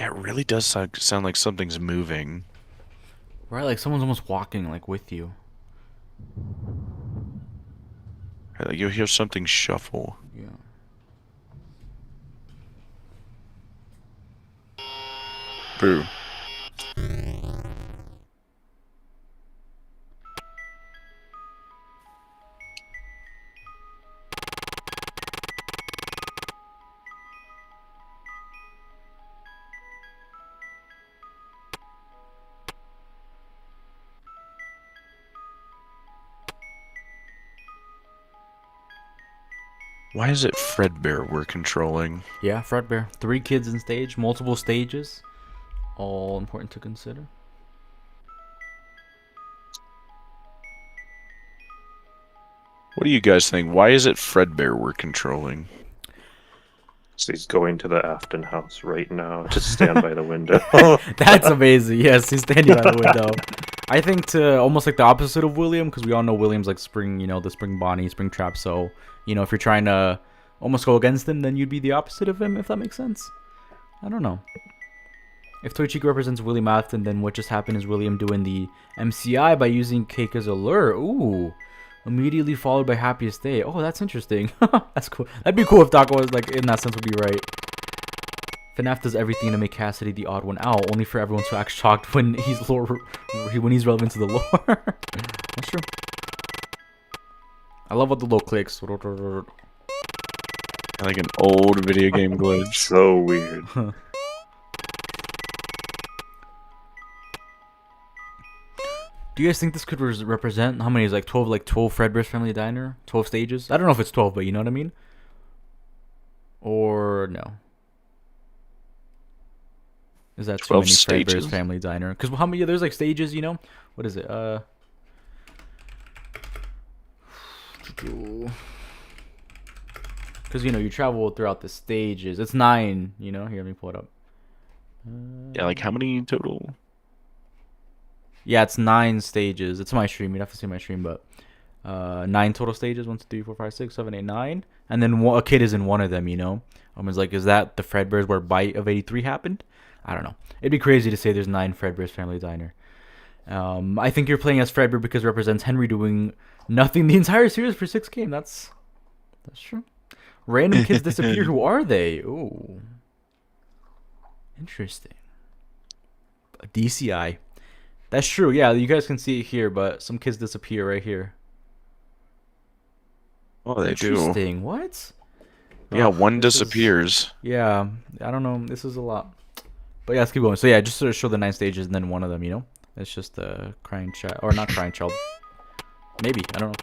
Yeah, it really does sound like something's moving. Right, like someone's almost walking like with you. Like you'll hear something shuffle. Yeah. Boo. Why is it Fredbear we're controlling? Yeah, Fredbear. 3 kids in stage, multiple stages. All important to consider. What do you guys think? Why is it Fredbear we're controlling? So he's going to the Afton house right now to stand by the window. That's amazing. Yes, he's standing by the window. I think to almost like the opposite of William, because we all know William's like spring, you know, the spring Bonnie, spring trap. So, you know, if you're trying to almost go against him, then you'd be the opposite of him, if that makes sense. I don't know. If Toichiko represents William Afton, then what just happened is William doing the MCI by using Cake as a lure. Ooh. Immediately followed by Happiest Day. Oh, that's interesting. That's cool. That'd be cool if Taco was like, in that sense, would be right. FNAF does everything to make Cassidy the odd one out, only for everyone to act shocked when he's relevant to the lore. That's true. I love what the low clicks. Like an old video game glitch. So weird. Do you guys think this could represent how many is like 12, like 12 Fredbear's Family Diner? 12 stages? I don't know if it's 12, but you know what I mean? Or no? Is that too many Fredbear's Family Diner? Because how many? There's like stages, you know? What is it? Because you know you travel throughout the stages. It's 9. You know, here let me pull it up. Yeah, like how many total? Yeah, it's 9 stages. It's my stream. You'd have to see my stream, but 9 total stages. 1, 2, 3, 4, 5, 6, 7, 8, 9. And then a kid is in one of them, you know? It's like, is that the Fredbear's where Bite of 83 happened? I don't know. It'd be crazy to say there's 9 Fredbear's Family Diner. I think you're playing as Fredbear because it represents Henry doing nothing the entire series for 6 games. That's true. Random kids disappear. Who are they? Ooh. Interesting. A DCI. That's true. Yeah, you guys can see it here, but some kids disappear right here. Oh, they do. Interesting. What? Yeah, one disappears. Yeah, I don't know. This is a lot. But yeah, let's keep going. So yeah, just sort of show the 9 stages and then one of them, you know? It's just a crying child. Or not crying child. Maybe. I don't know.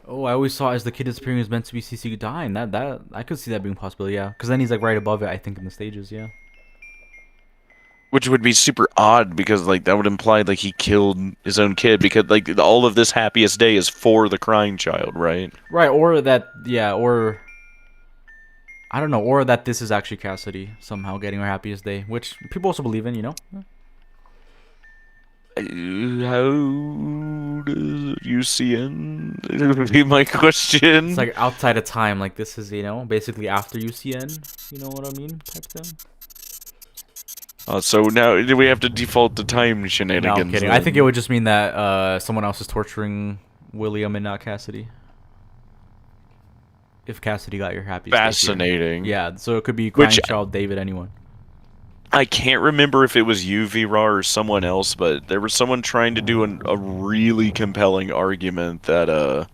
Oh, I always saw as the kid disappearing is meant to be CC dying. That I could see that being possible, yeah. Because then he's like right above it, I think, in the stages, yeah. Which would be super odd because like that would imply like he killed his own kid because like all of this Happiest Day is for the crying child, right? Right, or that, yeah, or I don't know, or that this is actually Cassidy somehow getting her Happiest Day, which people also believe in, you know. How does UCN? That would be my question. It's like outside of time, like this is, you know, basically after UCN, you know what I mean, type thing. Oh, so now do we have to default to time shenanigans? No, I'm kidding. I think it would just mean that someone else is torturing William and not Cassidy. If Cassidy got your Happiest Day. Fascinating. Yeah, so it could be Crying Child, David, anyone. I can't remember if it was you, V-Raw, or someone else, but there was someone trying to do a really compelling argument that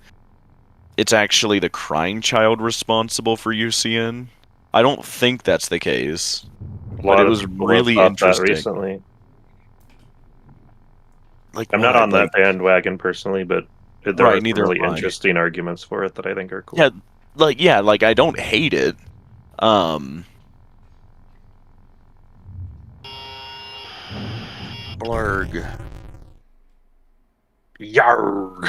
it's actually the crying child responsible for UCN. I don't think that's the case, but it was really interesting. Recently. Like, I'm not on that bandwagon personally, but there are really interesting arguments for it that I think are cool. Yeah, like I don't hate it. Blurg. Yarg.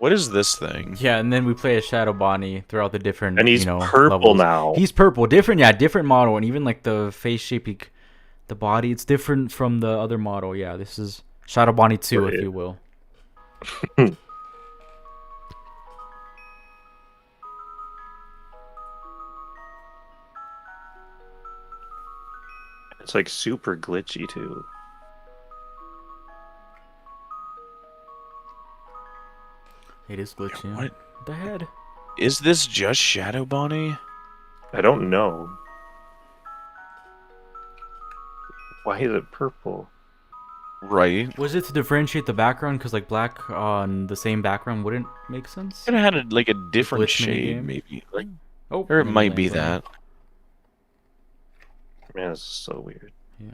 What is this thing? Yeah, and then we play as Shadow Bonnie throughout the different, And he's you know, purple levels. now. He's purple, different, yeah, different model, and even like the face shape, the body, it's different from the other model. Yeah, this is Shadow Bonnie 2, Right. if you will. It's like super glitchy too. It is glitchy. What? The head. Is this just Shadow Bonnie? I don't know. Why is it purple? Right. Was it to differentiate the background? Because like black on the same background wouldn't make sense. Could have had like a different glitch shade, minigame? maybe. Like, Oh, or it and might be then, that. Man, this is so weird. Yeah.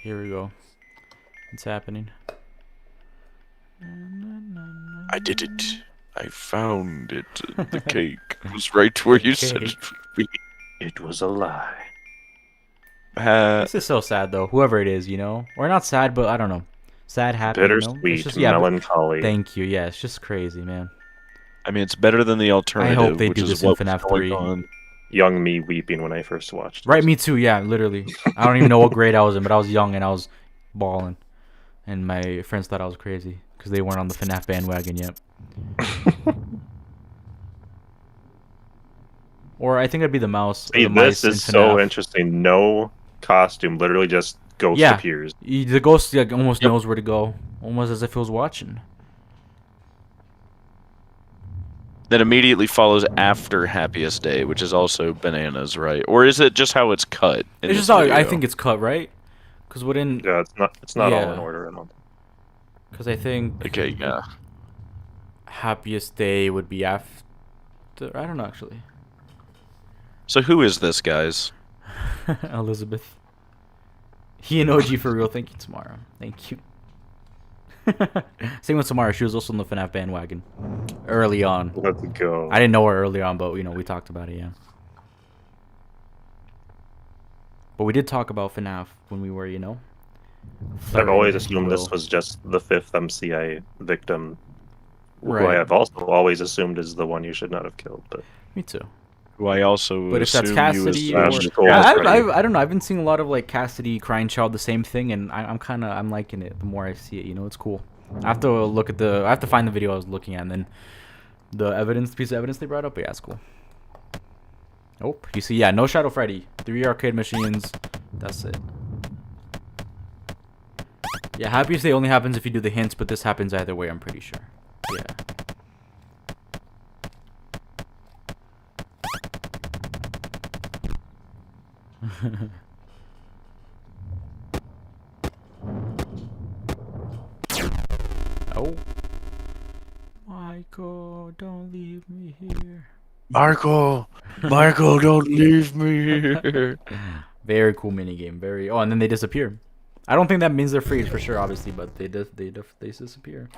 Here we go. It's happening. I did it. I found it. The cake was right where you said it would be. It was a lie. This is so sad though. Whoever it is, you know, or not sad, but I don't know. Sad, happy, you know? It's Bittersweet, just, yeah, melancholy. thank you. Yeah, it's just crazy, man. I mean, it's better than the alternative. I hope they which do is this in what was FNAF going 3. on. Young me weeping when I first watched Right, this. me too. Yeah, literally. I don't even know what grade I was in, but I was young and I was bawling, and my friends thought I was crazy because they weren't on the FNAF bandwagon yet. Or I think it'd be the mouse. Or Hey, the mice this in is so FNAF. interesting. No costume, literally just ghost Yeah. appears. The ghost like, almost Yep. knows where to go, almost as if he was watching. That immediately follows after Happiest Day, which is also bananas, right? Or is it just how it's cut? In It's this just how I video? think it's cut, right? Because wouldn't Yeah, it's not all in Yeah. order. I don't. because I think Okay, yeah. Happiest Day would be after. I don't know actually. So who is this, guys? Elizabeth. He and OG for real. Thank you, Tamara. Thank you. Same with Tamara. She was also on the FNAF bandwagon early on. Let's go. I didn't know her early on, but you know we talked about it. Yeah. But we did talk about FNAF when we were, you know. I've flirting, always if you assumed this will. was just the 5th MCI victim, who Right. I have also always assumed is the one you should not have killed. But Me too. Who I also But if that's assume you Cassidy as Smash or Gold I Freddy. don't know. I've been seeing a lot of like Cassidy, Crying Child, the same thing, and I'm liking it. The more I see it, you know, it's cool. I have to look at I have to find the video I was looking at, and then the piece of evidence they brought up. But yeah, it's cool. Oh, you see, yeah, no Shadow Freddy, 3 arcade machines. That's it. Yeah, Happiest Day only happens if you do the hints, but this happens either way. I'm pretty sure. Yeah. Oh. Michael, don't leave me here. Marco, don't leave me here. Very cool minigame. Very. Oh, and then they disappear. I don't think that means they're free for sure, obviously, but they disappear.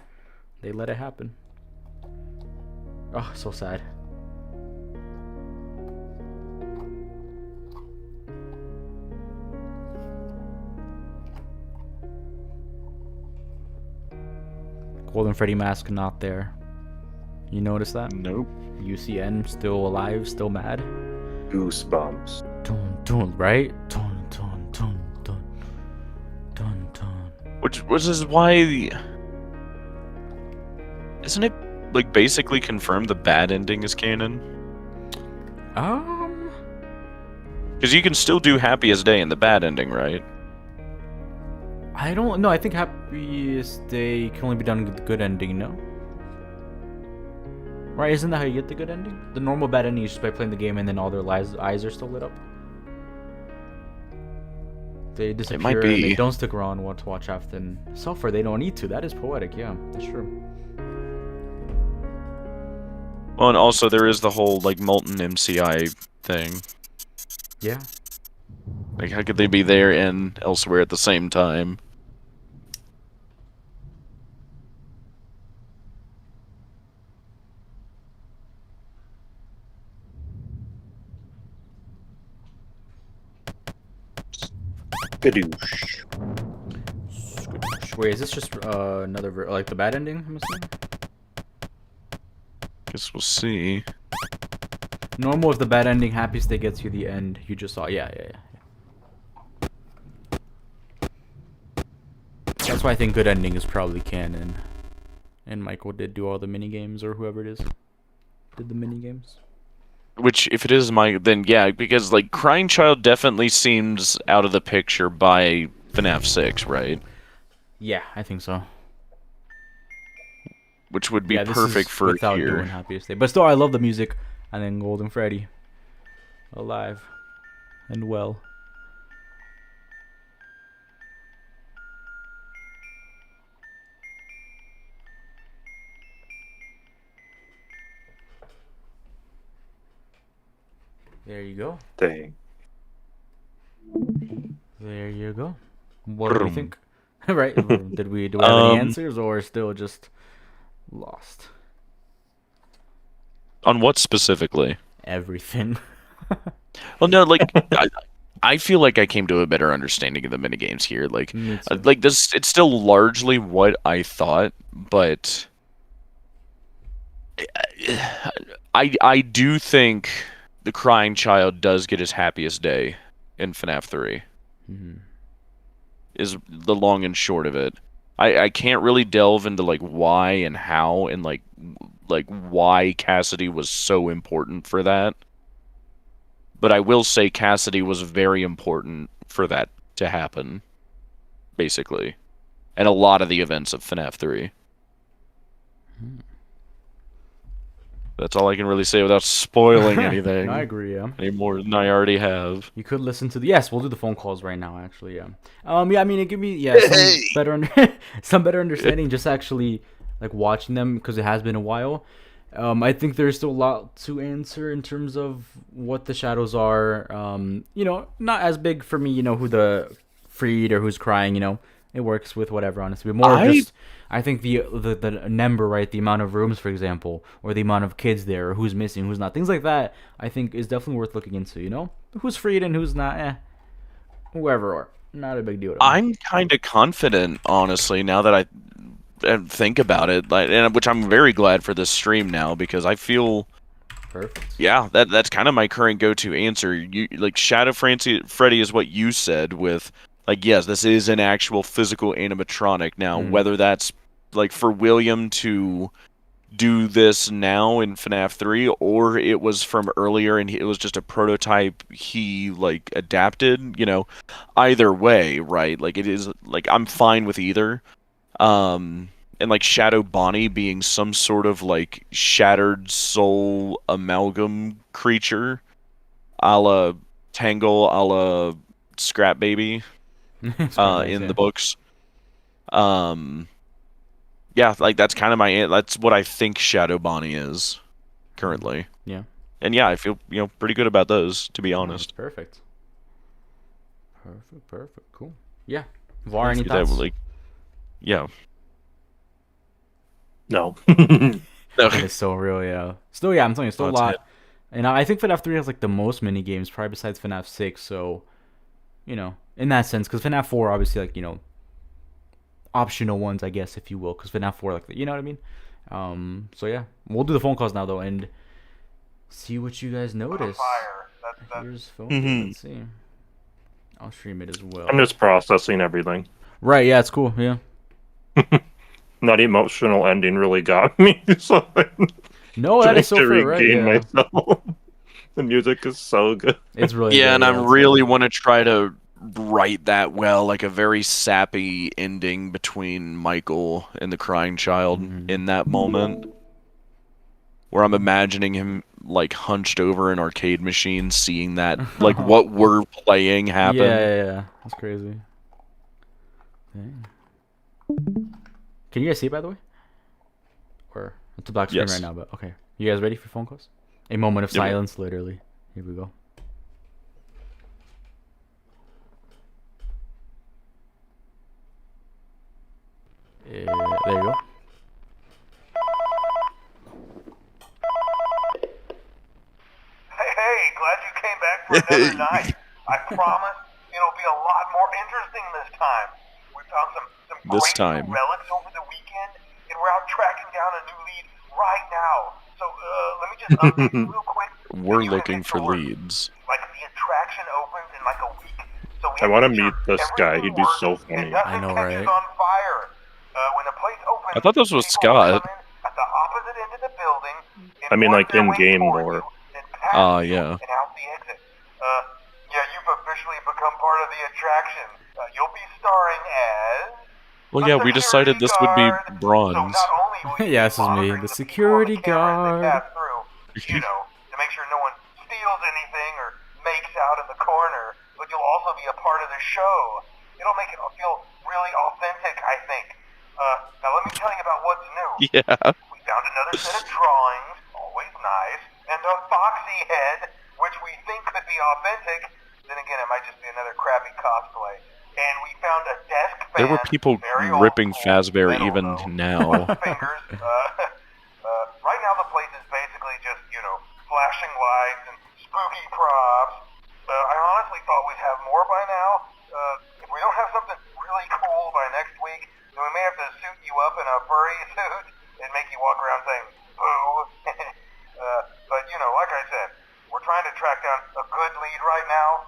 They let it happen. Oh, so sad. Golden Freddy mask not there. You notice that? Nope. UCN still alive, still mad. Goosebumps. Dun dun, right? Dun dun dun dun dun dun. Which is why isn't it like basically confirmed the bad ending is canon? Because you can still do Happiest Day in the bad ending, right? I don't know. I think Happiest Day can only be done with the good ending, no? Right? Isn't that how you get the good ending? The normal bad ending is just by playing the game and then all their eyes are still lit up. They disappear might and be. they don't stick around to watch Afton suffer. They don't need to. That is poetic. Yeah, that's true. Well, and also there is the whole like molten MCI thing. Yeah. Like, how could they be there and elsewhere at the same time? Gadoosh. Wait, is this just another like the bad ending? I'm assuming. Guess we'll see. Normal is the bad ending. Happiest they get to the end. You just saw. Yeah. That's why I think good ending is probably canon. And Michael did do all the mini games, or whoever it is did the mini games. Which, if it is then yeah, because like Crying Child definitely seems out of the picture by FNAF 6, right? Yeah, I think so. Which would be this perfect is for without here. doing Happiest Day. But still, I love the music. And then Golden Freddy, alive and well. There you go. Dang. There you go. What do you think? Right? Do we have any answers, or still just lost? On what specifically? Everything. Well, no, like I feel like I came to a better understanding of the minigames here. Like, like this, it's still largely what I thought, but I do think the Crying Child does get his happiest day in FNAF 3. Mm-hmm. Is the long and short of it. I can't really delve into like why and how and like why Cassidy was so important for that. But I will say Cassidy was very important for that to happen, basically. And a lot of the events of FNAF 3. That's all I can really say without spoiling anything. No, I agree, yeah. Any more than I already have. You could listen to the... Yes, we'll do the phone calls right now, actually, yeah. Yeah, I mean, it give me some better understanding just actually, like, watching them, because it has been a while. I think there's still a lot to answer in terms of what the shadows are. You know, not as big for me, you know, who the freed or who's crying, you know. It works with whatever, honestly. But more just, I think the number, right, the amount of rooms, for example, or the amount of kids there, or who's missing, who's not, things like that, I think is definitely worth looking into, you know? Who's freed and who's not, whoever, or not a big deal. I'm kind of confident, honestly, now that I think about it, like, and which I'm very glad for this stream now, because I feel... Perfect. Yeah, that's kind of my current go-to answer. You, like, Shadow Freddy is what you said with... Like, yes, this is an actual physical animatronic. Now, whether that's, like, for William to do this now in FNAF 3, or it was from earlier and it was just a prototype he, like, adapted, you know, either way, right? Like, it is, like, I'm fine with either. And, like, Shadow Bonnie being some sort of, like, shattered soul amalgam creature, a la Tangle, a la Scrap Baby. In the books. Yeah, like that's kind of that's what I think Shadow Bonnie is currently. Yeah. And yeah, I feel, you know, pretty good about those, to be honest. Perfect. Cool. Yeah. Var, any thoughts? Like, yeah. No. It's so real, yeah. Still, yeah, I'm telling you, still a lot. It. And I think FNAF 3 has like the most mini games, probably besides FNAF 6. So, you know, in that sense, because FNAF 4 obviously, like, you know, optional ones, I guess, if you will, because FNAF 4, like, you know what I mean? So yeah, we'll do the phone calls now though, and see what you guys notice. Here's phone. Let's see. I'll stream it as well. I'm just processing everything. Right? Yeah, it's cool. Yeah. That emotional ending really got me. So no, that is so fair, right? Yeah. Myself. The music is so good. It's really yeah, good, and I really want to try to write that well, like a very sappy ending between Michael and the Crying Child in that moment, where I'm imagining him like hunched over an arcade machine, seeing that like what we're playing happen. Yeah, that's crazy. Dang. Can you guys see it, by the way? Or it's a black screen right now, but okay. You guys ready for phone calls? A moment of silence, literally. Here we go. There you go. Hey, glad you came back for another night. I promise it'll be a lot more interesting this time. We found some This great time. new relics over the weekend, and we're out tracking down a new lead right now. So let me just update you real quick. We're and you can looking get to for work. leads. Like the attraction opens in like a week. So we I have want to make meet sure this guy. everything He'd be works so and funny. nothing I know, catches right? on fire. When the place opens, I thought this was people will Scott. come in at the opposite end of the building. I mean, work like, their way in-game toward lore. you, then past you Yeah. and out the exit. Yeah, you've officially become part of the attraction. You'll be starring as. Well, a yeah, we decided security this would be guard. bronze. So not only will you Yeah, be this is me, monitoring the people on security the cameras they guard. pass through, you know, to make sure no one steals anything or makes out in the corner, but you'll also be a part of the show. It'll make it feel really authentic, I think. Now let me tell you about what's new. Yeah. We found another set of drawings, always nice, and a foxy head, which we think could be authentic. Then again, it might just be another crappy cosplay. And we found a desk fan. There were people very old ripping school, Fazbear metal, even though. now. Fingers. Right now the place is basically just, you know, flashing lights and spooky props. I honestly thought we'd have more by now. If we don't have something really cool by next week, then we may have to suit you up in a furry suit and make you walk around saying, boo. But, you know, like I said, we're trying to track down a good lead right now.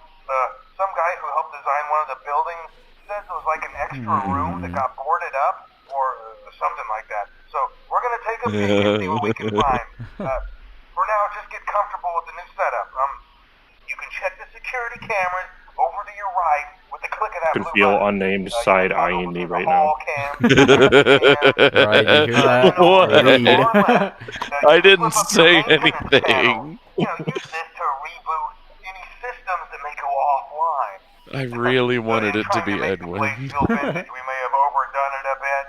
Some guy who helped design one of the buildings says it was like an extra room that got boarded up or something like that. So we're going to take a peek and see what we can find. For now, just get comfortable with the new setup. You can check the security cameras over to your right with the click of that I can blue feel button. unnamed You can side-eyeing toggle me between right the now. hall cams, and Right, you hear that? What? Lead. you I can didn't flip up your say maintenance panel. anything. You know, use this to reboot any systems that may go offline. I really wanted In it to trying be make the place Edwin. feel vintage, we may have overdone it a bit.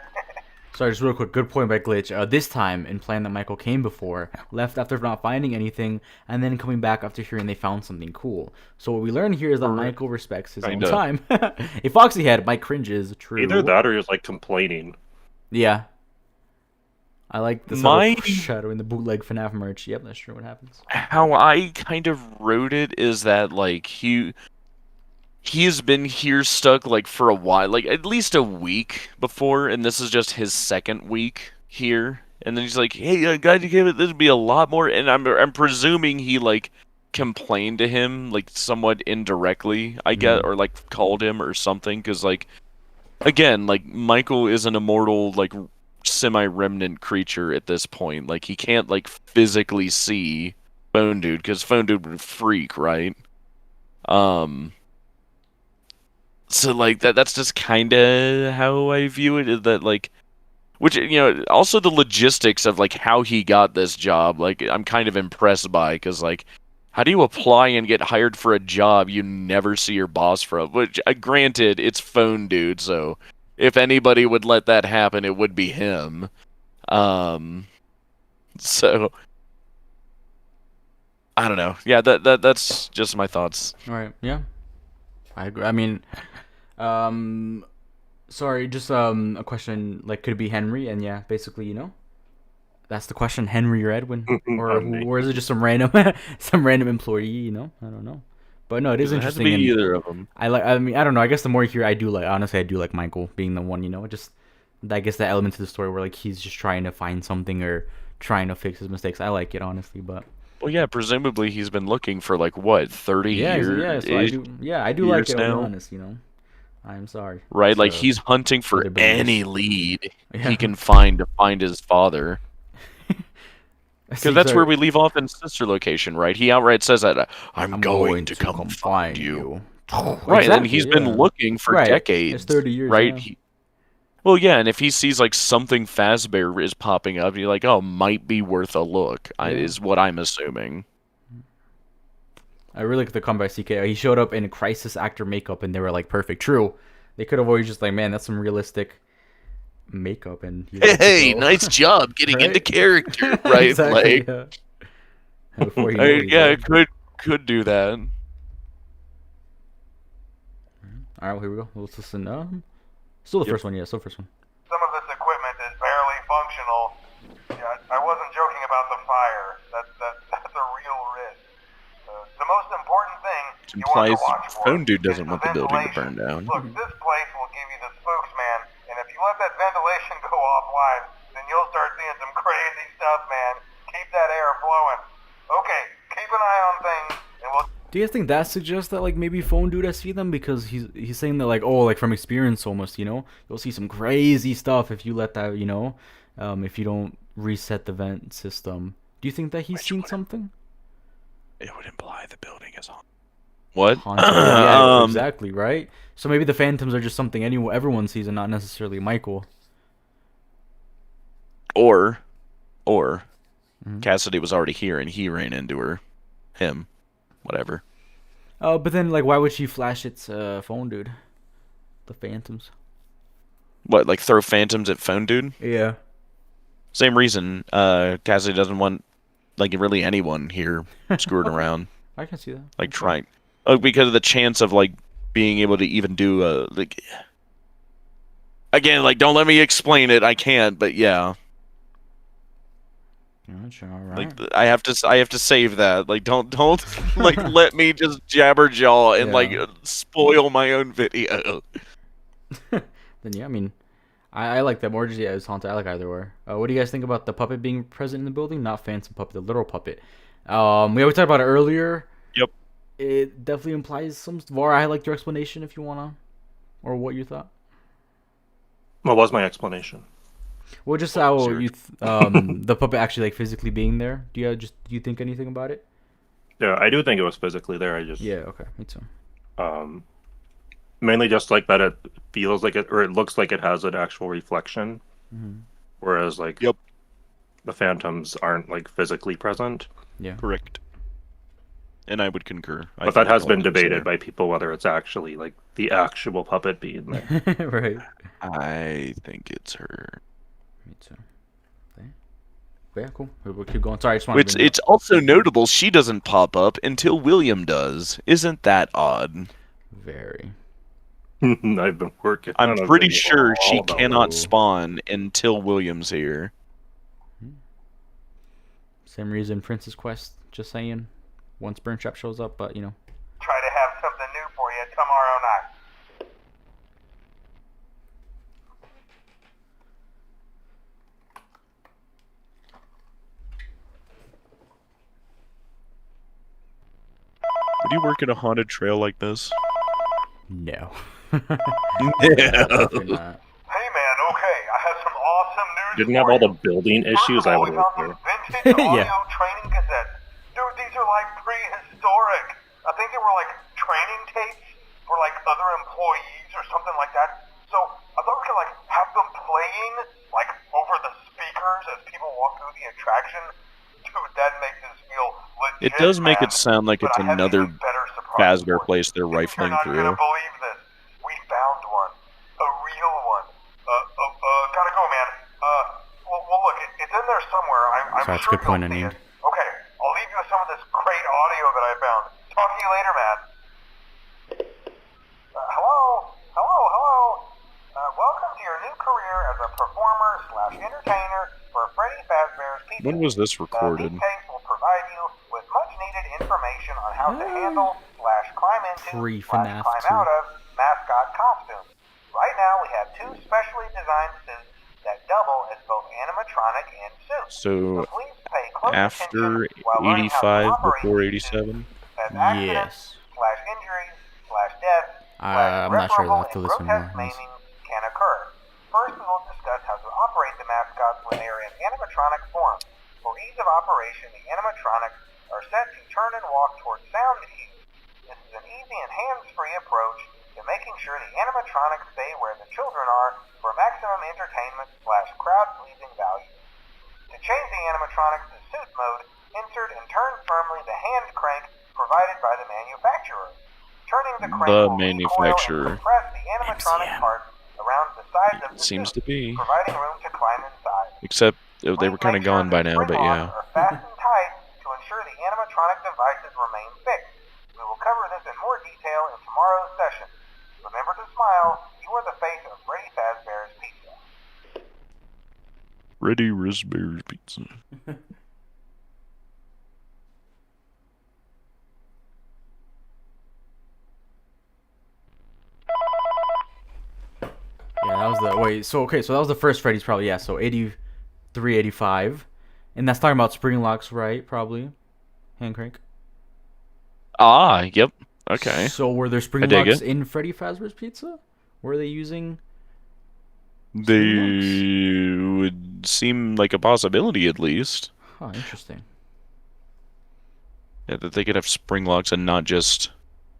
Sorry, just real quick. Good point by Glitch. This time, in plan that Michael came before, left after not finding anything, and then coming back after hearing they found something cool. So what we learn here is that Michael respects his own Kinda. time. A foxy head, Mike cringes. True. Either that or he was like complaining. Yeah. I like the My- foreshadowing the bootleg FNAF merch. Yep, that's true. What happens? How I kind of wrote it is that, like, he's been here stuck, like, for a while, like, at least a week before, and this is just his second week here. And then he's like, hey, guys, this would be a lot more, and I'm presuming he, like, complained to him, like, somewhat indirectly, I guess, or, like, called him or something, because, like, again, like, Michael is an immortal, like, semi-remnant creature at this point. Like, he can't, like, physically see Phone Dude, because Phone Dude would freak, right? So, like, that's just kind of how I view it, is that, like, which, you know, also the logistics of, like, how he got this job, like, I'm kind of impressed by, because, like, how do you apply and get hired for a job you never see your boss from? Which, granted, it's Phone Dude, so if anybody would let that happen, it would be him. So, I don't know. Yeah, that's just my thoughts. All right. Yeah. I agree. I mean, sorry, just a question. Like, could it be Henry? And yeah, basically, you know, that's the question. Henry or Edwin, or is it just some random employee? You know, I don't know. But no, it is It has to interesting. be and either of them. I mean, I don't know. I guess the more you hear, I do like Michael being the one. You know, just I guess that element to the story where like he's just trying to find something or trying to fix his mistakes. I like it honestly, but. Well, yeah, presumably he's been looking for, like, what, 30 years? So I do like it, I'll now? be honest, you know. I'm sorry. Right, like, So, he's hunting for other business. any lead Yeah. he can find to find his father. Because that's where we leave off in Sister Location, right? He outright says that, I'm going to come find you. Right, and he's been looking for decades. It's 30 years, right? yeah. Well, yeah, and if he sees, like, something Fazbear is popping up, you're like, oh, might be worth a look, is what I'm assuming. I really like the comeback CK. He showed up in crisis actor makeup, and they were like, perfect. True. They could have always just like, man, that's some realistic makeup. And hey, nice job getting into character, right? Exactly, like, yeah. Before he knew yeah, could do that. All right, well, here we go. Let's listen. Still the first one, yeah. Still the first one. Some of this equipment is barely functional. Yeah, I wasn't joking about the fire. That's a real risk. The most important thing It you want implies to watch for Phone Dude is doesn't want the building to burn ventilation. down. Look, this place will give you the spooks, man. And if you let that ventilation go offline, then you'll start seeing some crazy stuff, man. Keep that air flowing. Okay, keep an eye on things, and we'll... Do you guys think that suggests that like maybe Phone Dude has seen them, because he's saying that like, oh, like from experience almost, you know, you'll see some crazy stuff if you let that, you know, if you don't reset the vent system. Do you think that he's seen something? It would imply the building is on. What? Haunted. Yeah, exactly, right? So maybe the phantoms are just something everyone sees and not necessarily Michael. Or Cassidy was already here and he ran into him, whatever. But then like, why would she flash its Phone Dude? The phantoms. What, like throw phantoms at Phone Dude? Yeah. Same reason. Cassidy doesn't want like really anyone here screwing around. I can see that. Like trying, because of the chance of like being able to even do like. Again, like don't let me explain it. I can't, but yeah. Gotcha, all right. Like I have to save that. Like don't like let me just jabber jaw and like spoil my own video. Then yeah, I mean, I like that more. Just yeah, it's haunted. I like either way. What do you guys think about the puppet being present in the building? Not phantom puppet, the literal puppet. We always talked about it earlier. Yep. It definitely implies some. Var, I like your explanation if you wanna, or what you thought. What was my explanation? Well, just how you the puppet actually like physically being there. Do you think anything about it? Yeah, I do think it was physically there. I just okay, me too. Mainly just like that it feels like it, or it looks like it has an actual reflection, whereas like the phantoms aren't like physically present. Yeah, correct. And I would concur. But that has been debated by people whether it's actually like the actual puppet being there. Right. I think it's her. Me too. Okay. Yeah, cool. We'll keep going. Sorry, I just want to. It's also notable she doesn't pop up until William does. Isn't that odd? Very. I've been working. I'm pretty sure she cannot spawn until William's here. Same reason Princess Quest. Just saying. Once Burn Trap shows up, but you know. Try to have something new for you tomorrow night. Would you work in a haunted trail like this? No. No. Hey man, okay, I have some awesome news. Didn't have all the building issues I would work for. Vintage audio training cassettes. Dude, these are like prehistoric. I think they were like training tapes for like other employees or something like that. So I thought we could like have them playing like over the speakers as people walk through the attraction. Dude, that makes us feel legit. It does make it sound like it's another Fazbear place place they're rifling through. You're not gonna believe this. We found one. A real one. Gotta go, man. Well look, it's in there somewhere. I'm Sorry, that's a sure good point I you'll see need. it. Okay, I'll leave you with some of this great audio that I found. Talk to you later, man. Hello. Welcome to your new career as a performer/entertainer for Freddy Fazbear's Pizza. When was this recorded? These tapes will provide you with much-needed information on how to handle/climb into/climb Pre-FNAF out of mascot costumes. Right now, we have two specially designed suits that double as both animatronic and suit. So please pay close after attention while learning how to 85, operate before these suits, 87? as accidents/injuries/death I'm not sure. I'll have to listen more. maiming can occur. First, we will discuss how to operate the mascots when they are in animatronic form. For ease of operation, the animatronics are set to turn and walk towards sound cues. This is an easy and hands-free approach to making sure the animatronics stay where the children are for maximum entertainment/crowd-pleasing value. To change the animatronics to suit mode, insert and turn firmly the hand crank provided by the manufacturer. Turning the crank will manufacturer. recoil and compress the animatronic parts around the sides of the Seems suit, to be. providing room to climb inside. Except they were kind of Please make gone sure by the now, but spring yeah. locks are fastened tight to ensure the animatronic devices remain fixed. We will cover this in more detail in tomorrow's session. Remember to smile. You are the face of Freddy Fazbear's Pizza. Freddy Fazbear's Pizza. Yeah, that was the wait. So okay, so that was the first Freddy's probably. Yeah, so 83, 85, and that's talking about spring locks, right? Probably hand crank. Ah, yep. Okay. So were there I spring dig locks it. in Freddy Fazbear's Pizza? Were they using spring locks? They would seem like a possibility, at least. Huh, interesting. Yeah, that they could have spring locks and not just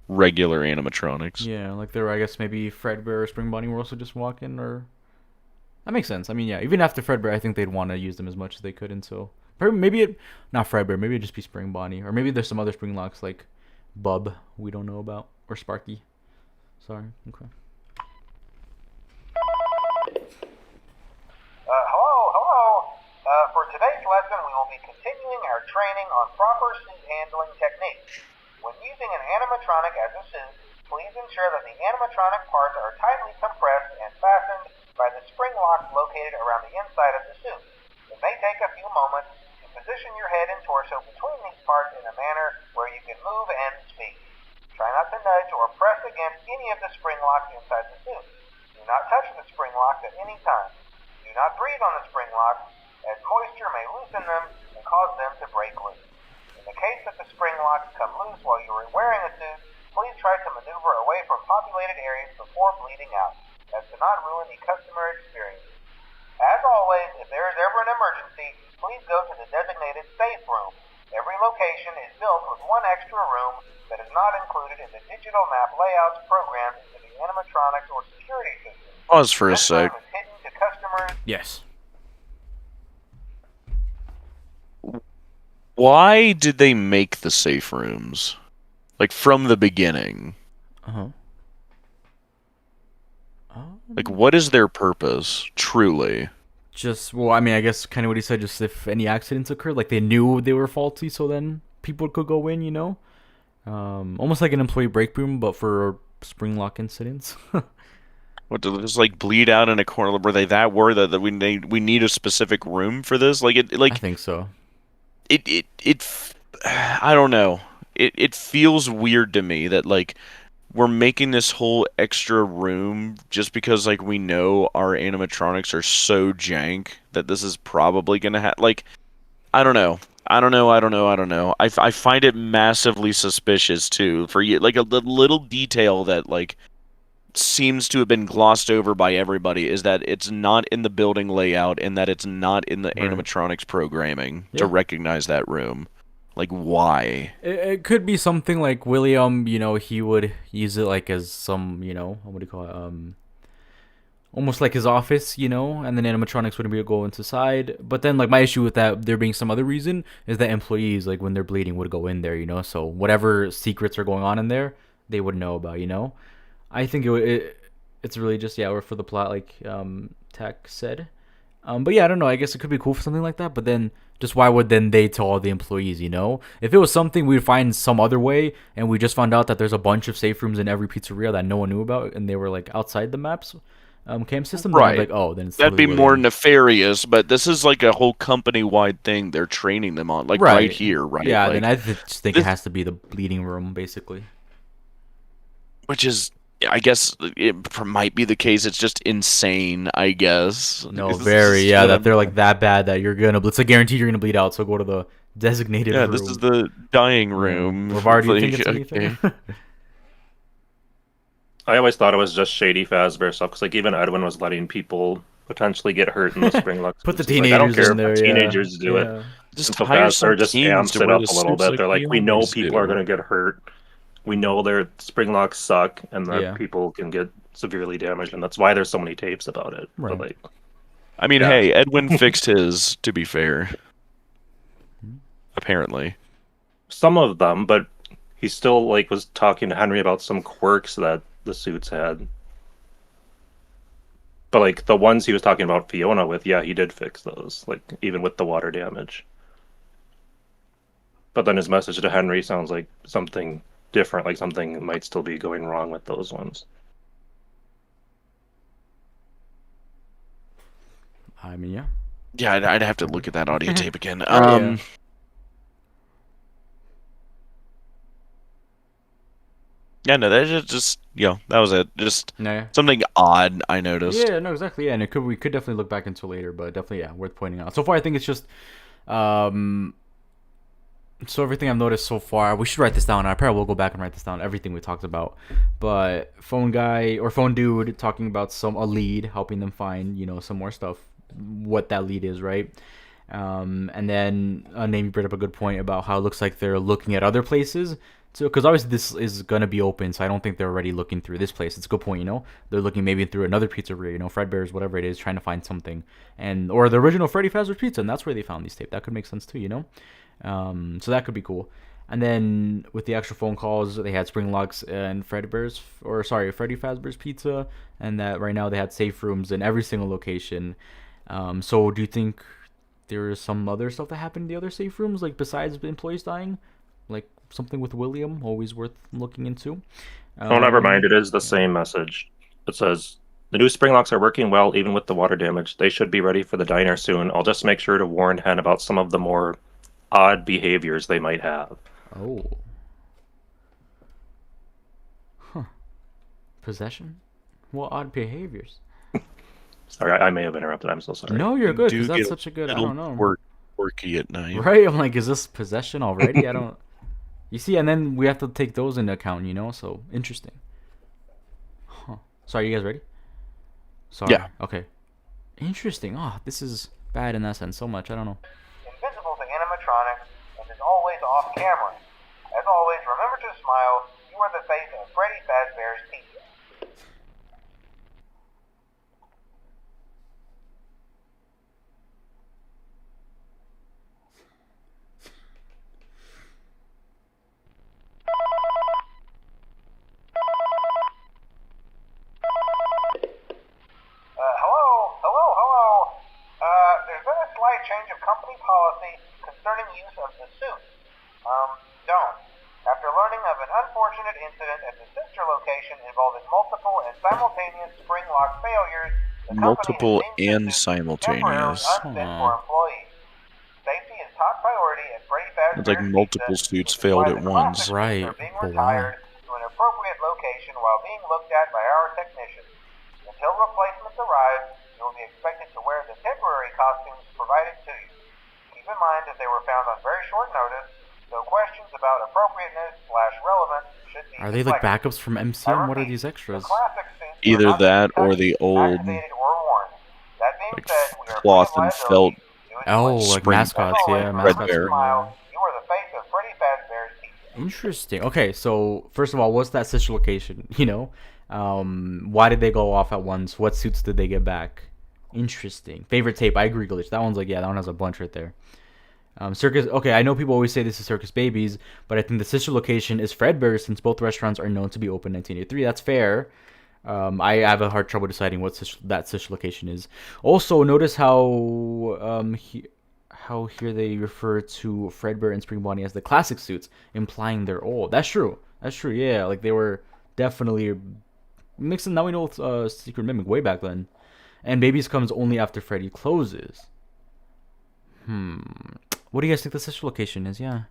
regular animatronics. Yeah, like there, I guess maybe Fredbear or Spring Bunny were also just walking, or that makes sense. I mean, yeah, even after Fredbear, I think they'd want to use them as much as they could until maybe it, not Fredbear, maybe it'd just be Spring Bunny, or maybe there's some other spring locks like Bub we don't know about, or Sparky. Sorry. Okay. Hello. For today's lesson, we will be continuing our training on proper suit handling techniques. When using an animatronic as a suit, please ensure that the animatronic parts are tightly compressed and fastened by the spring locks located around the inside of the suit. It may take a few moments to position your head and torso between these parts in a manner where you can move and speak. Try not to nudge or press against any of the spring locks inside the suit. Do not touch the spring locks at any time. Do not breathe on the spring locks, as moisture may loosen them and cause them to break loose. In the case that the spring locks come loose while you are wearing a suit, please try to maneuver away from populated areas before bleeding out, as to not ruin the customer experience. As always, if there is ever an emergency, please go to the designated safe room. Every location is built with one extra room that is not included in the digital map layouts programmed into the animatronics or security system. Pause for a This sec. room is hidden to customers. Yes. Why did they make the safe rooms? Like, from the beginning? Uh-huh. Like, what is their purpose, truly? Just, well, I mean, I guess kind of what he said, just if any accidents occurred, like they knew they were faulty, so then people could go in, you know? Almost like an employee break room, but for spring lock incidents. What, do they just, like, bleed out in a corner? Were they that worried that we need a specific room for this? Like, I think so. I don't know. It feels weird to me that, like, we're making this whole extra room just because, like, we know our animatronics are so jank that this is probably gonna have, like, I don't know. I don't know. I find it massively suspicious too. For you, like, the little detail that, like, seems to have been glossed over by everybody is that it's not in the building layout and that it's not in the Right. animatronics programming Yeah. to recognize that room. Like, why? It could be something like William, you know, he would use it like as some, you know, what do you call it? Almost like his office, you know, and then animatronics wouldn't be able to go inside. But then, like, my issue with that, there being some other reason, is that employees, like, when they're bleeding, would go in there, you know. So whatever secrets are going on in there, they would know about, you know. I think it's really just, yeah, or for the plot, like Tech said. But yeah, I don't know. I guess it could be cool for something like that. But then, just why would then they tell all the employees? You know, if it was something we'd find some other way, and we just found out that there's a bunch of safe rooms in every pizzeria that no one knew about, and they were like outside the maps, cam system. Then I'd be Right. like, oh, then it's That'd be totally more William. nefarious, but this is like a whole company-wide thing they're training them on, like right here, right? Yeah, like, then I just think this- it has to be the bleeding room, basically. which is, I guess, it might be the case. It's just insane, I guess. No, This is very, yeah. what That I'm- they're like that bad that you're gonna. It's a guarantee you're gonna bleed out. So go to the designated Yeah, room. this is the dying room. Lavar, do you think Like, it's anything? okay. I always thought it was just shady Fazbear stuff, because like even Edwin was letting people potentially get hurt in the spring locks. Put the It's just like, I don't teenagers care in if there. the Yeah. teenagers do it. Yeah. Just And so hire some Fazbear just teens amps to it wear up the a little suits bit. They're like, we know always people are do. going to get hurt. We know their spring locks suck, and that Yeah. people can get severely damaged, and that's why there's so many tapes about it. Right. But like, I mean, Yeah. hey, Edwin fixed his, to be fair. Apparently. some of them, but he still like was talking to Henry about some quirks that the suits had. But like the ones he was talking about Fiona with, yeah, he did fix those, like even with the water damage. But then his message to Henry sounds like something different, like something might still be going wrong with those ones. I mean, yeah. Yeah, I'd have to look at that audio tape again. Yeah, no, that's just that was it. Just Yeah. something odd I noticed. Yeah, no, exactly. Yeah, and we could definitely look back into later, but definitely, yeah, worth pointing out. So far, I think it's just, um, so everything I've noticed so far, we should write this down. I probably will go back and write this down. Everything we talked about, but phone guy or phone dude talking about a lead, helping them find some more stuff, what that lead is, right? And then Name brought up a good point about how it looks like they're looking at other places. So, because obviously this is gonna be open, so I don't think they're already looking through this place. It's a good point. They're looking maybe through another pizzeria, Fredbear's, whatever it is, trying to find something, or the original Freddy Fazbear's Pizza, and that's where they found these tape. That could make sense too. So that could be cool. And then with the extra phone calls, they had Springlocks and Freddy Fazbear's Pizza, and that right now they had safe rooms in every single location. So do you think there is some other stuff that happened in the other safe rooms, like besides the employees dying, like something with William, always worth looking into? Oh, never mind. It is the same message. It says the new spring locks are working well, even with the water damage. They should be ready for the diner soon. I'll just make sure to warn Hen about some of the more odd behaviors they might have. Oh. Huh. Possession? What odd behaviors? Sorry, I may have interrupted. I'm so sorry. No, you're good, Do because that's get such a good, I little don't know. Quirky at night. Right? I'm like, is this possession already? I don't... You see, and then we have to take those into account, so interesting. Huh. Sorry, you guys ready? Sorry. Yeah. Okay. Interesting. Oh, this is bad in that sense so much. I don't know. Invisible to animatronics and is always off camera. As always, remember to smile. You are the face of Freddy Fazbear's Pizza. Hello. There's been a slight change of company policy concerning use of the suit. Don't. After learning of an unfortunate incident at the sister location involving multiple and simultaneous spring lock failures, the Multiple company has and deemed the suit simultaneous. temporarily unfit for employees. Safety is top priority at Freddy Fazbear's It's like multiple Pizza, suits which is failed why at the once. classic Right. suits are being Oh, wow. retired to an appropriate location while being looked at by our technicians. Until replacements arrive, you will be expected to wear the temporary costumes provided to you. Keep in mind that they were found on very short notice, so questions about appropriateness/relevance should be Are they like deflected. backups from I MCM? What are repeat, these extras? the classic suits are Either not to be that or touched, the old activated, or worn. That being like said, we are cloth free of and liability felt to any Oh, claim. like spring As mascots. always, Yeah, remember mascots. to Fredbear. smile. You are the face of Freddy Fazbear's Pizza. Interesting. Okay, so first of all, what's that sister location? Why did they go off at once? What suits did they get back? Interesting. Favorite tape? I agree, Glitch. That one's like, yeah, that one has a bunch right there. Circus. Okay, I know people always say this is Circus Babies, but I think the sister location is Fredbear's since both restaurants are known to be open 1983. That's fair. I have a hard trouble deciding what that sister location is. Also, notice how here they refer to Fredbear and Spring Bonnie as the classic suits, implying they're old. That's true. That's true. Yeah, like they were definitely mixing. Now we know it's Secret Mimic way back then, and Babies comes only after Freddy closes. What do you guys think the sister location is? Yeah.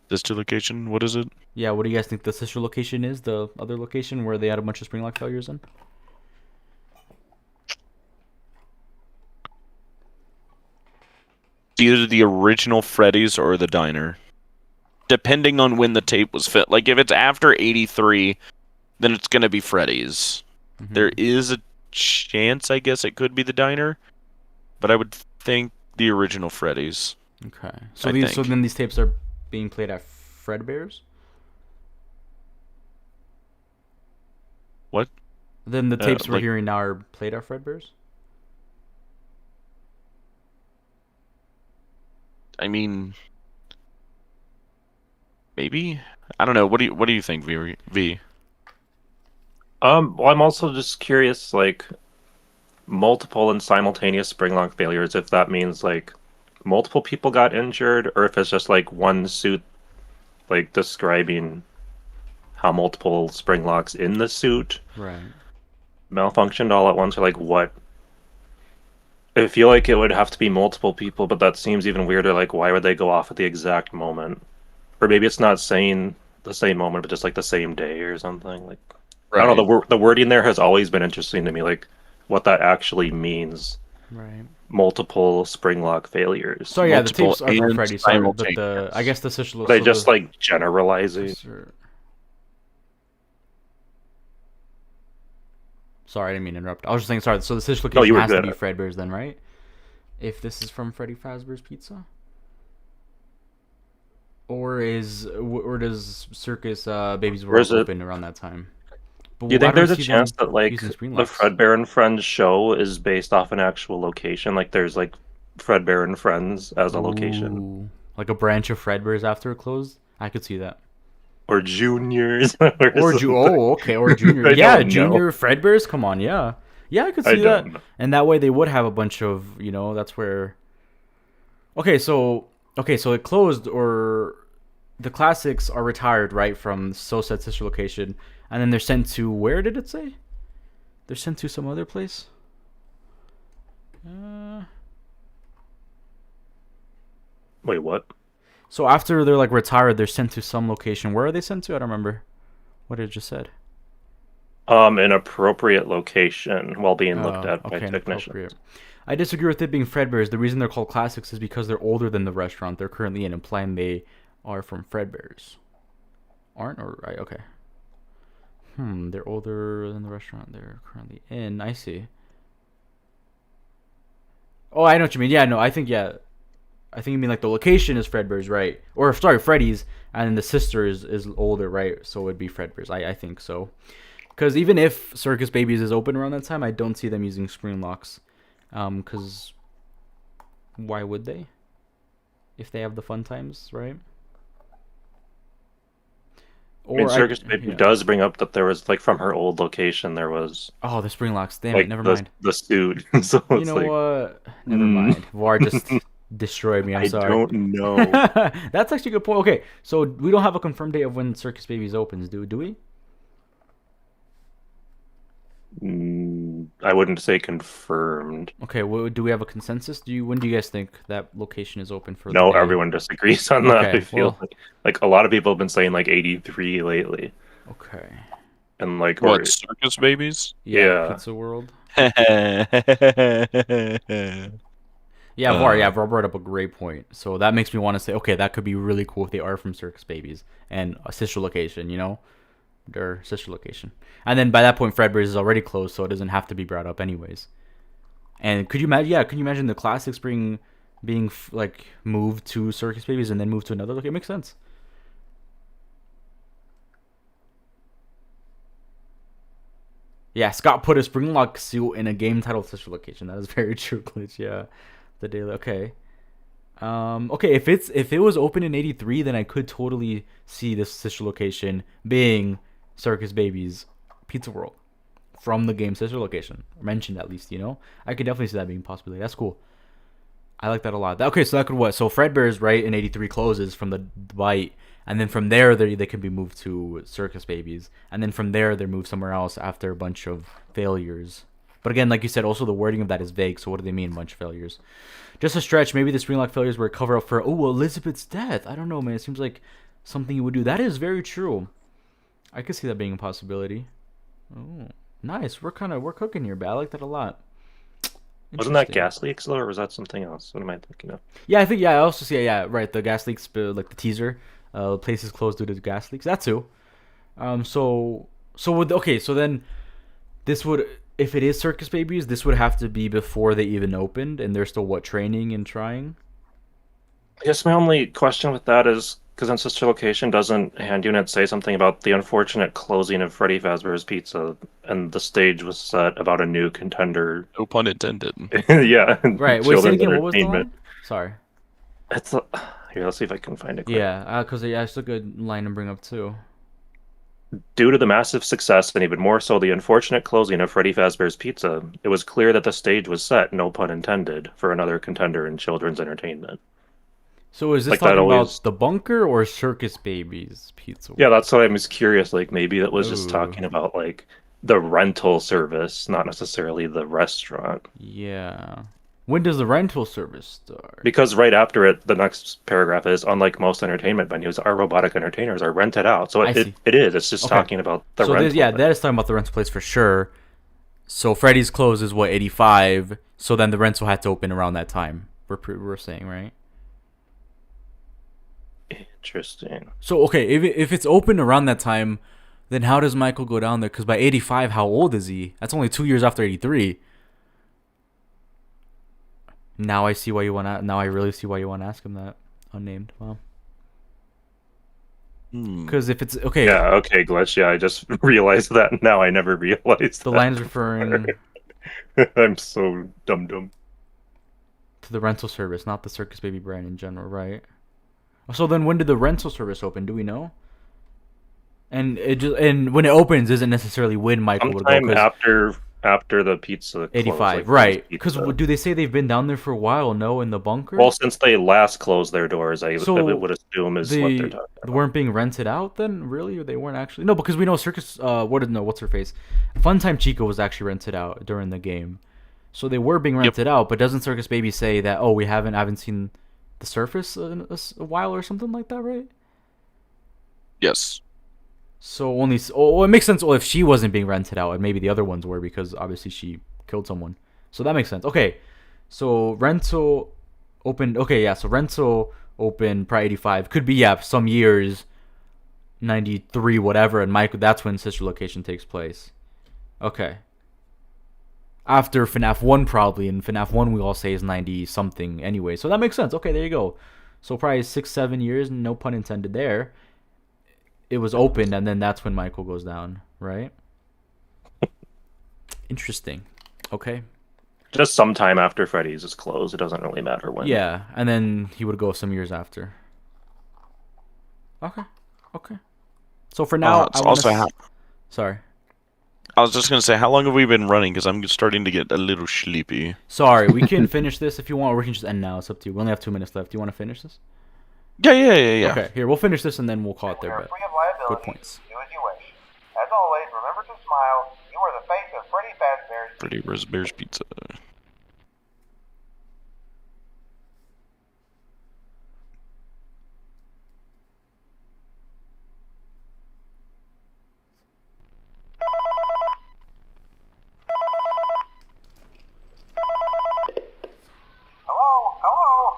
Sister location, what is it? Yeah, what do you guys think the sister location is? The other location where they had a bunch of spring lock failures in? It's either the original Freddy's or the diner. Depending on when the tape was fit. Like if it's after 83, then it's gonna be Freddy's. There is a chance, I guess, it could be the diner, but I would think the original Freddy's. Okay. So I so think. then these tapes are being played at Fredbear's? What? Then the tapes we're like- hearing now are played at Fredbear's? I mean, maybe. I don't know. What do you think, V? Well, I'm also just curious, like multiple and simultaneous spring lock failures, if that means like multiple people got injured, or if it's just like one suit, like describing how multiple spring locks in the suit Right. malfunctioned all at once, or like I feel like it would have to be multiple people, but that seems even weirder. Like, why would they go off at the exact moment? Or maybe it's not saying the same moment, but just like the same day or something. Like, I don't know. The wording there has always been interesting to me. Like, what that actually means. Right. Multiple spring lock failures. So yeah, the Multiple tapes are from and Freddy. Sorry, but simultaneous. I guess the situation. They just like generalizing. Sorry, I didn't mean to interrupt. I was just saying sorry. So the situation No, you were has to good. be Fredbear's then, right? If this is from Freddy Fazbear's Pizza, or does Circus Baby's World open around that time? But Do you I think don't there's a see chance them that like using screen the locks. Fredbear and Friends show is based off an actual location? Like there's like Fredbear and Friends as a location, Ooh, like a branch of Fredbear's after it closed? I could see that. or Juniors, Okay, or Junior. I Yeah, don't know. Junior Fredbear's. Come on, yeah, I could I see that. don't know. And that way they would have a bunch of, that's where. Okay, so it closed, or the classics are retired, right, from SOSET sister location, and then they're sent to, where did it say? They're sent to some other place. Wait, what? So after they're like retired, they're sent to some location. Where are they sent to? I don't remember what it just said. An appropriate location while being looked at by Okay, technicians. inappropriate. I disagree with it being Fredbear's. The reason they're called classics is because they're older than the restaurant they're currently in, implying they are from Fredbear's. Aren't, or right? Okay. They're older than the restaurant they're currently in. I see. Oh, I know what you mean. Yeah, no, I think you mean like the location is Fredbear's, right? Or sorry, Freddy's, and then the sister is older, right? So it would be Fredbear's. I think so. Because even if Circus Babies is open around that time, I don't see them using screen locks. Because why would they? If they have the fun times, right? I mean, Circus Baby does bring up that there was, like, from her old location, there was... Oh, the spring locks. Damn like, it, never mind. The suit. So You know what? Never mind. VAR just destroyed me. I'm sorry. I don't know. That's actually a good point. Okay, so we don't have a confirmed date of when Circus Babies opens, do we? I wouldn't say confirmed. Okay, well, do we have a consensus? When do you guys think that location is open for? No, everyone disagrees on that. I feel like a lot of people have been saying like 83 lately. Okay. And like what, Circus Babies? Yeah. Pizza World. Yeah, VAR brought up a great point. So that makes me want to say, okay, that could be really cool if they are from Circus Babies and a sister location, their sister location. And then by that point, Fredbear's is already closed, so it doesn't have to be brought up anyways. And could you imagine? Yeah, could you imagine the classics being like moved to Circus Babies and then moved to another location? It makes sense. Yeah, Scott put a spring lock suit in a game titled sister location. That is very true, Glitch. Yeah, the daily. Okay. Okay, if it was open in '83, then I could totally see this sister location being Circus Babies Pizza World from the game sister location, mentioned at least. I could definitely see that being a possibility. That's cool. I like that a lot. Okay, so that could what? So Fredbear's, right, in '83 closes from the bite, and then from there they can be moved to Circus Babies, and then from there they're moved somewhere else after a bunch of failures. But again, like you said, also the wording of that is vague. So what do they mean, bunch of failures? Just a stretch. Maybe the screen lock failures were a cover up for Elizabeth's death. I don't know, man. It seems like something you would do. That is very true. I could see that being a possibility. Oh, nice. We're cooking here, but I like that a lot. Wasn't that gas leaks though, or was that something else? What am I thinking of? Yeah, I think I also see right. The gas leaks, like the teaser, places closed due to gas leaks. That too. So then this would, if it is Circus Babies, this would have to be before they even opened, and they're still training and trying. I guess my only question with that is because on sister location doesn't hand unit say something about the unfortunate closing of Freddy Fazbear's Pizza, and the stage was set about a new contender. No pun intended. Yeah. Right. Wait, say again. What was the line? Sorry. Here, let's see if I can find it. Quick. Yeah, because it's a good line to bring up too. Due to the massive success, and even more so the unfortunate closing of Freddy Fazbear's Pizza, it was clear that the stage was set, no pun intended, for another contender in children's entertainment. So is this talking about the bunker or Circus Babies Pizza? Yeah, that's what I was curious. Like maybe that was just talking about like the rental service, not necessarily the restaurant. Yeah. When does the rental service start? Because right after it, the next paragraph is, unlike most entertainment venues, our robotic entertainers are rented out. So I see. it is. It's just Okay. talking about the So rental. that is talking about the rental place for sure. So Freddy's closes what 85. So then the rental had to open around that time. We're saying, right? Interesting. So okay, if it's open around that time, then how does Michael go down there? Because by 85, how old is he? That's only 2 years after 83. Now I see why you want to. Now I really see why you want to ask him that. Unnamed. Wow. Because if it's okay. Yeah. Okay, glitch. Yeah, I just realized that now. I never realized the that line is referring I'm so dumb. to the rental service, not the Circus Baby brand in general, right? So then, when did the rental service open? Do we know? And when it opens, isn't necessarily when Michael would go. Sometime after the pizza. 85, closed, right? Because do they say they've been down there for a while? No, in the bunker. Well, since they last closed their doors, I would assume is what they're talking about. They weren't being rented out then, really, or they weren't actually. No, because we know Circus. What's her face? Funtime Chica was actually rented out during the game, so they were being rented out. But doesn't Circus Baby say that? Oh, I haven't seen the surface in a while or something like that, right? Yes. So it makes sense. Well, if she wasn't being rented out, and maybe the other ones were because obviously she killed someone. So that makes sense. Okay, so rental opened. Okay, yeah. So rental opened probably 85. Could be some years, 93, whatever. And Michael, that's when Sister Location takes place. Okay. After FNAF 1 probably, and FNAF 1 we all say is 90 something anyway. So that makes sense. Okay, there you go. So probably 6-7 years, no pun intended there. It was opened, and then that's when Michael goes down, right? Interesting. Okay. Just sometime after Freddy's is closed. It doesn't really matter when. Yeah, and then he would go some years after. Okay. So for now, sorry. I was just gonna say, how long have we been running? Because I'm starting to get a little sleepy. Sorry, we can finish this if you want, or we can just end now. It's up to you. We only have 2 minutes left. Do you want to finish this? Yeah. Okay, here, we'll finish this and then we'll call it there. But good points. Do as you wish. As always, remember to smile. You are the face of Freddy Fazbear's Freddy Fazbear's Pizza. Hello.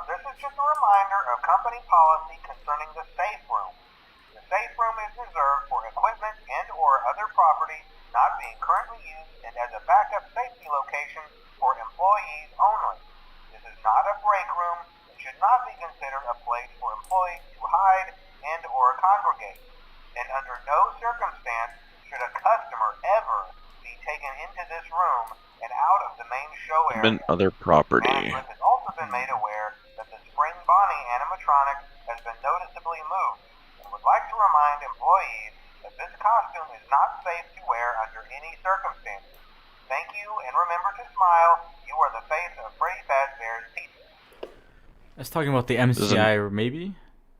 This is just a reminder of company policy concerning the safe room. The safe room is reserved for equipment and or other property not being currently used and as a backup safety location for employees only. This is not a break room and should not be considered a place for employees to hide and or congregate. And under no circumstance should a customer ever be taken into this room and out of the main show area. Other property. Management has also been made aware that the Spring Bonnie animatronic has been noticeably moved and would like to remind employees that this costume is not safe to wear under any circumstances. Thank you, and remember to smile. You are the face of Freddy Fazbear's Pizza. That's talking about the MCI, or maybe?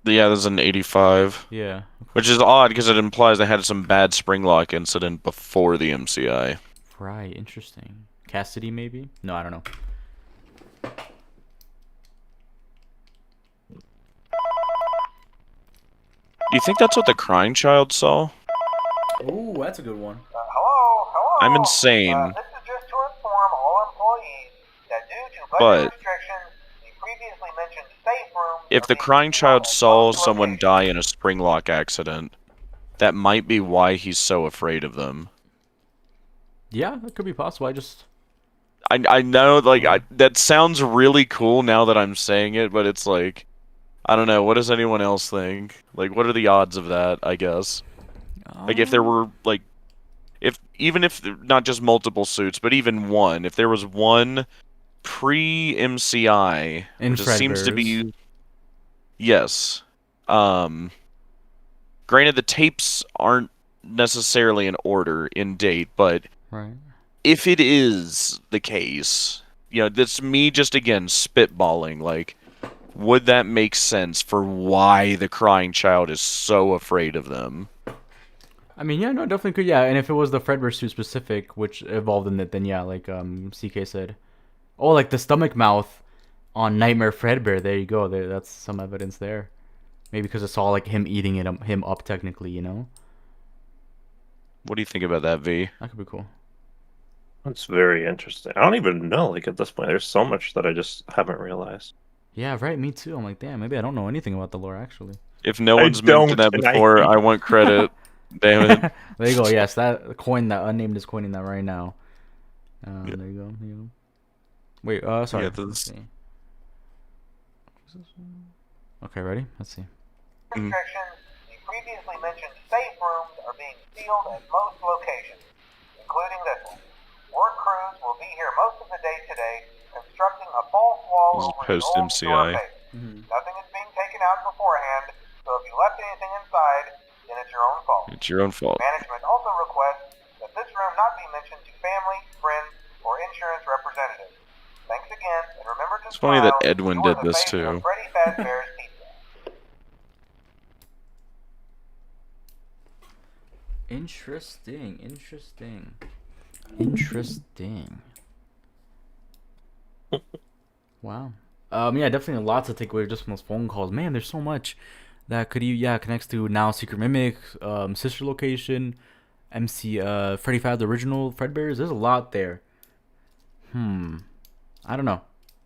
Yeah, there's an 85. Yeah. Which is odd because it implies they had some bad spring lock incident before the MCI. Right, interesting. Cassidy, maybe? No, I don't know. Do you think that's what the crying child saw? Oh, that's a good one. Hello. I'm insane. This is just to inform all employees that due to budget But restrictions, the previously mentioned safe room. if the crying child saw someone die in a spring lock accident, that might be why he's so afraid of them. Yeah, that could be possible. I know, like, that sounds really cool now that I'm saying it, but it's like, I don't know, what does anyone else think? Like, what are the odds of that, I guess? Like, if there were, like, even if not just multiple suits, but even one, if there was one pre-MCI, which it seems to be, yes. Granted, the tapes aren't necessarily in order, in date, but right. If it is the case, you know, that's me just, again, spitballing, like, would that make sense for why the crying child is so afraid of them? I mean, yeah, no, definitely could, yeah. And if it was the Fredbear suit specific, which evolved in it, then yeah, like CK said, Oh, like the stomach mouth on Nightmare Fredbear. There you go. There, that's some evidence there. Maybe because it's all like him eating him up technically, you know? What do you think about that, V? That could be cool. That's very interesting. I don't even know. Like at this point, there's so much that I just haven't realized. Yeah, right. Me too. I'm like, damn. Maybe I don't know anything about the lore actually. If no I one's mentioned don't, that and I before, hate I want credit. Damn it. There you go. Yes, that coin, that unnamed is coining that right now. Yeah. There you go. There you go. Wait. Sorry. Yeah, Let's see. Okay, ready? Let's see. Restrictions. The previously mentioned safe rooms are being sealed at most locations, including this one. Work crews will be here most of the day today, constructing a false wall This is over the old post-MCI. store base. Nothing is being taken out beforehand, so if you left anything inside, then it's your own fault. It's your own fault. Management also requests that this room not be mentioned to family, friends, or insurance representatives. Thanks again, and remember to It's funny that smile. Edwin You are did the this face too. of Freddy Fazbear's Pizza. Interesting. Interesting. Wow. Yeah, definitely a lot to take away just from those phone calls. Man, there's so much that connects to now Secret Mimic, Sister Location, MC Freddy Faz, the original Fredbears. There's a lot there. I don't know.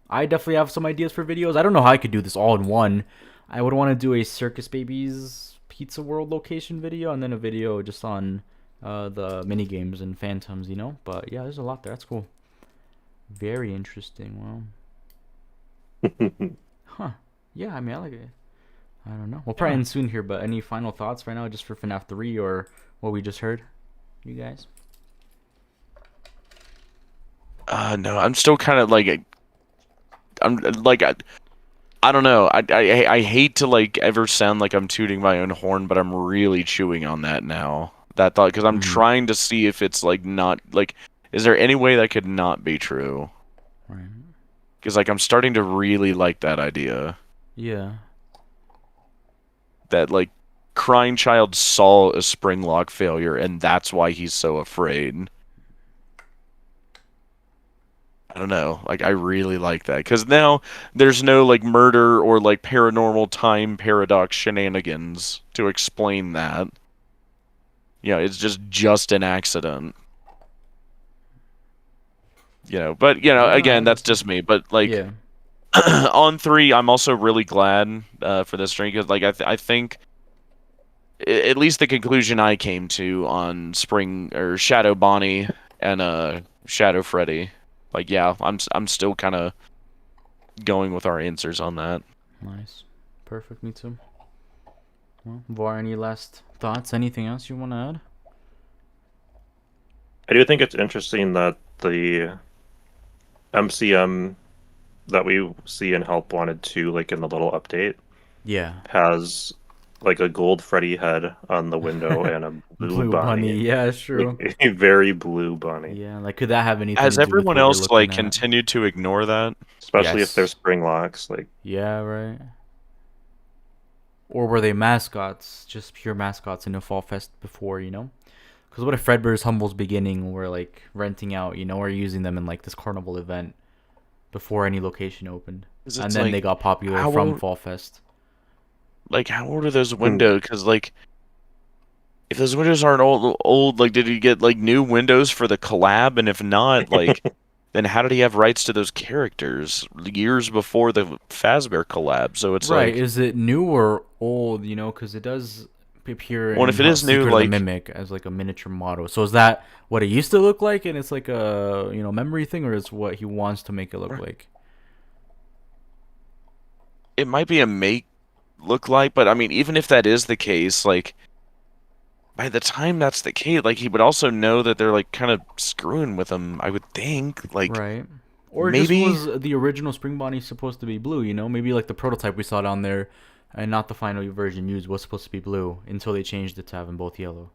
I definitely have some ideas for videos. I don't know how I could do this all in one. I would want to do a Circus Babies Pizza World location video and then a video just on the mini games and phantoms, you know. But yeah, there's a lot there. That's cool. Very interesting. Wow. Huh. Yeah, I mean, I like it. I don't know. We'll probably end soon here, but any final thoughts right now just for FNAF 3 or what we just heard? You guys? No, I'm still kind of like, I'm like, I don't know. I hate to like ever sound like I'm tooting my own horn, but I'm really chewing on that now. That thought, because I'm trying to see if it's like not like, is there any way that could not be true? Right. Because like I'm starting to really like that idea. Yeah. That like Crying Child saw a Springlock failure, and that's why he's so afraid. I don't know. Like, I really like that. Because now there's no, like, murder or, like, paranormal time paradox shenanigans to explain that. You know, it's just an accident. You know, but, you know, again, that's just me. But, like, Yeah. on 3, I'm also really glad for this stream. Because, like, I think, at least the conclusion I came to on Shadow Bonnie and Shadow Freddy. Like, yeah, I'm still kind of going with our answers on that. Nice. Perfect, me too. Well, Var, any last thoughts? Anything else you want to add? I do think it's interesting that the MCM that we see in Help Wanted 2, like in the little update, Yeah. has like a gold Freddy head on the window and a blue bunny. Yeah, it's true. Like, a very blue bunny. Yeah, like could that have anything Has to do with everyone what we're else, like, looking at? continued to ignore that? Especially Yes. if they're spring locks. Like, Yeah, right. Or were they mascots, just pure mascots in a fall fest before, you know? Because what if Fredbear's Humble's beginning were like renting out, you know, or using them in like this carnival event before any location opened, 'Cause and it's then like, they got popular how from old- fall fest. Like, how old are those windows? Because, like, if those windows aren't old, like, did he get, like, new windows for the collab? And if not, like, then how did he have rights to those characters years before the Fazbear collab? So it's Right? like, Is it new or old? You know, because it does appear. Well, in if it is new, Secret of the like- Mimic as like a miniature model. So is that what it used to look like, and it's like a memory thing, or is what he wants to make it look like? it might be a look like, but I mean, even if that is the case, like, by the time that's the case, like, he would also know that they're, like, kind of screwing with him, I would think. Like, Right. Or maybe- just was the original Spring Bonnie supposed to be blue, you know? Maybe like the prototype we saw down there and not the final version used was supposed to be blue until they changed it to having both yellow.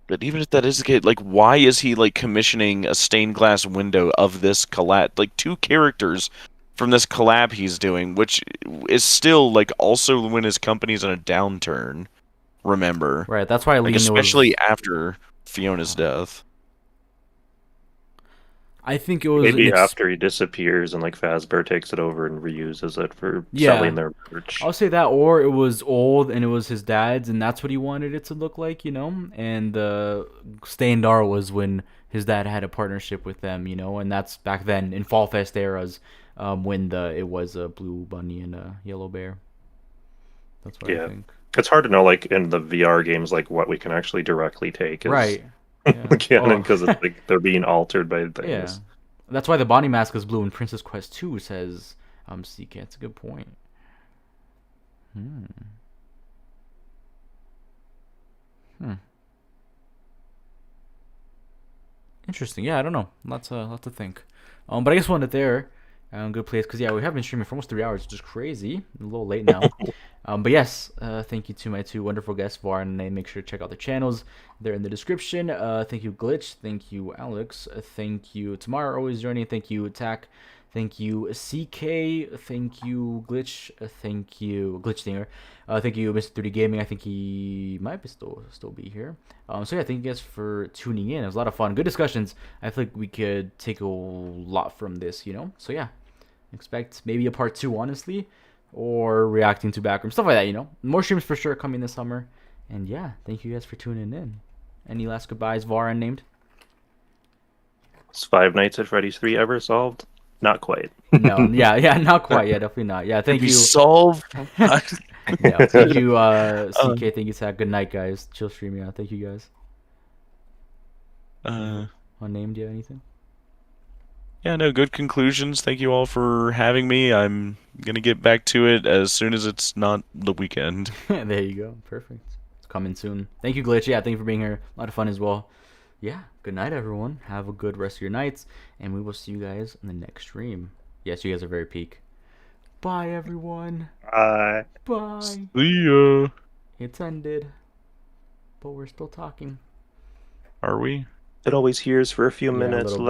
But even if that is the case, like, why is he, like, commissioning a stained glass window of this collab? Like, 2 characters from this collab he's doing, which is still, like, also when his company's in a downturn, remember? Right, that's why Like, Lena especially was... after Fiona's death. I think it was Maybe after he disappears and like Fazbear takes it over and reuses it for selling their merch. I'll say that, or it was old and it was his dad's, and that's what he wanted it to look like, you know. And Stay and Dar was when his dad had a partnership with them, you know, and that's back then in Fall Fest eras, when it was a blue bunny and a yellow bear. That's what I think. It's hard to know, like in the VR games, like what we can actually directly take as Right. Yeah. canon because it's like they're being altered by things. Yeah. That's why the Bonnie mask is blue in Princess Quest 2, says CK. It's a good point. Interesting. Yeah, I don't know. Lots to think. But I guess we'll end it there. Good place, because yeah, we have been streaming for almost 3 hours, which is crazy. A little late now. But yes, thank you to my two wonderful guests, Var and Nate. Make sure to check out their channels. They're in the description. Thank you, Glitch. Thank you, Alex. Thank you, Tamara, always joining. Thank you, Attack. Thank you, CK. Thank you, Glitch. Thank you, Glitch Dinger. Thank you, Mr. 3D Gaming. I think he might still be here. So yeah, thank you guys for tuning in. It was a lot of fun. Good discussions. I feel like we could take a lot from this, you know? So yeah, expect maybe a part 2, honestly, or reacting to backroom stuff like that, you know? More streams for sure coming this summer. And yeah, thank you guys for tuning in. Any last goodbyes, Var unnamed? Is Five Nights at Freddy's 3 ever solved? Not quite. No, yeah, not quite. Yeah, definitely not. Yeah, thank you. Solve. Yeah, thank you, CK. Thank you, Zach. Good night, guys. Chill stream. Yeah, thank you, guys. Unnamed, do you have anything? Yeah, no, good conclusions. Thank you all for having me. I'm gonna get back to it as soon as it's not the weekend. There you go. Perfect. It's coming soon. Thank you, Glitch. Yeah, thank you for being here. A lot of fun as well. Yeah, good night, everyone. Have a good rest of your nights, and we will see you guys in the next stream. Yes, you guys are very peak. Bye, everyone. Bye. See ya. It's ended, but we're still talking. Are we? It always hears for a few Yeah, a minutes. little bit.